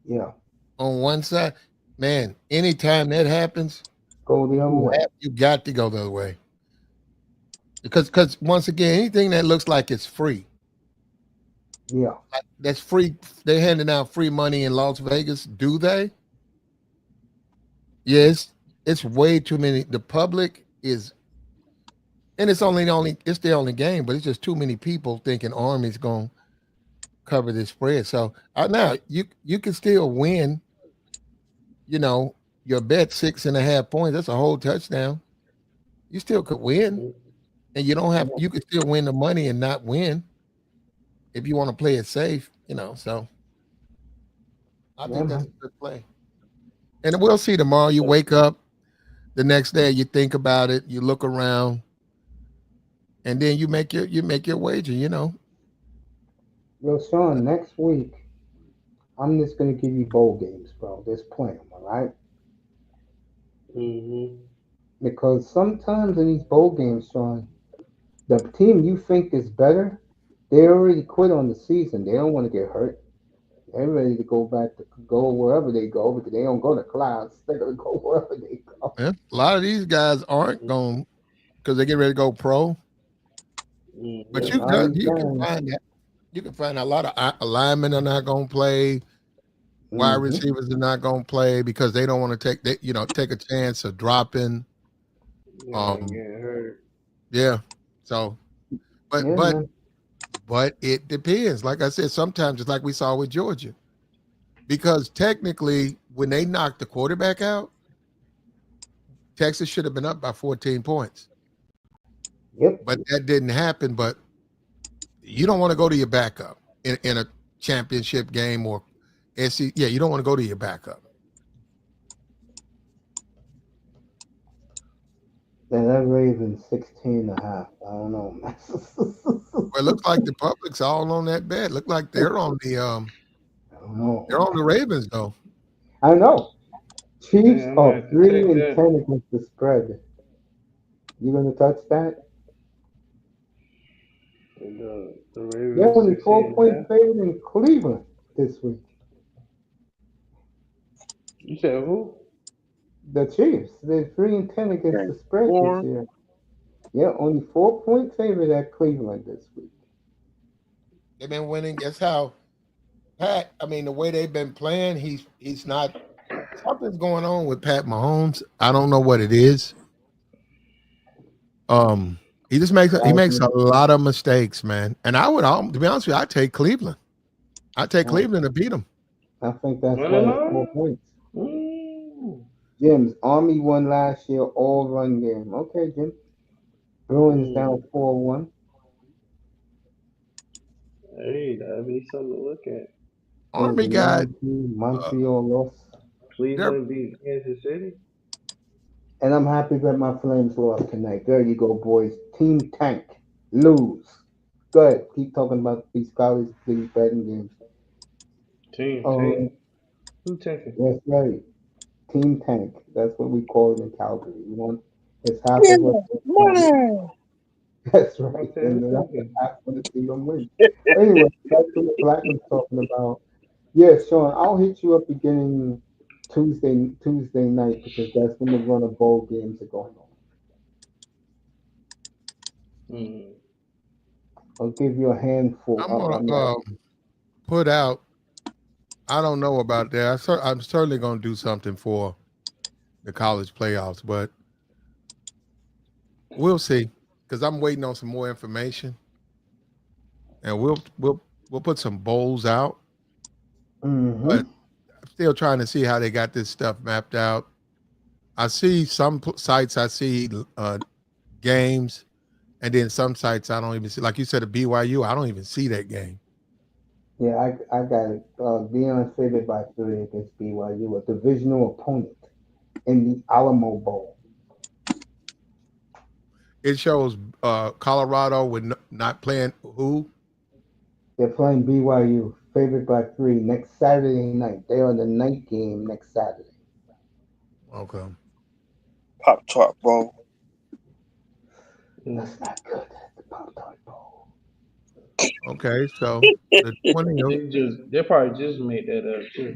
Yeah.
on one side, man, anytime that happens,
Go the other way.
you got to go the other way. Because once again, anything that looks like it's free,
Yeah.
that's free. They're handing out free money in Las Vegas. Do they? Yes, it's way too many. The public is, and it's the only game, but it's just too many people thinking Army's going to cover this spread. So now you can still win. You know, your bet 6.5 points. That's a whole touchdown. You still could win, and you don't have.
Yeah.
You could still win the money and not win if you want to play it safe. So I
Yeah,
think that's
man.
a good play. And we'll see tomorrow. You wake up the next day, you think about it, you look around, and then you make your wager.
Yo, Sean, next week, I'm just going to give you bowl games, bro. Just play them, all right?
Mm-hmm.
Because sometimes in these bowl games, Sean, the team you think is better, they already quit on the season. They don't want to get hurt. They're ready to go back to go wherever they go because they don't go to class. They're going to go wherever they go.
Yeah, a lot of these guys aren't going because they get ready to go pro.
Yeah,
But
Mm-hmm.
a lot of these
you can
guys.
find that. You can find a lot of linemen are not going to play. Wide
Mm-hmm.
receivers are not going to play because they don't want to take a chance of dropping.
Yeah,
Um,
getting hurt.
yeah. So, but
Yeah,
but
man.
but it depends. Like I said, sometimes it's like we saw with Georgia, because technically when they knocked the quarterback out, Texas should have been up by 14 points,
Yep.
but that didn't happen. But you don't want to go to your backup in a championship game or SC. Yeah, you don't want to go to your backup.
And that Ravens 16.5. I don't know, man.
Well, it looks like the public's all on that bet. Look like
I don't know.
they're on the Ravens though.
I know. Chiefs
Yeah, I'm gonna
are
have to
three
take
and
that.
ten against the spread. You gonna touch that?
The
They're
Ravens
only
16 and a
4-point
half.
favorite in Cleveland this week.
You said who?
The Chiefs, they're 3 and 10 against
Okay.
the spread this
4.
year. Yeah, only 4-point favorite at Cleveland this week.
They've been winning. That's how Pat. I mean, the way they've been playing, he's not. Something's going on with Pat Mahomes. I don't know what it is. He just makes a lot of mistakes, man. And I would, to be honest with you, I take Cleveland. I take
Oh,
Cleveland to beat him.
I think that's
Money
why it's 4 points.
line? Mm.
Jim's Army won last year all run game. Okay, Jim. Bruins down
Mm.
4-1.
Hey, that'd be something to look at.
Army got
Cincinnati,
uh,
Montreal lost.
they're
Cleveland beat Kansas City.
And I'm happy that my Flames lost tonight. There you go, boys. Team Tank. Lose. Good. Keep talking about these college these betting games.
Team
Oh,
Tank. Who tanking?
that's right. Team Tank. That's what we call it in Calgary. You want it's half
Yeah,
of us.
money.
That's
I
right.
said
And
who
then that's the
tanking?
half of the team I'm winning. Anyway, that's what Black was talking about. Yeah, Sean, I'll hit you up beginning Tuesday night because that's when the run of bowl games are going on.
Mm.
I'll give you a handful.
I'm gonna
I'm not.
put out. I don't know about that. I'm certainly gonna do something for the college playoffs, but we'll see. Because I'm waiting on some more information, and we'll put some bowls out.
Mm-hmm.
But I'm still trying to see how they got this stuff mapped out. I see some sites. I see games, and then some sites I don't even see. Like you said, a BYU, I don't even see that game.
Yeah, I got it. Deion favored by 3 against BYU, a divisional opponent in the Alamo Bowl.
It shows Colorado with not playing who.
They're playing BYU, favored by 3 next Saturday night. They're on the night game next Saturday.
Okay.
Pop Tart Bowl.
That's
Mm.
not good. The Pop Tart Bowl.
Okay. So the 20th,
They probably just made that up too.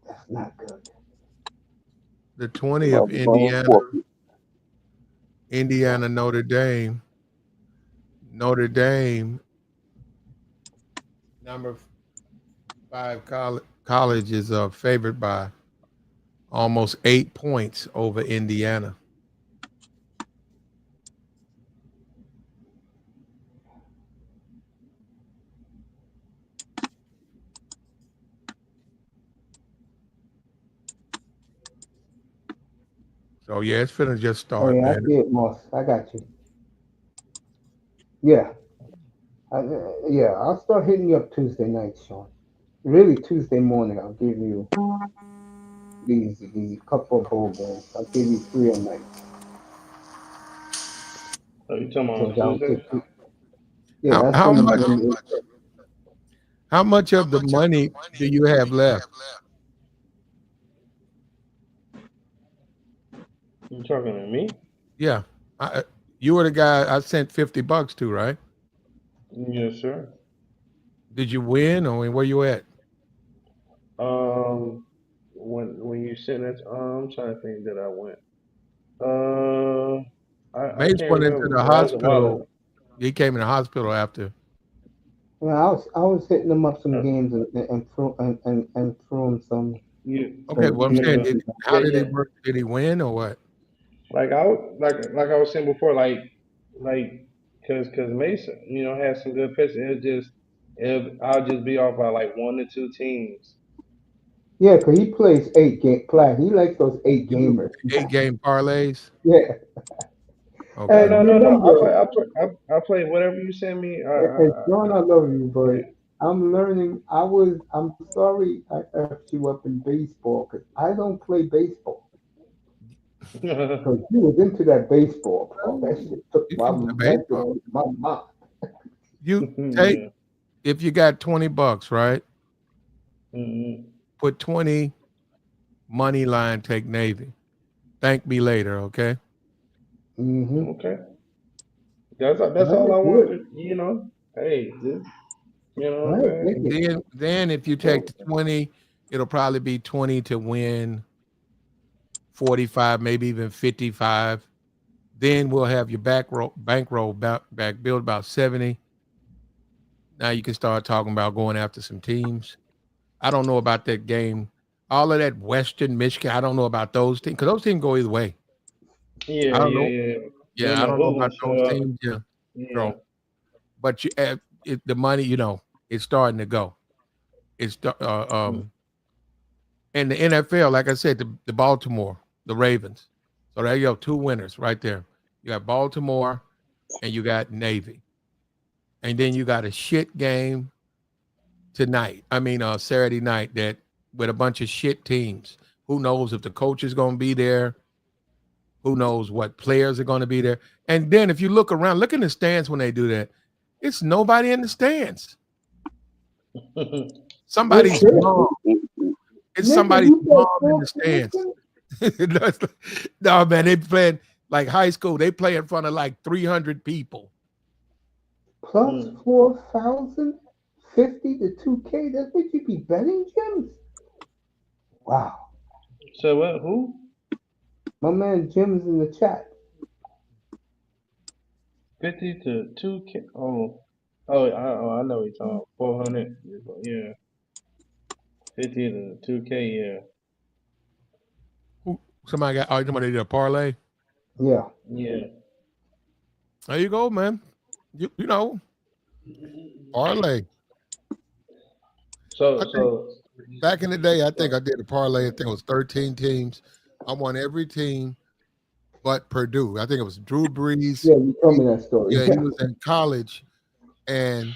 That's not good.
the 20th,
Somebody going for
Indiana, Notre Dame. Notre Dame, number 5 college is favored by almost 8 points over Indiana. So yeah, it's finna just
Oh
start,
yeah, I
man.
see it, Moss. I got you. Yeah, yeah. I'll start hitting you up Tuesday night, Sean. Really, Tuesday morning. I'll give you these couple of bowl games. I'll give you 3 a night.
Oh, you talking about
So
on
that'll
Tuesday?
get you. Yeah,
How
that's
how
when
much
when
how much of the money do you have left?
You talking to me?
Yeah, you were the guy I sent $50 to, right?
Yes, sir.
Did you win, or where you at?
When you sent that, I'm trying to think that I went. Uh, I
Mace
can't
went into
remember,
the
but that was a while
hospital.
ago.
He came in the hospital after.
I was hitting them up some
Uh,
games and threw him
you,
Okay,
some
well, I'm saying,
games.
how
yeah,
did
yeah.
it work? Did he win or what?
Like I was saying before, like, cause Mason, has some good pitching. I'll just be off by like one to two teams.
Yeah, 'cause he plays 8 game play. He likes those eight
You do
gamers.
8 game parlays?
Yeah,
No,
Okay.
no, no, no.
remember,
I play whatever you send me.
and Sean, I love you,
Yeah.
but I'm learning. I'm sorry I effed you up in baseball because I don't play baseball. Because you was into that baseball, bro. That
Oh,
shit took
you
my
can play baseball.
mental, my mind.
You take
Yeah.
if you got $20, right?
Mm-hmm.
Put 20 money line, take Navy. Thank me later, okay?
Mm-hmm.
Okay. That's
Right,
all I
do
want.
it.
Hey, just what I'm
Right, make
saying.
And
it.
then if you take the 20, it'll probably be 20 to win 45, maybe even 55. Then we'll have your bankroll back build about 70. Now you can start talking about going after some teams. I don't know about that game. All of that Western Michigan, I don't know about those teams because those teams go either way. I
Yeah,
don't
yeah,
know.
yeah. Then
Yeah, I
the
don't know
hood
about
gonna
those
show up.
teams. Yeah,
Yeah.
so but the money, it's starting to go. It's and the NFL, like I said, the Baltimore, the Ravens. So there you go, two winners right there. You got Baltimore and you got Navy, and then you got a shit game tonight. I mean, Saturday night that with a bunch of shit teams. Who knows if the coach is going to be there? Who knows what players are going to be there? And then if you look around, look in the stands when they do that. It's nobody in the stands.
Wait,
Somebody's
this,
mom. It's
nigga,
somebody's
you
mom
said
in
four
the stands.
thousand
No, man, they playing like high school. They play in front of like 300 people.
plus
Mm.
4,000, 50 to 2K. That's what you be betting, Jims? Wow.
So what? Who?
My man Jim's in the chat.
50 to 2K. Oh, I know he's talking 400. Yeah. 50 to 2K. Yeah.
Somebody got, oh, somebody did a parlay.
Yeah.
Yeah.
There you go, man. You know, parlay. I
So
think
so.
back in the day, I think
so
I did a parlay. I think it was 13 teams. I won every team but Purdue. I think it was Drew Brees.
Yeah, you told
He,
me that story.
yeah, he was in college, and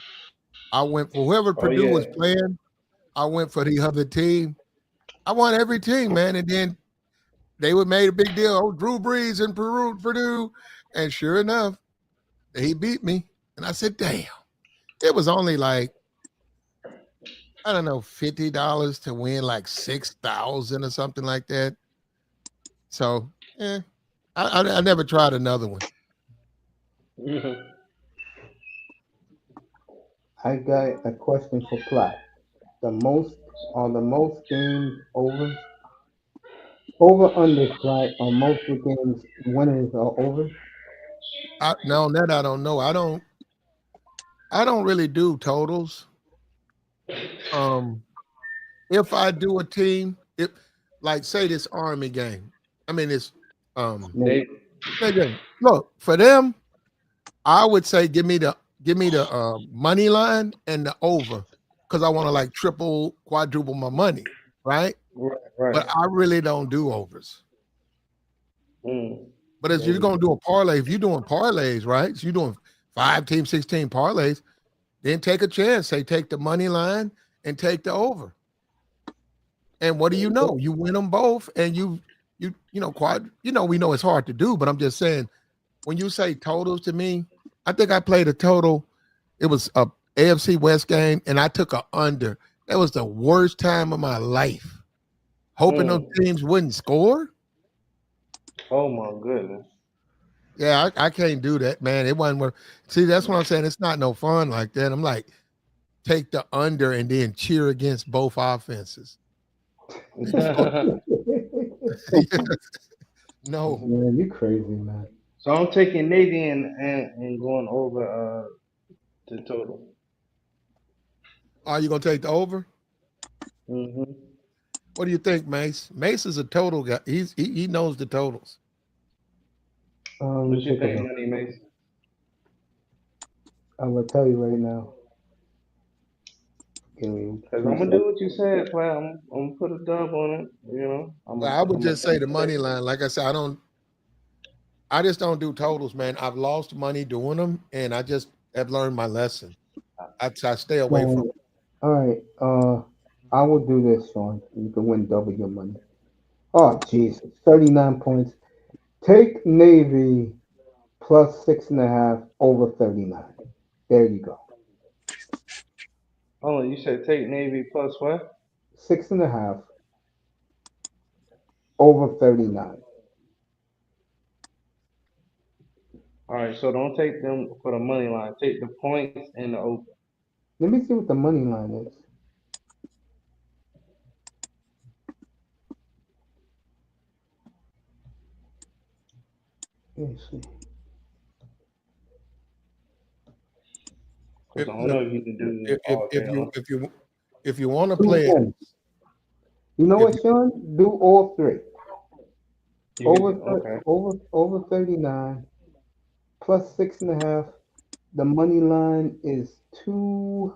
I went for whoever
oh
Purdue
yeah.
was playing. I went for the other team. I won every team, man. And then they would made a big deal. Oh, Drew Brees and Purdue, and sure enough, he beat me. And I said, "Damn!" It was only like I don't know, $50 to win like 6,000 or something like that. So, I never tried another one.
I got a question for Plat. The most on the most games over unders, right? On most of the games, winners are over.
Now that I don't know. I don't really do totals. Um, if I do a team, if like say this Army game, I mean it's
Nigga,
They.
look for them. I would say give me the money line and the over because I want to like triple, quadruple my money, right?
Right.
But
Right.
I really don't do overs.
Mm.
But as
There
you're
we
gonna
go.
do a parlay, if you're doing parlays, right? So you're doing 5 team, 16 parlays, then take a chance. Say take the money line and take the over. And what do you know? You win them both, and quad. We know it's hard to do, but I'm just saying when you say totals to me, I think I played a total. It was a AFC West game, and I took a under. That was the worst time of my life. Hoping those
Mm.
teams wouldn't score.
Oh my goodness.
Yeah, I can't do that, man. It wasn't worth. See, that's what I'm saying. It's not no fun like that. I'm like, take the under and then cheer against both offenses. No.
man, you crazy, man.
So I'm taking Navy and going over the total.
Are you gonna take the over?
Hmm.
What do you think, Mace? Mace is a total guy. He knows the totals.
Let
What
me
you
take a
think,
look.
Money Mason?
I'm gonna tell you right now. Give me
Cause
two
I'm gonna do
seconds.
what you said, Fran. I'm gonna put a dub on it.
Well, I would
I'm
just say the
gonna take
money
it.
line. Like I said, I just don't do totals, man. I've lost money doing them, and I just have learned my lesson. I stay away from
So
it.
All right. I will do this, Sean. You can win double your money. Oh, Jesus. 39 points. Take Navy plus 6.5 over 39. There you go.
Hold on, you said take Navy plus what?
6.5 over 39.
All right, so don't take them for the money line. Take the points and the over.
Let me see what the money line is. Let me see.
Cause I don't know if you can do all
if
three of
you
them.
if you if you want to
Two
play it,
wins. You know
if
what, Sean? Do all three.
You could do okay.
Over 39 plus 6.5. The money line is two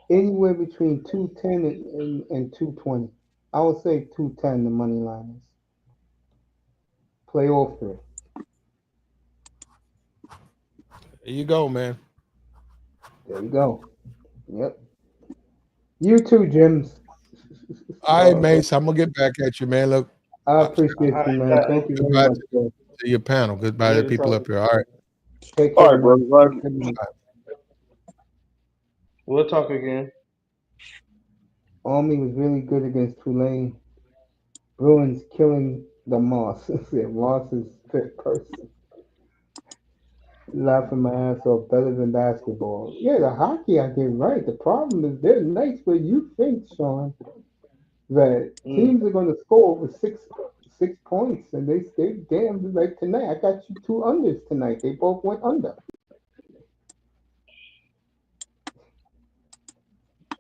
anywhere between 210 and 220. I would say 210. The money line is. Play all three.
there you go, man.
There you go. Yep. You too, Jims.
All right,
Okay.
Mace, I'm gonna get back at you, man. Look,
I
uh,
appreciate
All
you,
right,
man.
got
Thank
no.
you very
goodbye
much, sir.
to your panel. Goodbye to
Good
the
to
people
talk
up
to
here.
you.
All right.
Take
All
care,
right, brother.
man.
Right.
We'll talk again.
Army was really good against Tulane. Bruins killing the Moss. Yeah, Moss is fit person. Laughing my ass off. Better than basketball. Yeah, the hockey I get right. The problem is there are nights where you think, Sean, that
Mm.
teams are going to score over 6 points, and they stay damn like tonight. I got you two unders tonight. They both went under.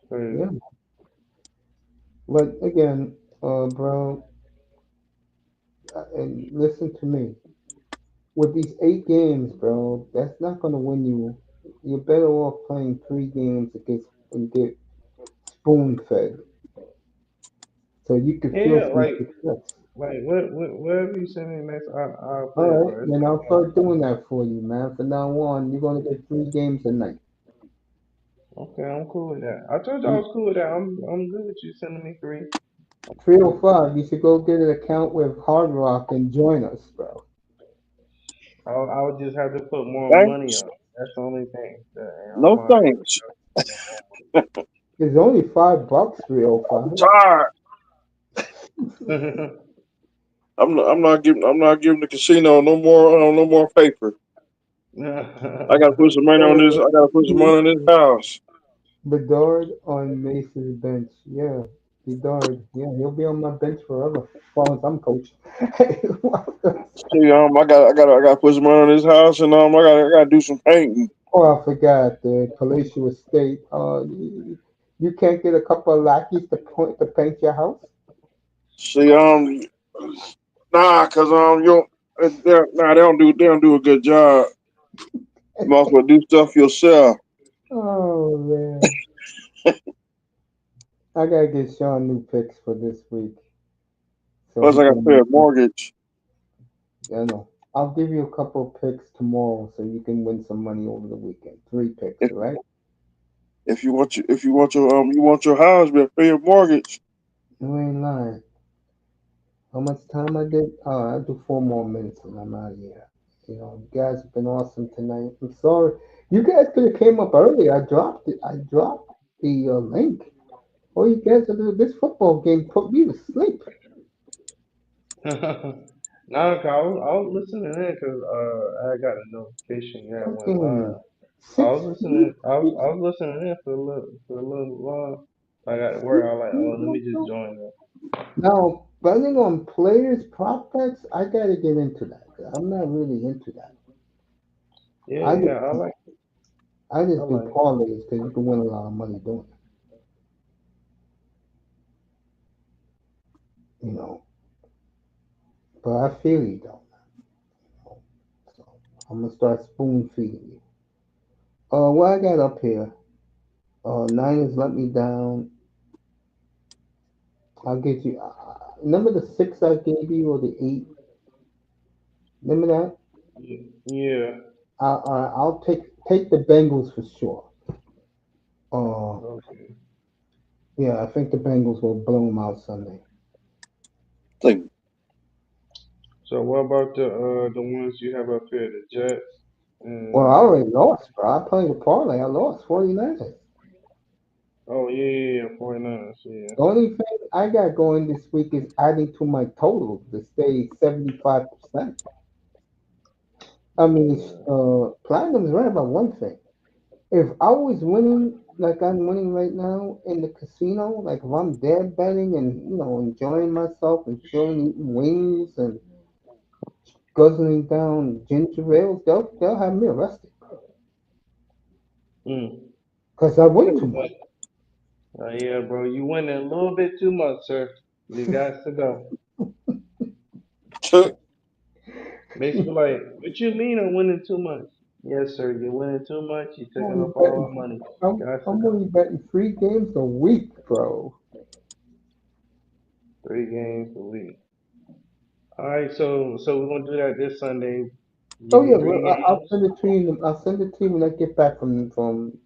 Crazy.
Yeah, but again, bro, and listen to me. With these 8 games, bro, that's not going to win you. You're better off playing 3 games and get spoon fed, so you can feel
Yeah,
some success.
whatever you send me next, I'll
All
play it,
right,
bro. It's
then
no
I'll
problem.
start doing that for you, man. From now on, you're going to get 3 games a night.
Okay, I'm cool with that. I told you I was cool with that. I'm good with you sending me three. I'm cool with it.
305, you should go get an account with Hard Rock and join us, bro.
I would just have to put more money
Thanks.
on. That's the only thing. I'm
No
alright
thanks.
with no more
It's only $5, 305.
Tired.
money.
I'm not giving the casino no more paper. I gotta put some money on this. I gotta put some money on this house.
Bedard on Mace's bench. Yeah, Bedard. Yeah, he'll be on my bench forever as long as I'm coaching.
See, I gotta put some money on this house, and I gotta do some painting.
Oh, I forgot the Palatial Estate. You can't get a couple of lackeys to paint your house.
See, cause they don't do a good job. You might as well do stuff yourself.
Oh man, I gotta get Sean new picks for this week so
Plus,
he
I gotta pay
can.
a mortgage.
I know. I'll give you a couple of picks tomorrow so you can win some money over the weekend. 3 picks,
If
all right?
if you want your house, you better pay your mortgage.
You ain't lying. How much time I did? Oh, I'll do 4 more minutes and I'm out of here. You guys have been awesome tonight. I'm sorry. You guys could have came up early. I dropped it. I dropped the link. All you guys are doing this football game put me to sleep.
Nah, 'cause I was listening in because I got a notification you had went
Fucking
live. I was
six.
listening. I was listening in for a little while. I got to work. I was like, oh, let me just join it.
Now, betting on players' prop bets, I gotta get into that. I'm not really into that.
Yeah,
I
yeah.
just, I
I
just do
like.
parlays because you can win a lot of money doing it. But I feel you though. So I'm gonna start spoon feeding you. What I got up here? Niners let me down. I'll get you. Remember the 6 I gave you or the 8? Remember that?
Yeah.
I'll take the Bengals for sure. Uh,
Okay.
Yeah, I think the Bengals will blow them out Sunday.
Think
So what about the ones you have up here, the Jets
Well, I
and
already lost, bro. I played a parlay. I lost 49ers.
oh yeah, 49ers, yeah.
The only thing I got going this week is adding to my total to stay 75%. I mean,
Yeah.
Platinum's right about one thing. If I was winning like I'm winning right now in the casino, like if I'm there betting and enjoying myself and chilling, eating wings and guzzling down ginger ales, they'll have me arrested, bro.
Mm.
Cause I win too
You
much.
win. Yeah, bro, you win a little bit too much, sir. You got to go. Basically, like, what you mean I'm winning too much? Yes, sir, you're winning too much. You're
I'm
taking
only
up all
betting,
our money. Got to
I'm
go.
only betting 3 games a week, bro.
3 games a week. All right, so we're gonna do that this Sunday.
Oh
Give
yeah,
you
well,
three
I'll
games.
send it to you. I'll send it to you when I get back from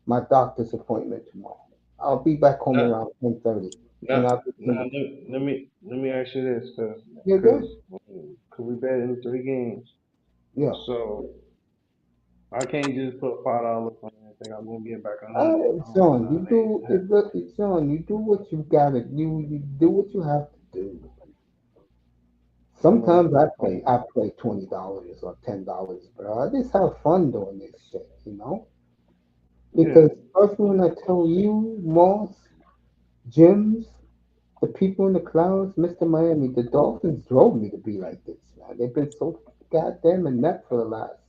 my doctor's appointment tomorrow. I'll be back home
Not,
around 10:30, and
not,
I'll just send
not.
it to you.
Let me ask you this,
Yeah,
cause,
good.
we bet in 3 games.
Yeah.
So I can't just put $5 on anything. I'm gonna get back 100. I don't know
Sean,
how to manage that.
Sean, you do what you gotta do. You do what you have to do.
I'm gonna
Sometimes
put five.
I play $20 or $10, bro. I just have fun doing this shit.
Yeah,
Because first when I tell you, Moss, Jims, the people in the clouds, Mr. Miami, the Dolphins drove me to be like this, man. They've been so goddamn inept for the last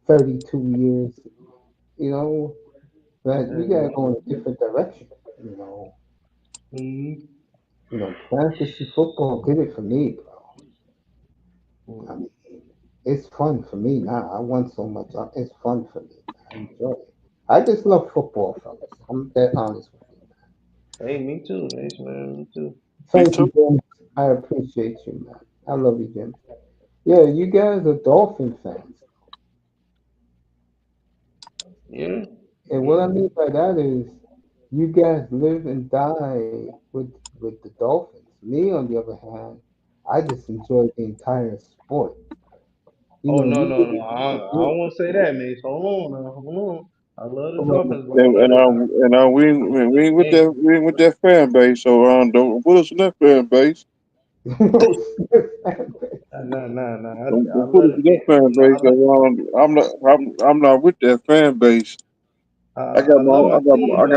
32 years, you know, that we
there
gotta
you
go in a different direction, you know.
go. Mm-hmm.
Fantasy football did it for me, bro. I
Mm.
mean, it's fun for me now. I won so much. It's fun for me. I enjoy it. I just love football, fellas. I'm that honest with you.
Hey, me too, Ace man, me too.
me
Thank
too.
you, Jim. I appreciate you, man. I love you, Jim. Yeah, you guys are Dolphin fans.
Yeah,
And what I
yeah.
mean by that is you guys live and die with the Dolphins. Me, on the other hand, I just enjoy the entire sport.
Oh no,
You
no, no. I don't want to say that, Mace. Hold on, now, hold on. I love the
well,
Dolphins, but I love the
We ain't with
game.
that fan base. So don't put us in that fan base.
Nah, nah, nah. I
Don't put
love
us
the
in that
game.
fan
No,
base. 'Cause, I'm not with that fan base.
I love my team, but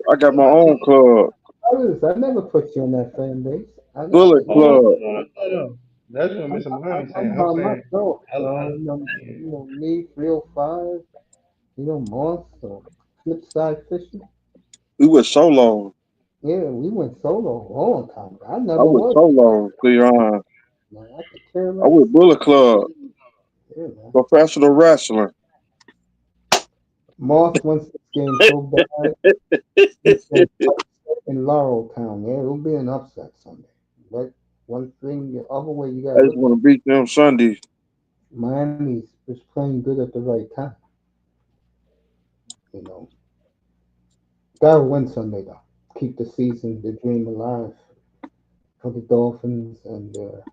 I got my
my
own
team.
club,
Others, I never put you on that fan base.
Bullet
Oh no,
Club.
no, no, no, no. That's what Mr. Muhammad saying.
I'm
I'm
by
saying,
myself,
I
bro. Me, 305, Moss, Flip Side Fishing.
We were solo.
Yeah, we went solo a long time ago. I
I
never
was
was.
solo. To your honor.
Man, I could care
I
less.
was Bullet Club,
Yeah, man.
professional wrestler.
Moss wants this game so bad. He said upset in Laureltown. Yeah, it'll be an upset Sunday. But one thing, the other way you gotta
I just
look at
want
it,
to beat them Sundays.
Miami is playing good at the right time. You know, gotta win Sunday though. Keep the season, the dream alive for the Dolphins and their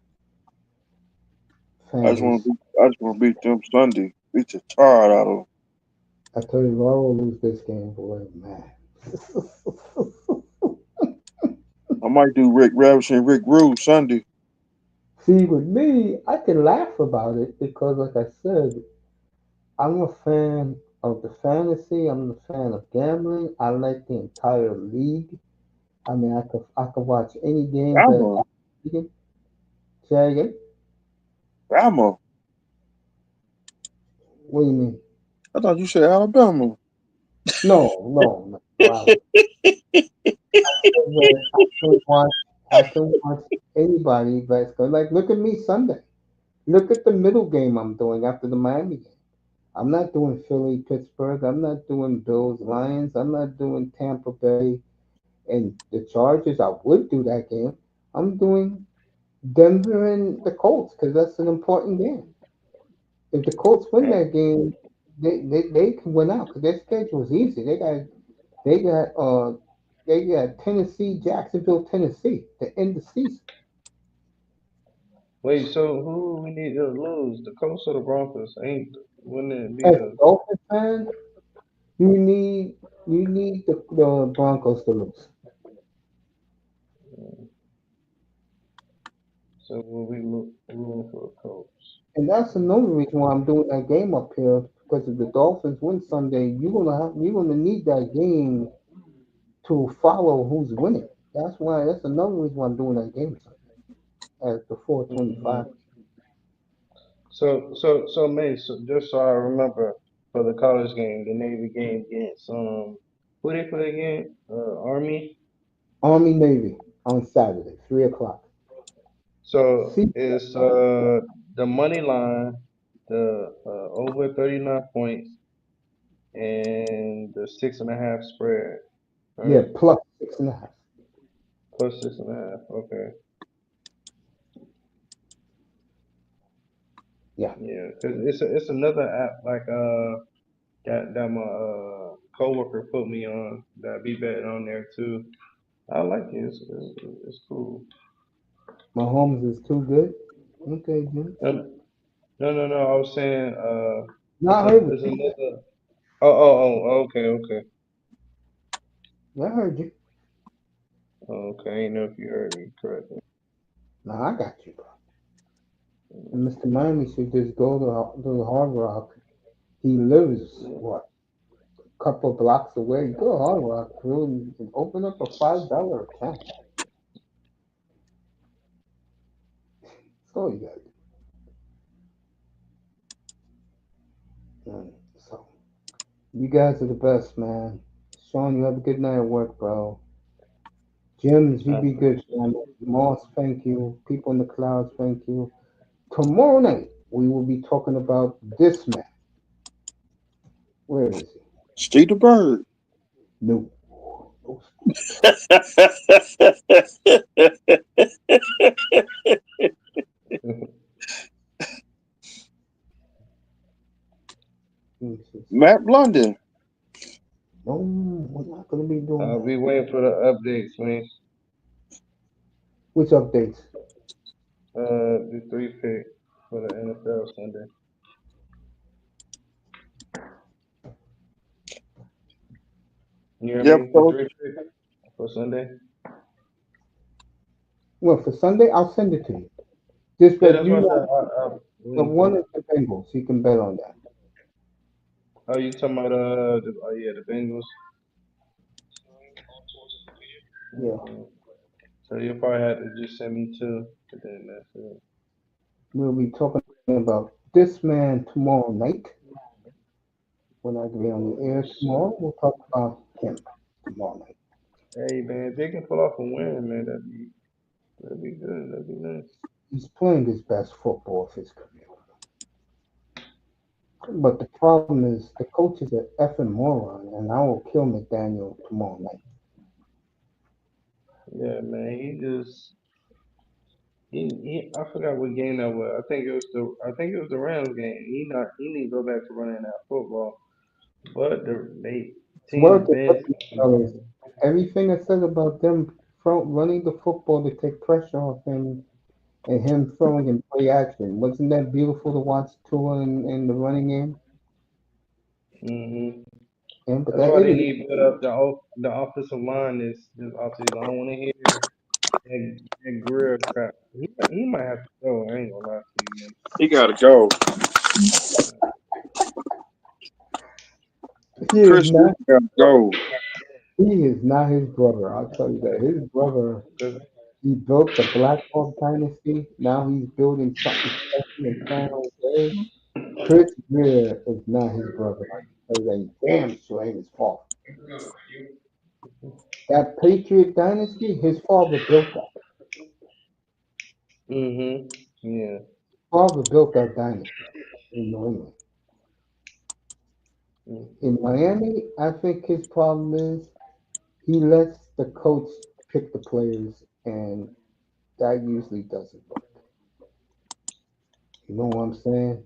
fan base.
I just want to beat them Sunday. Beat the tar out of them.
I tell you, Laurel will lose this game, boy, man.
I might do Rick Ravish and Rick Rude Sunday.
See, with me, I can laugh about it because, like I said, I'm a fan of the fantasy. I'm a fan of gambling. I like the entire league. I mean, I could watch any game that.
Bama,
Say again?
Bama.
What do you mean?
I thought you said Alabama.
No, no, no. Wow. I can watch. I can watch anybody that's good. Like, look at me Sunday. Look at the middle game I'm doing after the Miami game. I'm not doing Philly, Pittsburgh. I'm not doing Bills, Lions. I'm not doing Tampa Bay and the Chargers. I would do that game. I'm doing Denver and the Colts because that's an important game. If the Colts win that game, they can win out because their schedule is easy. They got They got Tennessee, Jacksonville, Tennessee to end the season.
Wait, so who we need to lose? The Colts or the Broncos? Ain't wouldn't it be
As a
the
Dolphins fan, you need you need the Broncos to lose.
so will we rooting for the Colts?
And that's another reason why I'm doing that game up here because if the Dolphins win Sunday, you're gonna need that game to follow who's winning. That's another reason why I'm doing that game Sunday at the 425.
Hmm. So May, so just so I remember for the college game, the Navy game against who they play again? Army.
Army Navy on Saturday, 3 o'clock.
So
See,
it's the money line, the over 39 points, and the 6.5 spread,
yeah,
right?
plus 6.5.
Plus 6.5. Okay.
Yeah,
Yeah, cause it's another app like that my coworker put me on that I be betting on there too. I like it. It's cool.
Mahomes is too good. Okay, Jim.
No, no. I was saying
Not heard what
it's
you said.
another. Oh. Okay, okay.
Yeah, I heard you.
Okay, I ain't know if you heard me correctly.
No, I got you, bro. And Mr. Miami should just go to the Hard Rock. He lives
Yeah.
what a couple blocks away. Go to Hard Rock, bro, and open up a $5 account. That's all you got. So you guys are the best, man. Sean, you have a good night at work, bro. James, you
I
be good,
appreciate
man. Moss, thank you. People in the clouds, thank you. Tomorrow night, we will be talking about this man. Where is he?
Steve the Bird.
No. No.
it.
Matt Blunden.
No, we're not going to be doing
I'll
that.
be waiting for the updates, man.
Which updates?
The three pick for the NFL Sunday. You hear
Yep,
me? The
coach.
three pick for Sunday.
Well, for Sunday, I'll send it to you. Just
Yeah,
that
that's what
you
I said.
know the
Waiting
one
for.
is the Bengals. You can bet on that.
Oh, you talking about oh yeah, the Bengals.
Yeah.
Okay. So you probably have to just send me two, and then that's it.
We'll be talking about this man tomorrow night. When I get on the
Oh
air
shit.
tomorrow, we'll talk about him tomorrow night.
Hey man, if they can pull off a win, man, that'd be good. That'd be nice.
He's playing his best football of his career. But the problem is the coach is an effing moron, and I will kill McDaniel tomorrow night.
Yeah, man. He I forgot what game that was. I think it was the Rams game. He need to go back to running that football. But they
His
team
words are
bench.
looking, fellas. Everything I said about them running the football to take pressure off him and him throwing in play action. Wasn't that beautiful to watch Tua in the running game?
Hmm.
Yeah, but
That's
that
why they
idiot,
need to build up the offensive line this offseason. I don't want to hear that Greer crap. He might have to go. I ain't gonna lie to you, man.
He got to go.
he is
Chris Reed
not.
got to go.
He is not his brother. I'll tell you that. His brother,
'Cause-
he built the Black Hawk dynasty. Now he's building something special in San Jose. Chris Greer is not his brother. I can tell you that. He damn sure ain't his father. That Patriot dynasty, his father built that.
Yeah.
Father built that dynasty in New England. In
Mm-hmm.
Miami, I think his problem is he lets the coach pick the players, and that usually doesn't work. You know what I'm saying?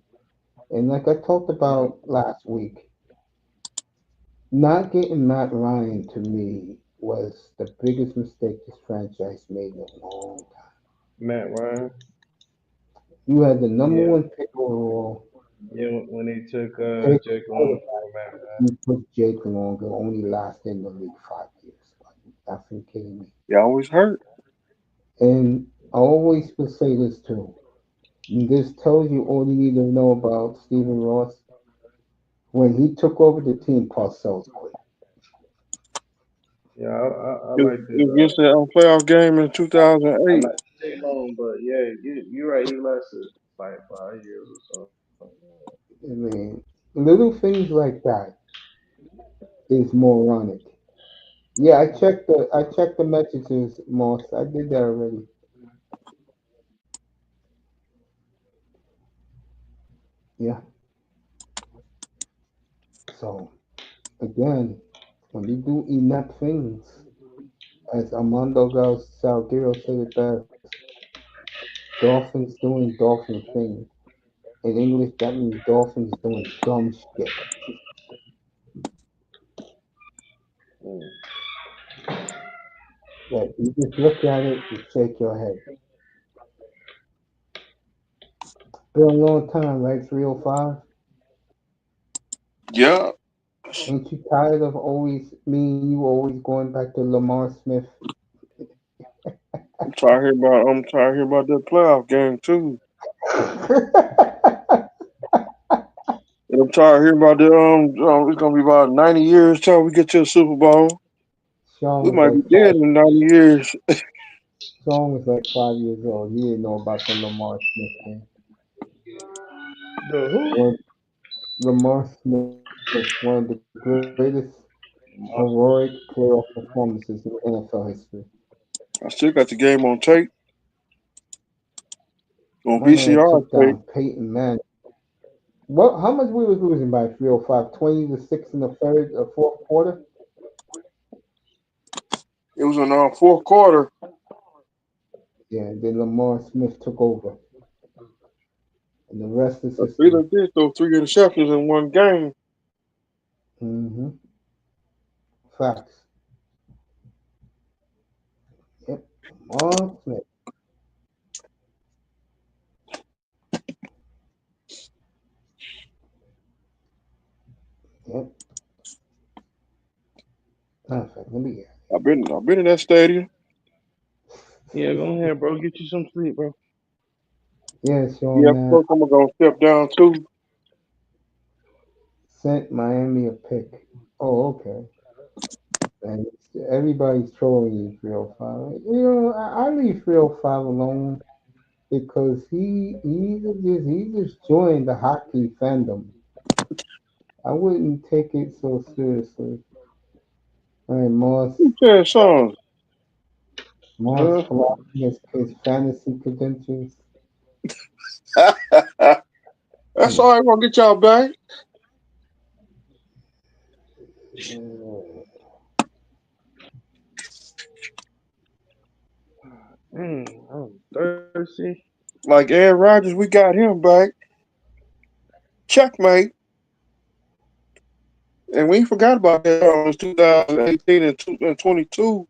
And like I talked about last week, not getting Matt Ryan to me. was the biggest mistake this franchise made in a long time.
Matt Ryan.
You had the number
Yeah,
one pick overall,
yeah. When they took
take
Jake Long
quarterback,
for Matt Ryan.
you put Jake Longer, only lasted in the league 5 years. Are you effing kidding me?
He always hurt.
And I always will say this too. This tells you all you need to know about Stephen Ross. When he took over the team, Parcells quit.
Yeah, I
It,
like this.
it gets that playoff game in
I
2008.
like Jake Long, but yeah, you're right. He lasted like 5 years or so.
I mean, little things like that is moronic. Yeah, I checked the messages, Moss. I did that already. Yeah. So again, when you do inept things, as Armando Salguero said it best, dolphins doing dolphin things. In English, that means dolphins doing dumb shit.
Mm.
That you just look at it and shake your head. Been a long time, right? 305.
Yeah,
Ain't you tired of always me and you always going back to Lamar Smith?
I'm tired of hearing about that playoff game too. And I'm tired of hearing about it's gonna be about 90 years till we get to the Super Bowl.
Sean
We
was
might
like
be dead in 90 years.
Sean was like 5 years old. He didn't know about the Lamar Smith thing.
The who?
Well, Lamar Smith, one of the greatest heroic
Monster.
playoff performances in NFL history.
I still got the game on tape, on
My man
VCR
took
tape.
down Peyton Manning. What? How much we was losing by 305? 20-6 in the fourth quarter.
It was in the fourth quarter.
Yeah, and then Lamar Smith took over, and the rest is history.
Steelers did throw 3 interceptions in one game.
Hmm. Facts. Yep. Lamar Smith. Yep. Matter of fact, let me get.
I've been in that stadium.
Yeah, go ahead, bro. Get you some sleep, bro.
Yeah, Sean,
Yeah,
man.
first I'm gonna step down too.
Sent Miami a pick. Oh, okay. And everybody's trolling you, 305. I leave 305 alone because he just joined the hockey fandom. I wouldn't take it so seriously. All right,
Who said songs?
Moss
Huh?
flaunting his fantasy credentials.
That's all right. Gonna get y'all back.
Uh,
I'm thirsty.
Like Aaron Rodgers, we got him back. Checkmate. And we ain't forgot about that in 2018 and 22.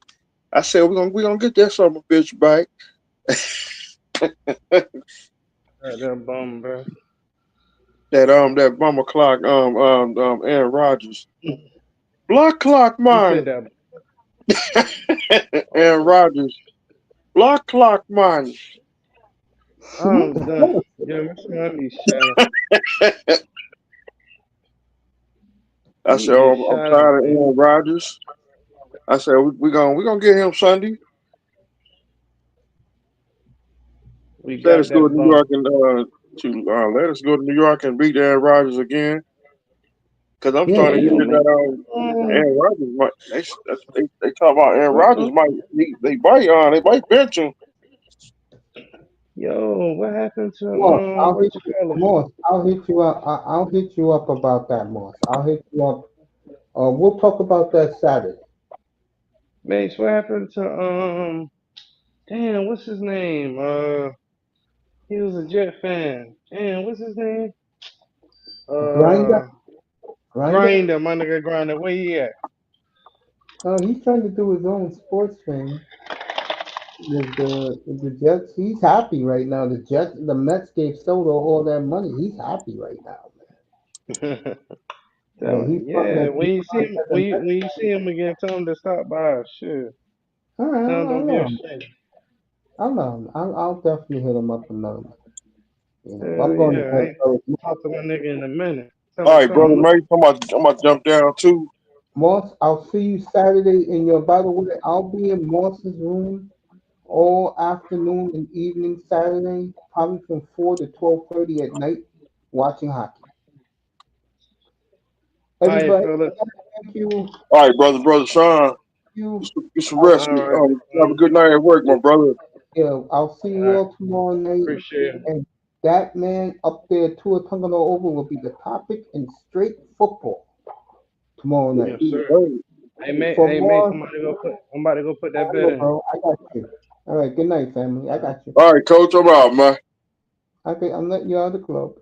I said we gonna get that summer bitch back.
That bum, bro.
That bummer clock Aaron Rodgers. Block clock
Who said
mine.
that?
Aaron
Oh,
Rodgers. Block clock mine.
what
I'm
the
done.
hell?
Yeah, Mr. Money shadow.
I said,
He
oh,
is
I'm
shadow,
tired of
man.
Aaron Rodgers. I said we gonna get him Sunday.
We
Let
got
us go
that
to New
bum.
York and let us go to New York and beat Aaron Rodgers again. Because I'm
Yeah,
Hey,
starting to
yo,
hear
man.
that
Um,
Aaron Rodgers might they talk about Aaron Rodgers
uh-uh.
might they might bench him.
Yo, what happened to
Moss, I'll
what
hit
you
you.
call him?
Moss, I'll hit you up. I'll hit you up about that, Moss. I'll hit you up. We'll talk about that Saturday.
Mace, what happened to damn, what's his name? He was a Jet fan. Damn, what's his name?
Grinder,
Uh,
grinder.
Grinder, my nigga Grinder. Where he at?
He's trying to do his own sports thing with the Jets. He's happy right now. The Mets gave Soto all that money. He's happy right now, man. Yeah, he's putting
Yeah,
that
when
deal
you see
on
him,
to the
when
Mets.
you see him again, tell him to stop by. Sure,
All right,
tell him
I
don't be
know.
ashamed.
I know. I'll definitely hit him up another.
Hell
I'm going to
yeah, I
thank
ain't
Coach
talked to my nigga in a minute.
All right,
Tell
brother
him look.
Mate. I'm about to jump down too.
Moss. I'll see you Saturday in your. By the way, I'll be in Moss's room all afternoon and evening Saturday, probably from 4 to 12:30 at night, watching hockey.
All right,
Everybody,
fellas.
thank you.
All right, brother Sean.
You.
Get some
I'll,
rest.
All right,
Have a good night at work, my brother.
yeah, I'll see
all
you
right.
all tomorrow night.
Appreciate it.
And that man up there, Tua Tungano over, will be the topic in straight football tomorrow
Yes,
night.
Yes, sir.
sir.
For
Hey, mate.
more,
I'm about to go put that
I
bet
know,
in.
bro. I got you. All right. Good night, family. I
All right.
got you.
All right, coach. I'm out, man.
Okay, I'm letting you out of the club.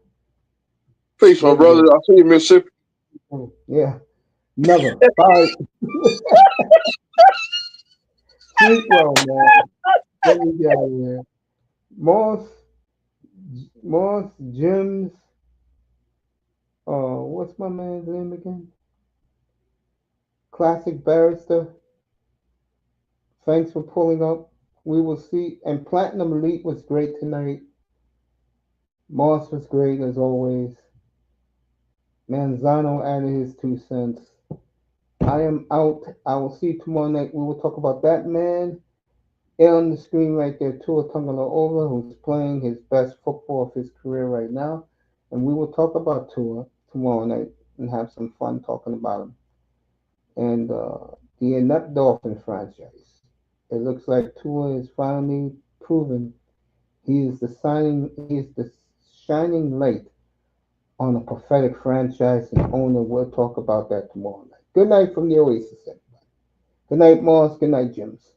Peace, my
Later,
brother.
baby.
I'll see you in Mississippi.
Yeah. Never. Bye. Sleep well, man. Let me get out of here. Moss, Moss, Jim's, what's my man's name again? Classic Barrister. Thanks for pulling up. We will see. And Platinum Elite was great tonight. Moss was great as always. Manzano added his 2 cents. I am out. I will see you tomorrow night. We will talk about that man on the screen right there, Tua Tagovailoa, who's playing his best football of his career right now. And we will talk about Tua tomorrow night and have some fun talking about him. And the N.F. Dolphin franchise. It looks like Tua is finally proven he is the shining light on a prophetic franchise and owner. We'll talk about that tomorrow night. Good night from the Oasis. Good night, Moss. Good night, Jims.